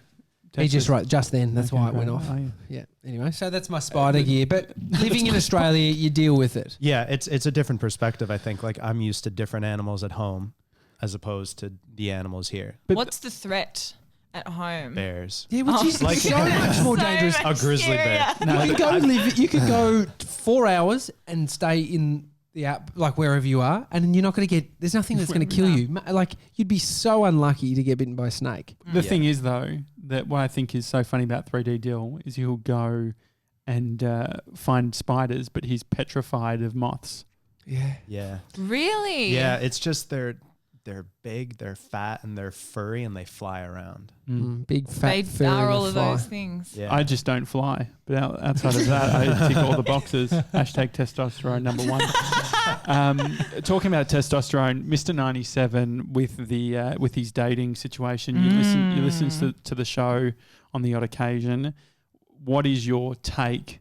[SPEAKER 3] He just right just then. That's why it went off.
[SPEAKER 2] Oh, yeah.
[SPEAKER 3] Yeah. Anyway, so that's my spider gear. But living in Australia, you deal with it.
[SPEAKER 6] Yeah, it's a different perspective, I think. Like I'm used to different animals at home as opposed to the animals here.
[SPEAKER 2] But
[SPEAKER 4] What's the threat at home?
[SPEAKER 6] Bears.
[SPEAKER 3] Yeah, which is
[SPEAKER 6] Like-
[SPEAKER 3] so much more dangerous.
[SPEAKER 6] A grizzly bear.
[SPEAKER 3] You could go live. You could go 4 hours and stay in the app, like wherever you are, and then you're not going to get. There's nothing that's going to kill you. Like you'd be so unlucky to get bitten by a snake.
[SPEAKER 2] The thing is, though, that what I think is so funny about 3D Dill is he'll go and find spiders, but he's petrified of moths.
[SPEAKER 3] Yeah.
[SPEAKER 6] Yeah.
[SPEAKER 4] Really?
[SPEAKER 6] Yeah, it's just they're big, they're fat, and they're furry, and they fly around.
[SPEAKER 3] Big fat.
[SPEAKER 4] They
[SPEAKER 3] fur
[SPEAKER 4] are
[SPEAKER 3] and a
[SPEAKER 4] all of
[SPEAKER 3] fly.
[SPEAKER 4] those things.
[SPEAKER 6] Yeah.
[SPEAKER 2] I just don't fly. But outside of that, I tick all the boxes. Hashtag testosterone #1. Talking about testosterone, Mr. 97 with his dating situation. You listen to the show on the odd occasion. What is your take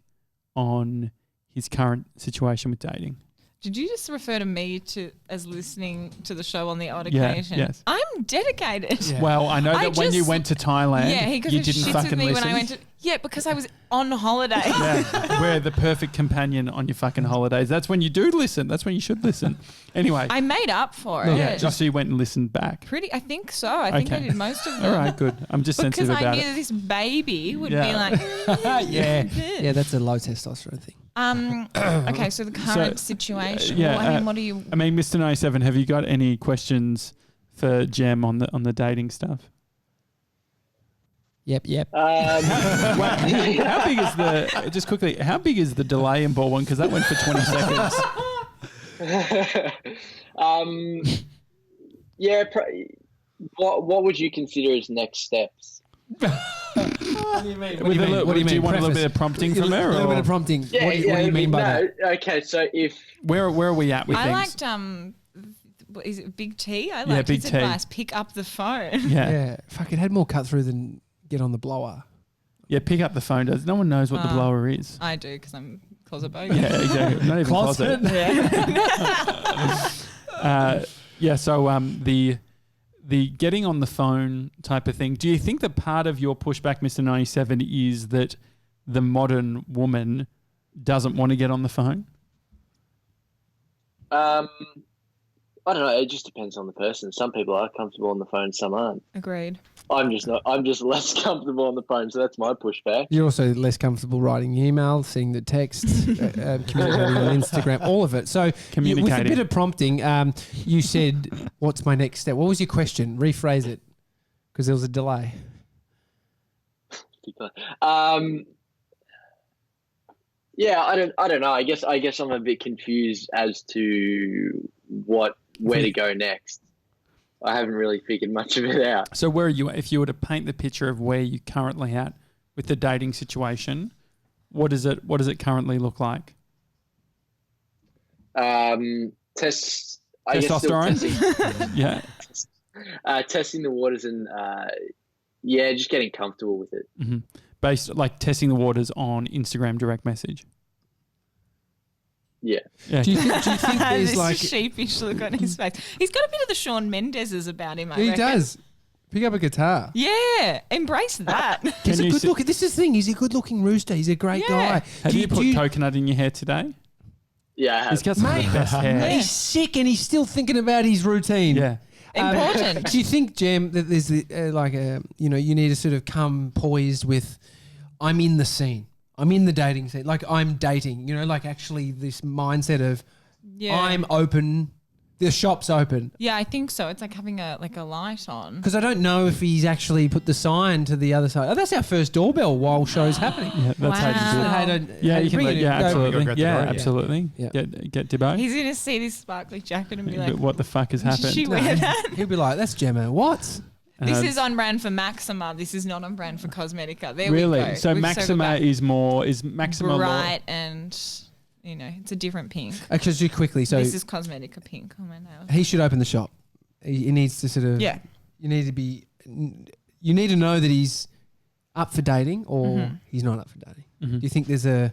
[SPEAKER 2] on his current situation with dating?
[SPEAKER 4] Did you just refer to me as listening to the show on the odd
[SPEAKER 2] Yeah,
[SPEAKER 4] occasion?
[SPEAKER 2] yes.
[SPEAKER 4] I'm dedicated.
[SPEAKER 3] Yeah.
[SPEAKER 2] Well, I know
[SPEAKER 4] I
[SPEAKER 2] that when you
[SPEAKER 4] just-
[SPEAKER 2] went to Thailand,
[SPEAKER 4] Yeah, he
[SPEAKER 2] you
[SPEAKER 4] goes
[SPEAKER 2] didn't
[SPEAKER 4] shits
[SPEAKER 2] fucking
[SPEAKER 4] with me
[SPEAKER 2] listen.
[SPEAKER 4] when I went to. Yeah, because I was on holiday.
[SPEAKER 2] Yeah, we're the perfect companion on your fucking holidays. That's when you do listen. That's when you should listen. Anyway,
[SPEAKER 4] I made up for it.
[SPEAKER 2] yeah, just so you went and listened back.
[SPEAKER 4] I think so. I think I
[SPEAKER 2] Okay.
[SPEAKER 4] did most of them.
[SPEAKER 2] All right, good. I'm just
[SPEAKER 4] Because
[SPEAKER 2] sensitive
[SPEAKER 4] I
[SPEAKER 2] about
[SPEAKER 4] knew
[SPEAKER 2] it.
[SPEAKER 4] this baby would
[SPEAKER 2] Yeah.
[SPEAKER 4] be like,
[SPEAKER 3] Yeah, that's a low testosterone thing.
[SPEAKER 4] okay, so the current situation.
[SPEAKER 2] yeah,
[SPEAKER 4] Well, I mean, what do you?
[SPEAKER 2] I mean, Mr. 97, have you got any questions for Gem on the dating stuff?
[SPEAKER 3] Yep.
[SPEAKER 2] How big is the just quickly? How big is the delay in ball one? Because that went for 20 seconds.
[SPEAKER 5] Yeah. What would you consider as next steps?
[SPEAKER 3] What do you mean?
[SPEAKER 2] With a little-
[SPEAKER 3] What do you
[SPEAKER 2] do you
[SPEAKER 3] mean?
[SPEAKER 2] want a little
[SPEAKER 3] Preface.
[SPEAKER 2] bit of prompting
[SPEAKER 3] A
[SPEAKER 2] from her?
[SPEAKER 3] little
[SPEAKER 2] or-
[SPEAKER 3] bit of prompting. What do you
[SPEAKER 5] I
[SPEAKER 3] mean by that?
[SPEAKER 5] Okay, so if
[SPEAKER 2] Where are we at with
[SPEAKER 4] I
[SPEAKER 2] things?
[SPEAKER 4] liked what is it Big T? I
[SPEAKER 2] Yeah,
[SPEAKER 4] liked
[SPEAKER 2] Big
[SPEAKER 4] his
[SPEAKER 2] T.
[SPEAKER 4] advice. Pick up the phone.
[SPEAKER 2] Yeah.
[SPEAKER 3] Yeah. Fuck, it had more cut through than get on the blower.
[SPEAKER 2] Yeah, pick up the phone. Does no one knows what the blower is?
[SPEAKER 4] I do because I'm closet bogan.
[SPEAKER 2] Yeah, exactly. Not even closet. Yeah. So the getting on the phone type of thing. Do you think that part of your pushback, Mr. 97, is that the modern woman doesn't want to get on the phone?
[SPEAKER 5] I don't know. It just depends on the person. Some people are comfortable on the phone, some aren't.
[SPEAKER 4] Agreed.
[SPEAKER 5] I'm just not. I'm just less comfortable on the phone, so that's my pushback.
[SPEAKER 3] You're also less comfortable writing email, seeing the texts, communicating on Instagram, all of it. So with a
[SPEAKER 2] Communicating.
[SPEAKER 3] bit of prompting, you said, what's my next step? What was your question? Rephrase it, because there was a delay.
[SPEAKER 5] Yeah, I don't know. I guess I'm a bit confused as to where to go next. I haven't really figured much of it out.
[SPEAKER 2] So where are you? If you were to paint the picture of where you're currently at with the dating situation, what does it currently look like?
[SPEAKER 5] I guess still
[SPEAKER 2] Testosterone? Yeah.
[SPEAKER 5] testing the waters and just getting comfortable with it.
[SPEAKER 2] Mm-hmm. Based like testing the waters on Instagram direct message.
[SPEAKER 5] Yeah.
[SPEAKER 3] Do you think there's
[SPEAKER 4] this
[SPEAKER 3] like
[SPEAKER 4] sheepish look on his face? He's got a bit of the Shawn Mendes's about him. I
[SPEAKER 3] he
[SPEAKER 4] reckon.
[SPEAKER 3] does pick up a guitar?
[SPEAKER 4] Yeah, embrace that.
[SPEAKER 3] He's a
[SPEAKER 2] you
[SPEAKER 3] good look. This is the thing. He's a good-looking rooster. He's a great guy.
[SPEAKER 2] Have you put coconut in your hair today?
[SPEAKER 5] Yeah, I have.
[SPEAKER 2] He's got some of the best hair.
[SPEAKER 3] He's sick and he's still thinking about his routine.
[SPEAKER 2] Yeah.
[SPEAKER 4] Important.
[SPEAKER 3] Do you think, Jem, that there's you need to sort of come poised with, I'm in the scene. I'm in the dating scene. Like I'm dating, like actually this mindset of I'm open. The shop's open.
[SPEAKER 4] Yeah, I think so. It's like having a light on.
[SPEAKER 3] Because I don't know if he's actually put the sign to the other side. Oh, that's our first doorbell while show's happening.
[SPEAKER 2] Yeah, that's how you do it. You can let, absolutely. Absolutely.
[SPEAKER 3] Yeah.
[SPEAKER 2] Get Dibbo.
[SPEAKER 4] He's going to see this sparkly jacket and be like,
[SPEAKER 2] But what the fuck has
[SPEAKER 4] did
[SPEAKER 2] happened?
[SPEAKER 4] she wear that?
[SPEAKER 3] He'll be like, that's Gemma Watts.
[SPEAKER 4] This is on brand for Maxima. This is not on brand for Cosmetica. There
[SPEAKER 2] really?
[SPEAKER 4] we go.
[SPEAKER 2] So
[SPEAKER 4] We've
[SPEAKER 2] Maxima is Maxima
[SPEAKER 4] bright and, it's a different pink.
[SPEAKER 3] Actually, just quickly. So
[SPEAKER 4] This is Cosmetica pink on my nails.
[SPEAKER 3] he should open the shop. He needs to sort of.
[SPEAKER 4] Yeah.
[SPEAKER 3] You need to know that he's up for dating or he's not up for dating.
[SPEAKER 2] Mm-hmm.
[SPEAKER 3] Do you think there's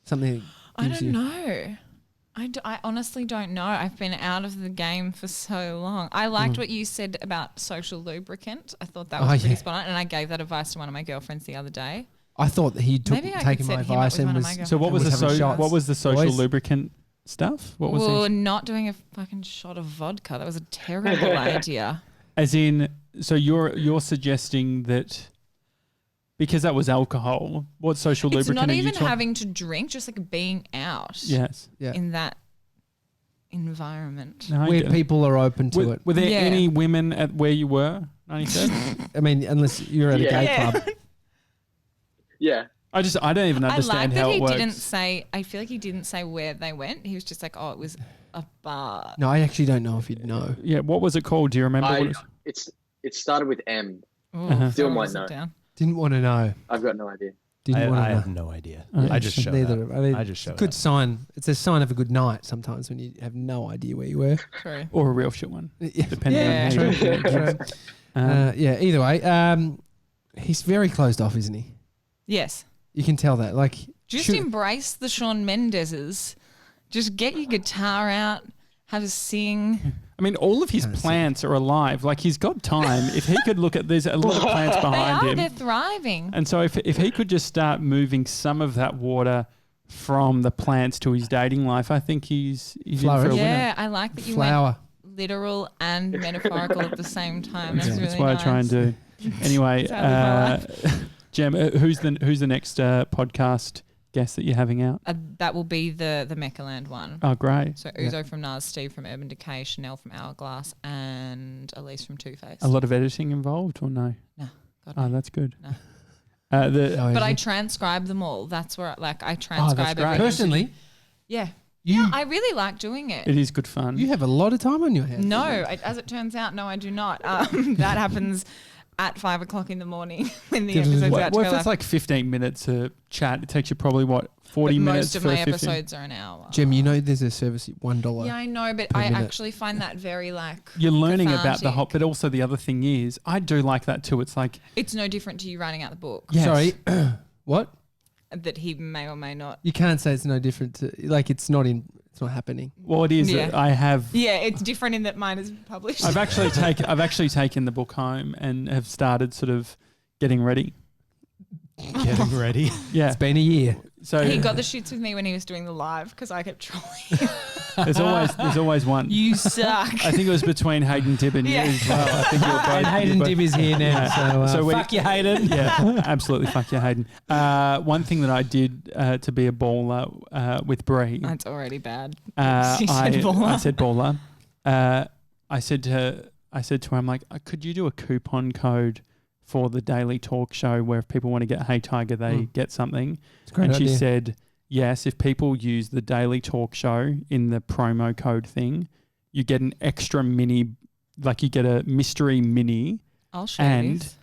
[SPEAKER 3] something?
[SPEAKER 4] I don't know. I honestly don't know. I've been out of the game for so long. I liked what you said about social lubricant. I thought that was pretty spot on, and I gave that advice to one of my girlfriends the other day.
[SPEAKER 3] I thought that he'd
[SPEAKER 4] Maybe I could
[SPEAKER 3] taken
[SPEAKER 4] set
[SPEAKER 3] my
[SPEAKER 4] him up
[SPEAKER 3] advice
[SPEAKER 4] with
[SPEAKER 3] and
[SPEAKER 4] one of
[SPEAKER 3] was.
[SPEAKER 4] my girlfriends.
[SPEAKER 2] So what was the social
[SPEAKER 3] Boys.
[SPEAKER 2] lubricant stuff? What was
[SPEAKER 4] Well,
[SPEAKER 2] it?
[SPEAKER 4] not doing a fucking shot of vodka. That was a terrible idea.
[SPEAKER 2] As in, so you're suggesting that because that was alcohol, what social
[SPEAKER 4] It's
[SPEAKER 2] lubricant
[SPEAKER 4] not
[SPEAKER 2] are you
[SPEAKER 4] even
[SPEAKER 2] talking?
[SPEAKER 4] having to drink, just like being out
[SPEAKER 2] Yes.
[SPEAKER 3] Yeah.
[SPEAKER 4] in that environment.
[SPEAKER 2] No, I
[SPEAKER 3] Where
[SPEAKER 2] get it.
[SPEAKER 3] people are open to it.
[SPEAKER 2] Were there
[SPEAKER 4] Yeah.
[SPEAKER 2] any women at where you were? 97?
[SPEAKER 3] I mean, unless you're at a gay
[SPEAKER 4] Yeah.
[SPEAKER 3] club.
[SPEAKER 5] Yeah.
[SPEAKER 2] I don't even
[SPEAKER 4] I like
[SPEAKER 2] understand
[SPEAKER 4] that
[SPEAKER 2] how
[SPEAKER 4] he
[SPEAKER 2] it works.
[SPEAKER 4] didn't say, I feel like he didn't say where they went. He was just like, it was a bar.
[SPEAKER 3] No, I actually don't know if you'd know.
[SPEAKER 2] Yeah, what was it called? Do you remember what it was?
[SPEAKER 5] It started with M.
[SPEAKER 4] Ooh,
[SPEAKER 5] Still
[SPEAKER 4] I
[SPEAKER 5] might
[SPEAKER 4] wrote it
[SPEAKER 5] know.
[SPEAKER 4] down.
[SPEAKER 3] Didn't want to know.
[SPEAKER 5] I've got no idea.
[SPEAKER 3] Didn't want
[SPEAKER 6] I
[SPEAKER 3] to
[SPEAKER 6] have
[SPEAKER 3] know.
[SPEAKER 6] no idea.
[SPEAKER 2] Yeah.
[SPEAKER 6] I just showed
[SPEAKER 3] Neither.
[SPEAKER 6] up.
[SPEAKER 3] I mean,
[SPEAKER 6] I just showed
[SPEAKER 3] good
[SPEAKER 6] up.
[SPEAKER 3] sign. It's a sign of a good night sometimes when you have no idea where you were.
[SPEAKER 4] True.
[SPEAKER 2] Or a real shit one,
[SPEAKER 3] Yeah,
[SPEAKER 2] depending
[SPEAKER 4] Yeah.
[SPEAKER 2] on
[SPEAKER 3] true.
[SPEAKER 2] who.
[SPEAKER 3] true. Either way, he's very closed off, isn't he?
[SPEAKER 4] Yes.
[SPEAKER 3] You can tell that. Like,
[SPEAKER 4] Just
[SPEAKER 3] should-
[SPEAKER 4] embrace the Shawn Mendes's. Just get your guitar out, have a sing.
[SPEAKER 2] I mean, all of his plants are alive. Like, he's got time. If he could look at, there's a lot of plants behind
[SPEAKER 4] They're
[SPEAKER 2] him.
[SPEAKER 4] thriving.
[SPEAKER 2] And so if he could just start moving some of that water from the plants to his dating life, I think he's in for a
[SPEAKER 3] Flourish.
[SPEAKER 2] winner.
[SPEAKER 4] Yeah, I like that you
[SPEAKER 3] flower.
[SPEAKER 4] went literal and metaphorical at the same time. That's
[SPEAKER 2] Yeah,
[SPEAKER 4] really
[SPEAKER 2] that's what
[SPEAKER 4] nice.
[SPEAKER 2] I try and do. Anyway,
[SPEAKER 4] That's how I live
[SPEAKER 2] Gem, who's the next podcast guest that you're having out?
[SPEAKER 4] That will be the MECCALAND one.
[SPEAKER 2] Oh, great.
[SPEAKER 4] So Uzo from NAS, Steve from Urban Decay, Chanel from Hourglass, and Elise from Two Face.
[SPEAKER 2] A lot of editing involved or no?
[SPEAKER 4] No, God,
[SPEAKER 2] Oh,
[SPEAKER 4] no.
[SPEAKER 2] that's good.
[SPEAKER 4] No.
[SPEAKER 3] No,
[SPEAKER 4] But I
[SPEAKER 3] isn't
[SPEAKER 4] transcribe them all. That's where I
[SPEAKER 2] Oh,
[SPEAKER 4] transcribe
[SPEAKER 2] great.
[SPEAKER 3] he?
[SPEAKER 4] everything.
[SPEAKER 3] Personally,
[SPEAKER 4] Yeah.
[SPEAKER 3] you
[SPEAKER 4] Yeah, I really like doing it.
[SPEAKER 2] It is good fun.
[SPEAKER 3] you have a lot of time on your hands.
[SPEAKER 4] No, as it turns out, no, I do not. That happens at 5 o'clock in the morning when the episode's
[SPEAKER 2] What
[SPEAKER 4] about to
[SPEAKER 2] if
[SPEAKER 4] go
[SPEAKER 2] it's
[SPEAKER 4] live.
[SPEAKER 2] like 15 minutes to chat? It takes you probably, 40
[SPEAKER 4] But
[SPEAKER 2] minutes
[SPEAKER 4] most of
[SPEAKER 2] for
[SPEAKER 4] my
[SPEAKER 2] 15?
[SPEAKER 4] episodes are an hour.
[SPEAKER 3] Jim, there's a service at $1.
[SPEAKER 4] Yeah, I know, but
[SPEAKER 3] per
[SPEAKER 4] I
[SPEAKER 3] minute.
[SPEAKER 4] actually find that very
[SPEAKER 2] You're learning about the
[SPEAKER 4] cathartic.
[SPEAKER 2] whole, but also the other thing is, I do like that too. It's like,
[SPEAKER 4] It's no different to you writing out the book
[SPEAKER 2] yes.
[SPEAKER 3] Sorry, what?
[SPEAKER 4] that he may or may not.
[SPEAKER 3] You can't say it's no different to it's not happening.
[SPEAKER 2] Well, it is.
[SPEAKER 4] Yeah.
[SPEAKER 2] I have.
[SPEAKER 4] Yeah, it's different in that mine is published.
[SPEAKER 2] I've actually taken the book home and have started sort of getting ready.
[SPEAKER 6] Getting ready.
[SPEAKER 2] Yeah.
[SPEAKER 3] It's been a year.
[SPEAKER 2] So
[SPEAKER 4] He got the shits with me when he was doing the live because I kept trolling.
[SPEAKER 2] there's always one.
[SPEAKER 4] You suck.
[SPEAKER 2] I think it was between Hayden Dibb and
[SPEAKER 4] Yeah.
[SPEAKER 2] you as well. I think you're both.
[SPEAKER 3] And Hayden
[SPEAKER 2] you're both-
[SPEAKER 3] Dibb is here now, so,
[SPEAKER 2] we-
[SPEAKER 3] fuck you, Hayden.
[SPEAKER 2] Yeah, absolutely. Fuck you, Hayden. One thing that I did to be a baller with Bree.
[SPEAKER 4] That's already bad.
[SPEAKER 2] I
[SPEAKER 4] She said baller.
[SPEAKER 2] I said baller. I said to her, I'm like, could you do a coupon code for the Daily Talk Show where if people want to get Hey Tiger, they get something?
[SPEAKER 3] It's a great
[SPEAKER 2] And she
[SPEAKER 3] idea.
[SPEAKER 2] said, yes, if people use the Daily Talk Show in the promo code thing, you get an extra mini, like you get a mystery mini.
[SPEAKER 4] I'll show
[SPEAKER 2] And
[SPEAKER 4] this.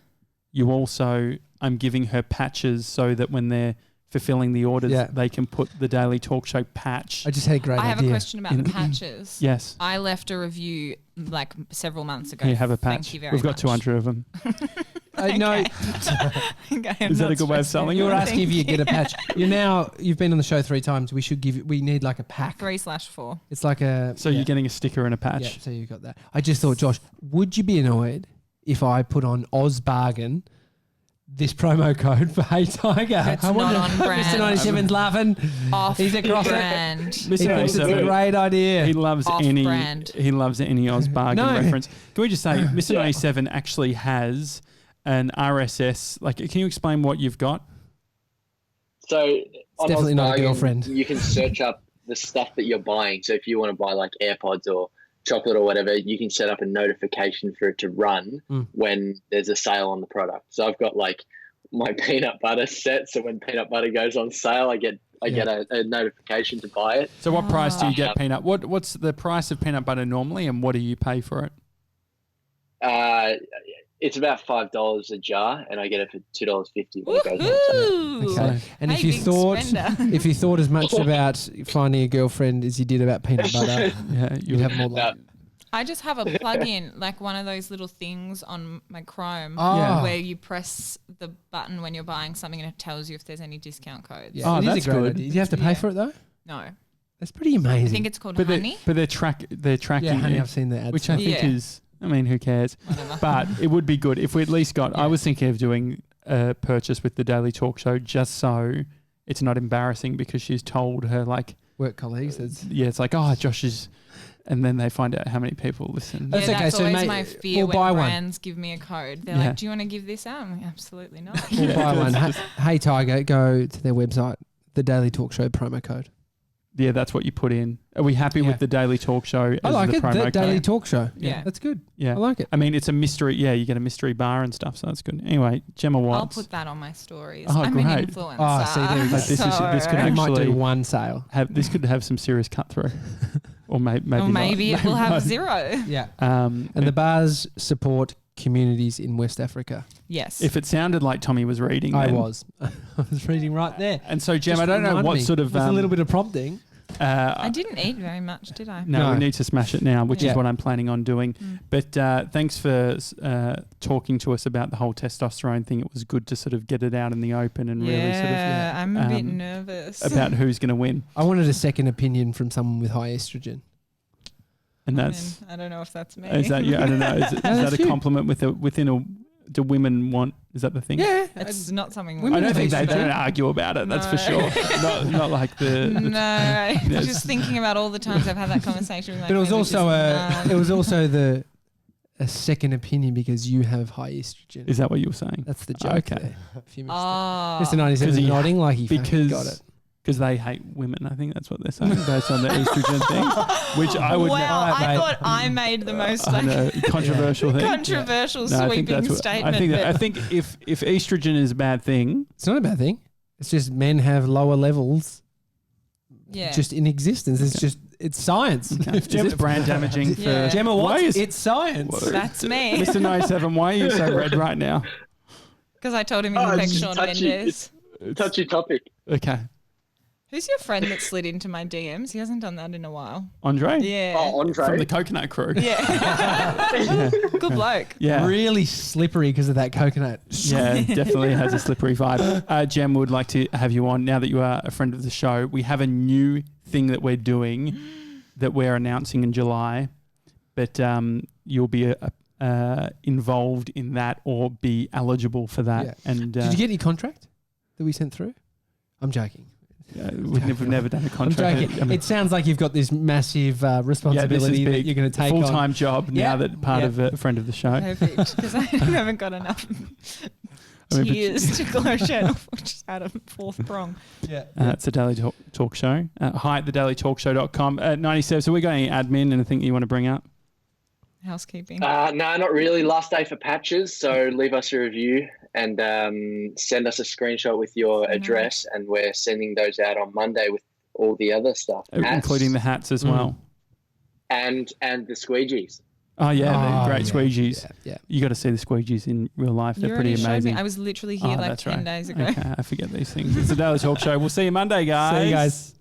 [SPEAKER 2] you also, I'm giving her patches so that when they're fulfilling the orders,
[SPEAKER 3] Yeah.
[SPEAKER 2] they can put the Daily Talk Show patch.
[SPEAKER 3] I just had a great
[SPEAKER 4] I have
[SPEAKER 3] idea.
[SPEAKER 4] a question about the patches.
[SPEAKER 2] Yes.
[SPEAKER 4] I left a review like several months ago.
[SPEAKER 2] You have a patch.
[SPEAKER 4] Thank you very
[SPEAKER 2] We've got
[SPEAKER 4] much.
[SPEAKER 2] 200 of them.
[SPEAKER 3] No,
[SPEAKER 4] Okay, I'm
[SPEAKER 2] Is that
[SPEAKER 4] not
[SPEAKER 2] a good way of
[SPEAKER 4] stressing.
[SPEAKER 2] selling
[SPEAKER 3] you were
[SPEAKER 2] it?
[SPEAKER 3] asking if you get a patch. You've been on the show 3 times. We need like a pack.
[SPEAKER 4] 3/4.
[SPEAKER 3] It's like a.
[SPEAKER 2] So you're getting a sticker and a patch.
[SPEAKER 3] Yeah, so you got that. I just thought, Josh, would you be annoyed if I put on Oz Bargain this promo code for Hey Tiger?
[SPEAKER 4] It's not on brand.
[SPEAKER 3] Mr. 97's laughing.
[SPEAKER 4] Off
[SPEAKER 3] He's across it.
[SPEAKER 4] brand.
[SPEAKER 2] Mr.
[SPEAKER 3] He thinks it's a
[SPEAKER 2] 97,
[SPEAKER 3] great idea.
[SPEAKER 2] he loves
[SPEAKER 4] Off-brand.
[SPEAKER 2] any Oz bargain
[SPEAKER 3] No.
[SPEAKER 2] reference. Can we just say Mr. 97 actually has an RSS? Like, can you explain what you've got?
[SPEAKER 5] So on
[SPEAKER 3] definitely not a
[SPEAKER 5] Ozbargain,
[SPEAKER 3] girlfriend.
[SPEAKER 5] You can search up the stuff that you're buying. So if you want to buy like AirPods or chocolate or whatever, you can set up a notification for it to run when there's a sale on the product. So I've got like my peanut butter set. So when peanut butter goes on sale, I get a notification to buy it.
[SPEAKER 2] So what price do you get peanut? What's the price of peanut butter normally, and what do you pay for it?
[SPEAKER 5] It's about $5 a jar, and I get it for $2.50 when it goes on sale.
[SPEAKER 4] Woohoo!
[SPEAKER 3] Okay. And
[SPEAKER 4] Hey,
[SPEAKER 3] if you
[SPEAKER 4] big
[SPEAKER 3] thought
[SPEAKER 4] spender.
[SPEAKER 3] if you thought as much about finding a girlfriend as you did about peanut butter,
[SPEAKER 2] Yeah,
[SPEAKER 3] you'd have more.
[SPEAKER 5] No.
[SPEAKER 4] I just have a plug-in, like one of those little things on my Chrome
[SPEAKER 3] Oh.
[SPEAKER 4] where you press the button when you're buying something and it tells you if there's any discount codes.
[SPEAKER 3] Yeah,
[SPEAKER 2] Oh,
[SPEAKER 3] it is
[SPEAKER 2] that's
[SPEAKER 3] a great
[SPEAKER 2] good.
[SPEAKER 3] idea. Do you have to pay
[SPEAKER 4] Yeah.
[SPEAKER 3] for it though?
[SPEAKER 4] No.
[SPEAKER 3] That's pretty amazing.
[SPEAKER 4] I think it's called
[SPEAKER 2] but
[SPEAKER 4] Honey.
[SPEAKER 2] they're tracking
[SPEAKER 3] yeah, honey,
[SPEAKER 2] it,
[SPEAKER 3] I've seen the ads.
[SPEAKER 2] which I think
[SPEAKER 4] Yeah.
[SPEAKER 2] is. I mean, who cares?
[SPEAKER 4] Whatever.
[SPEAKER 2] But it would be good if we at least got. I
[SPEAKER 4] Yeah.
[SPEAKER 2] was thinking of doing a purchase with the Daily Talk Show just so it's not embarrassing because she's told her like,
[SPEAKER 3] work colleagues. That's
[SPEAKER 2] it's like, oh, Josh is, and then they find out how many people listen.
[SPEAKER 3] That's
[SPEAKER 4] yeah,
[SPEAKER 3] okay,
[SPEAKER 4] that's
[SPEAKER 3] so
[SPEAKER 4] always
[SPEAKER 3] mate,
[SPEAKER 4] my fear
[SPEAKER 3] we'll
[SPEAKER 4] when
[SPEAKER 3] buy one.
[SPEAKER 4] brands give me a code. They're
[SPEAKER 2] Yeah.
[SPEAKER 4] like, do you want to give this out? I'm like, absolutely not.
[SPEAKER 3] we'll buy one. Hey Tiger, go to their website, the Daily Talk Show promo code.
[SPEAKER 2] Yeah, that's what you put in. Are we happy
[SPEAKER 3] Yeah.
[SPEAKER 2] with the Daily Talk Show?
[SPEAKER 3] I
[SPEAKER 2] as
[SPEAKER 3] like
[SPEAKER 2] the
[SPEAKER 3] it.
[SPEAKER 2] promo
[SPEAKER 3] The Daily
[SPEAKER 2] code?
[SPEAKER 3] Talk Show.
[SPEAKER 4] Yeah.
[SPEAKER 3] That's good.
[SPEAKER 2] Yeah,
[SPEAKER 3] I like it.
[SPEAKER 2] I mean, it's a mystery. Yeah, you get a mystery bar and stuff, so that's good. Anyway, Gemma
[SPEAKER 4] I'll
[SPEAKER 2] Watts.
[SPEAKER 4] put that on my stories.
[SPEAKER 2] Oh,
[SPEAKER 4] I'm
[SPEAKER 2] great.
[SPEAKER 4] an influencer.
[SPEAKER 3] Oh, see, there we go.
[SPEAKER 2] Like, this could
[SPEAKER 3] We might
[SPEAKER 2] actually
[SPEAKER 3] do one sale.
[SPEAKER 2] this could have some serious cut through, or maybe
[SPEAKER 4] Or maybe
[SPEAKER 2] not.
[SPEAKER 4] it will have
[SPEAKER 2] Not.
[SPEAKER 4] zero.
[SPEAKER 3] Yeah.
[SPEAKER 2] And
[SPEAKER 3] And the bars support communities in West Africa.
[SPEAKER 4] Yes.
[SPEAKER 2] if it sounded like Tommy was reading,
[SPEAKER 3] I
[SPEAKER 2] then-
[SPEAKER 3] was. I was reading right there.
[SPEAKER 2] And so, Gem,
[SPEAKER 3] Just
[SPEAKER 2] I don't know
[SPEAKER 3] reminded
[SPEAKER 2] what
[SPEAKER 3] me.
[SPEAKER 2] sort of.
[SPEAKER 3] With a little bit of prompting.
[SPEAKER 4] I didn't eat very much, did I?
[SPEAKER 2] No,
[SPEAKER 3] No.
[SPEAKER 2] we need to smash it now, which
[SPEAKER 3] Yeah.
[SPEAKER 2] is what I'm planning on doing. But thanks for talking to us about the whole testosterone thing. It was good to sort of get it out in the open and really sort of
[SPEAKER 4] Yeah, I'm a bit
[SPEAKER 2] um,
[SPEAKER 4] nervous.
[SPEAKER 2] about who's going to win.
[SPEAKER 3] I wanted a second opinion from someone with high estrogen.
[SPEAKER 2] And
[SPEAKER 4] I
[SPEAKER 2] that's
[SPEAKER 4] mean, I don't know if that's me.
[SPEAKER 2] is that I don't know. Is
[SPEAKER 3] that's
[SPEAKER 2] that a
[SPEAKER 3] you.
[SPEAKER 2] compliment within a? Do women want? Is that the thing?
[SPEAKER 3] Yeah.
[SPEAKER 4] It's not something
[SPEAKER 3] Women
[SPEAKER 2] I don't
[SPEAKER 3] have
[SPEAKER 2] think they
[SPEAKER 3] estrogen.
[SPEAKER 2] don't argue about it. That's for
[SPEAKER 4] No.
[SPEAKER 2] sure. not like the.
[SPEAKER 4] No, I'm
[SPEAKER 2] Yes.
[SPEAKER 4] just thinking about all the times I've had that conversation with my
[SPEAKER 3] But it was
[SPEAKER 4] friends,
[SPEAKER 3] also
[SPEAKER 4] which is
[SPEAKER 3] it was also a second opinion because you have high estrogen.
[SPEAKER 2] Is that what you were saying?
[SPEAKER 3] That's the joke.
[SPEAKER 2] Okay.
[SPEAKER 3] There. If you missed
[SPEAKER 4] Oh.
[SPEAKER 3] it. Mr. 97
[SPEAKER 2] 'Cause
[SPEAKER 3] is
[SPEAKER 2] he-
[SPEAKER 3] nodding like he fucking got
[SPEAKER 2] Because
[SPEAKER 3] it.
[SPEAKER 2] because they hate women. I think that's what they're saying based on the estrogen thing, which I would.
[SPEAKER 4] Well,
[SPEAKER 3] Alright,
[SPEAKER 4] I
[SPEAKER 3] mate.
[SPEAKER 4] thought I made the most
[SPEAKER 2] I know, controversial thing.
[SPEAKER 4] controversial
[SPEAKER 2] No, I think
[SPEAKER 4] sweeping
[SPEAKER 2] that's what,
[SPEAKER 4] statement.
[SPEAKER 2] I
[SPEAKER 4] but
[SPEAKER 2] think if estrogen is a bad thing,
[SPEAKER 3] It's not a bad thing. It's just men have lower levels
[SPEAKER 4] yeah.
[SPEAKER 3] just in existence. It's science.
[SPEAKER 2] is this brand damaging for
[SPEAKER 4] Yeah.
[SPEAKER 3] Gemma
[SPEAKER 2] Why
[SPEAKER 3] Watts,
[SPEAKER 2] is-
[SPEAKER 3] it's science.
[SPEAKER 4] That's me.
[SPEAKER 2] Mr. 97? Why are you so red right now?
[SPEAKER 4] Because I told him he looked like
[SPEAKER 5] it's
[SPEAKER 4] Shawn
[SPEAKER 5] touchy.
[SPEAKER 4] Mendes.
[SPEAKER 5] Touchy topic.
[SPEAKER 2] Okay,
[SPEAKER 4] Who's your friend that slid into my DMs? He hasn't done that in a while.
[SPEAKER 2] Andre.
[SPEAKER 4] Yeah.
[SPEAKER 5] Oh, Andre.
[SPEAKER 2] From the Coconut Crew.
[SPEAKER 4] Yeah. Good bloke.
[SPEAKER 2] Yeah.
[SPEAKER 3] Really slippery because of that coconut.
[SPEAKER 2] Yeah, definitely has a slippery vibe. Jem would like to have you on now that you are a friend of the show. We have a new thing that we're doing that we're announcing in July, but you'll be involved in that or be eligible for that.
[SPEAKER 3] Yeah.
[SPEAKER 2] And
[SPEAKER 3] Did you get your contract that we sent through? I'm joking.
[SPEAKER 2] We've never done a
[SPEAKER 3] I'm
[SPEAKER 2] contract.
[SPEAKER 3] joking.
[SPEAKER 2] I mean,
[SPEAKER 3] It sounds like you've got this massive responsibility that you're going to take
[SPEAKER 2] full-time job
[SPEAKER 3] Yeah.
[SPEAKER 2] now that part of a friend of the show.
[SPEAKER 4] Perfect, because I haven't got enough tears to glow channel, which is out of fourth prong.
[SPEAKER 3] Yeah.
[SPEAKER 2] It's a Daily Talk Show. Hi at thedailytalkshow.com. 97. So we got any admin? Anything you want to bring up?
[SPEAKER 4] Housekeeping.
[SPEAKER 5] No, not really. Last day for patches, so leave us a review and send us a screenshot with your address, and we're sending those out on Monday with all the other stuff,
[SPEAKER 2] Including the hats as well.
[SPEAKER 5] and the squeegees.
[SPEAKER 2] Oh, yeah,
[SPEAKER 3] Oh,
[SPEAKER 2] the great
[SPEAKER 3] yeah,
[SPEAKER 2] squeegees.
[SPEAKER 3] Yeah.
[SPEAKER 2] You got to see the squeegees in real life.
[SPEAKER 4] You
[SPEAKER 2] They're pretty
[SPEAKER 4] already showed
[SPEAKER 2] amazing.
[SPEAKER 4] me. I was literally here like
[SPEAKER 2] that's
[SPEAKER 4] 10
[SPEAKER 2] right.
[SPEAKER 4] days ago.
[SPEAKER 2] Okay, I forget these things. It's a Daily Talk Show. We'll see you Monday, guys.
[SPEAKER 3] See you guys.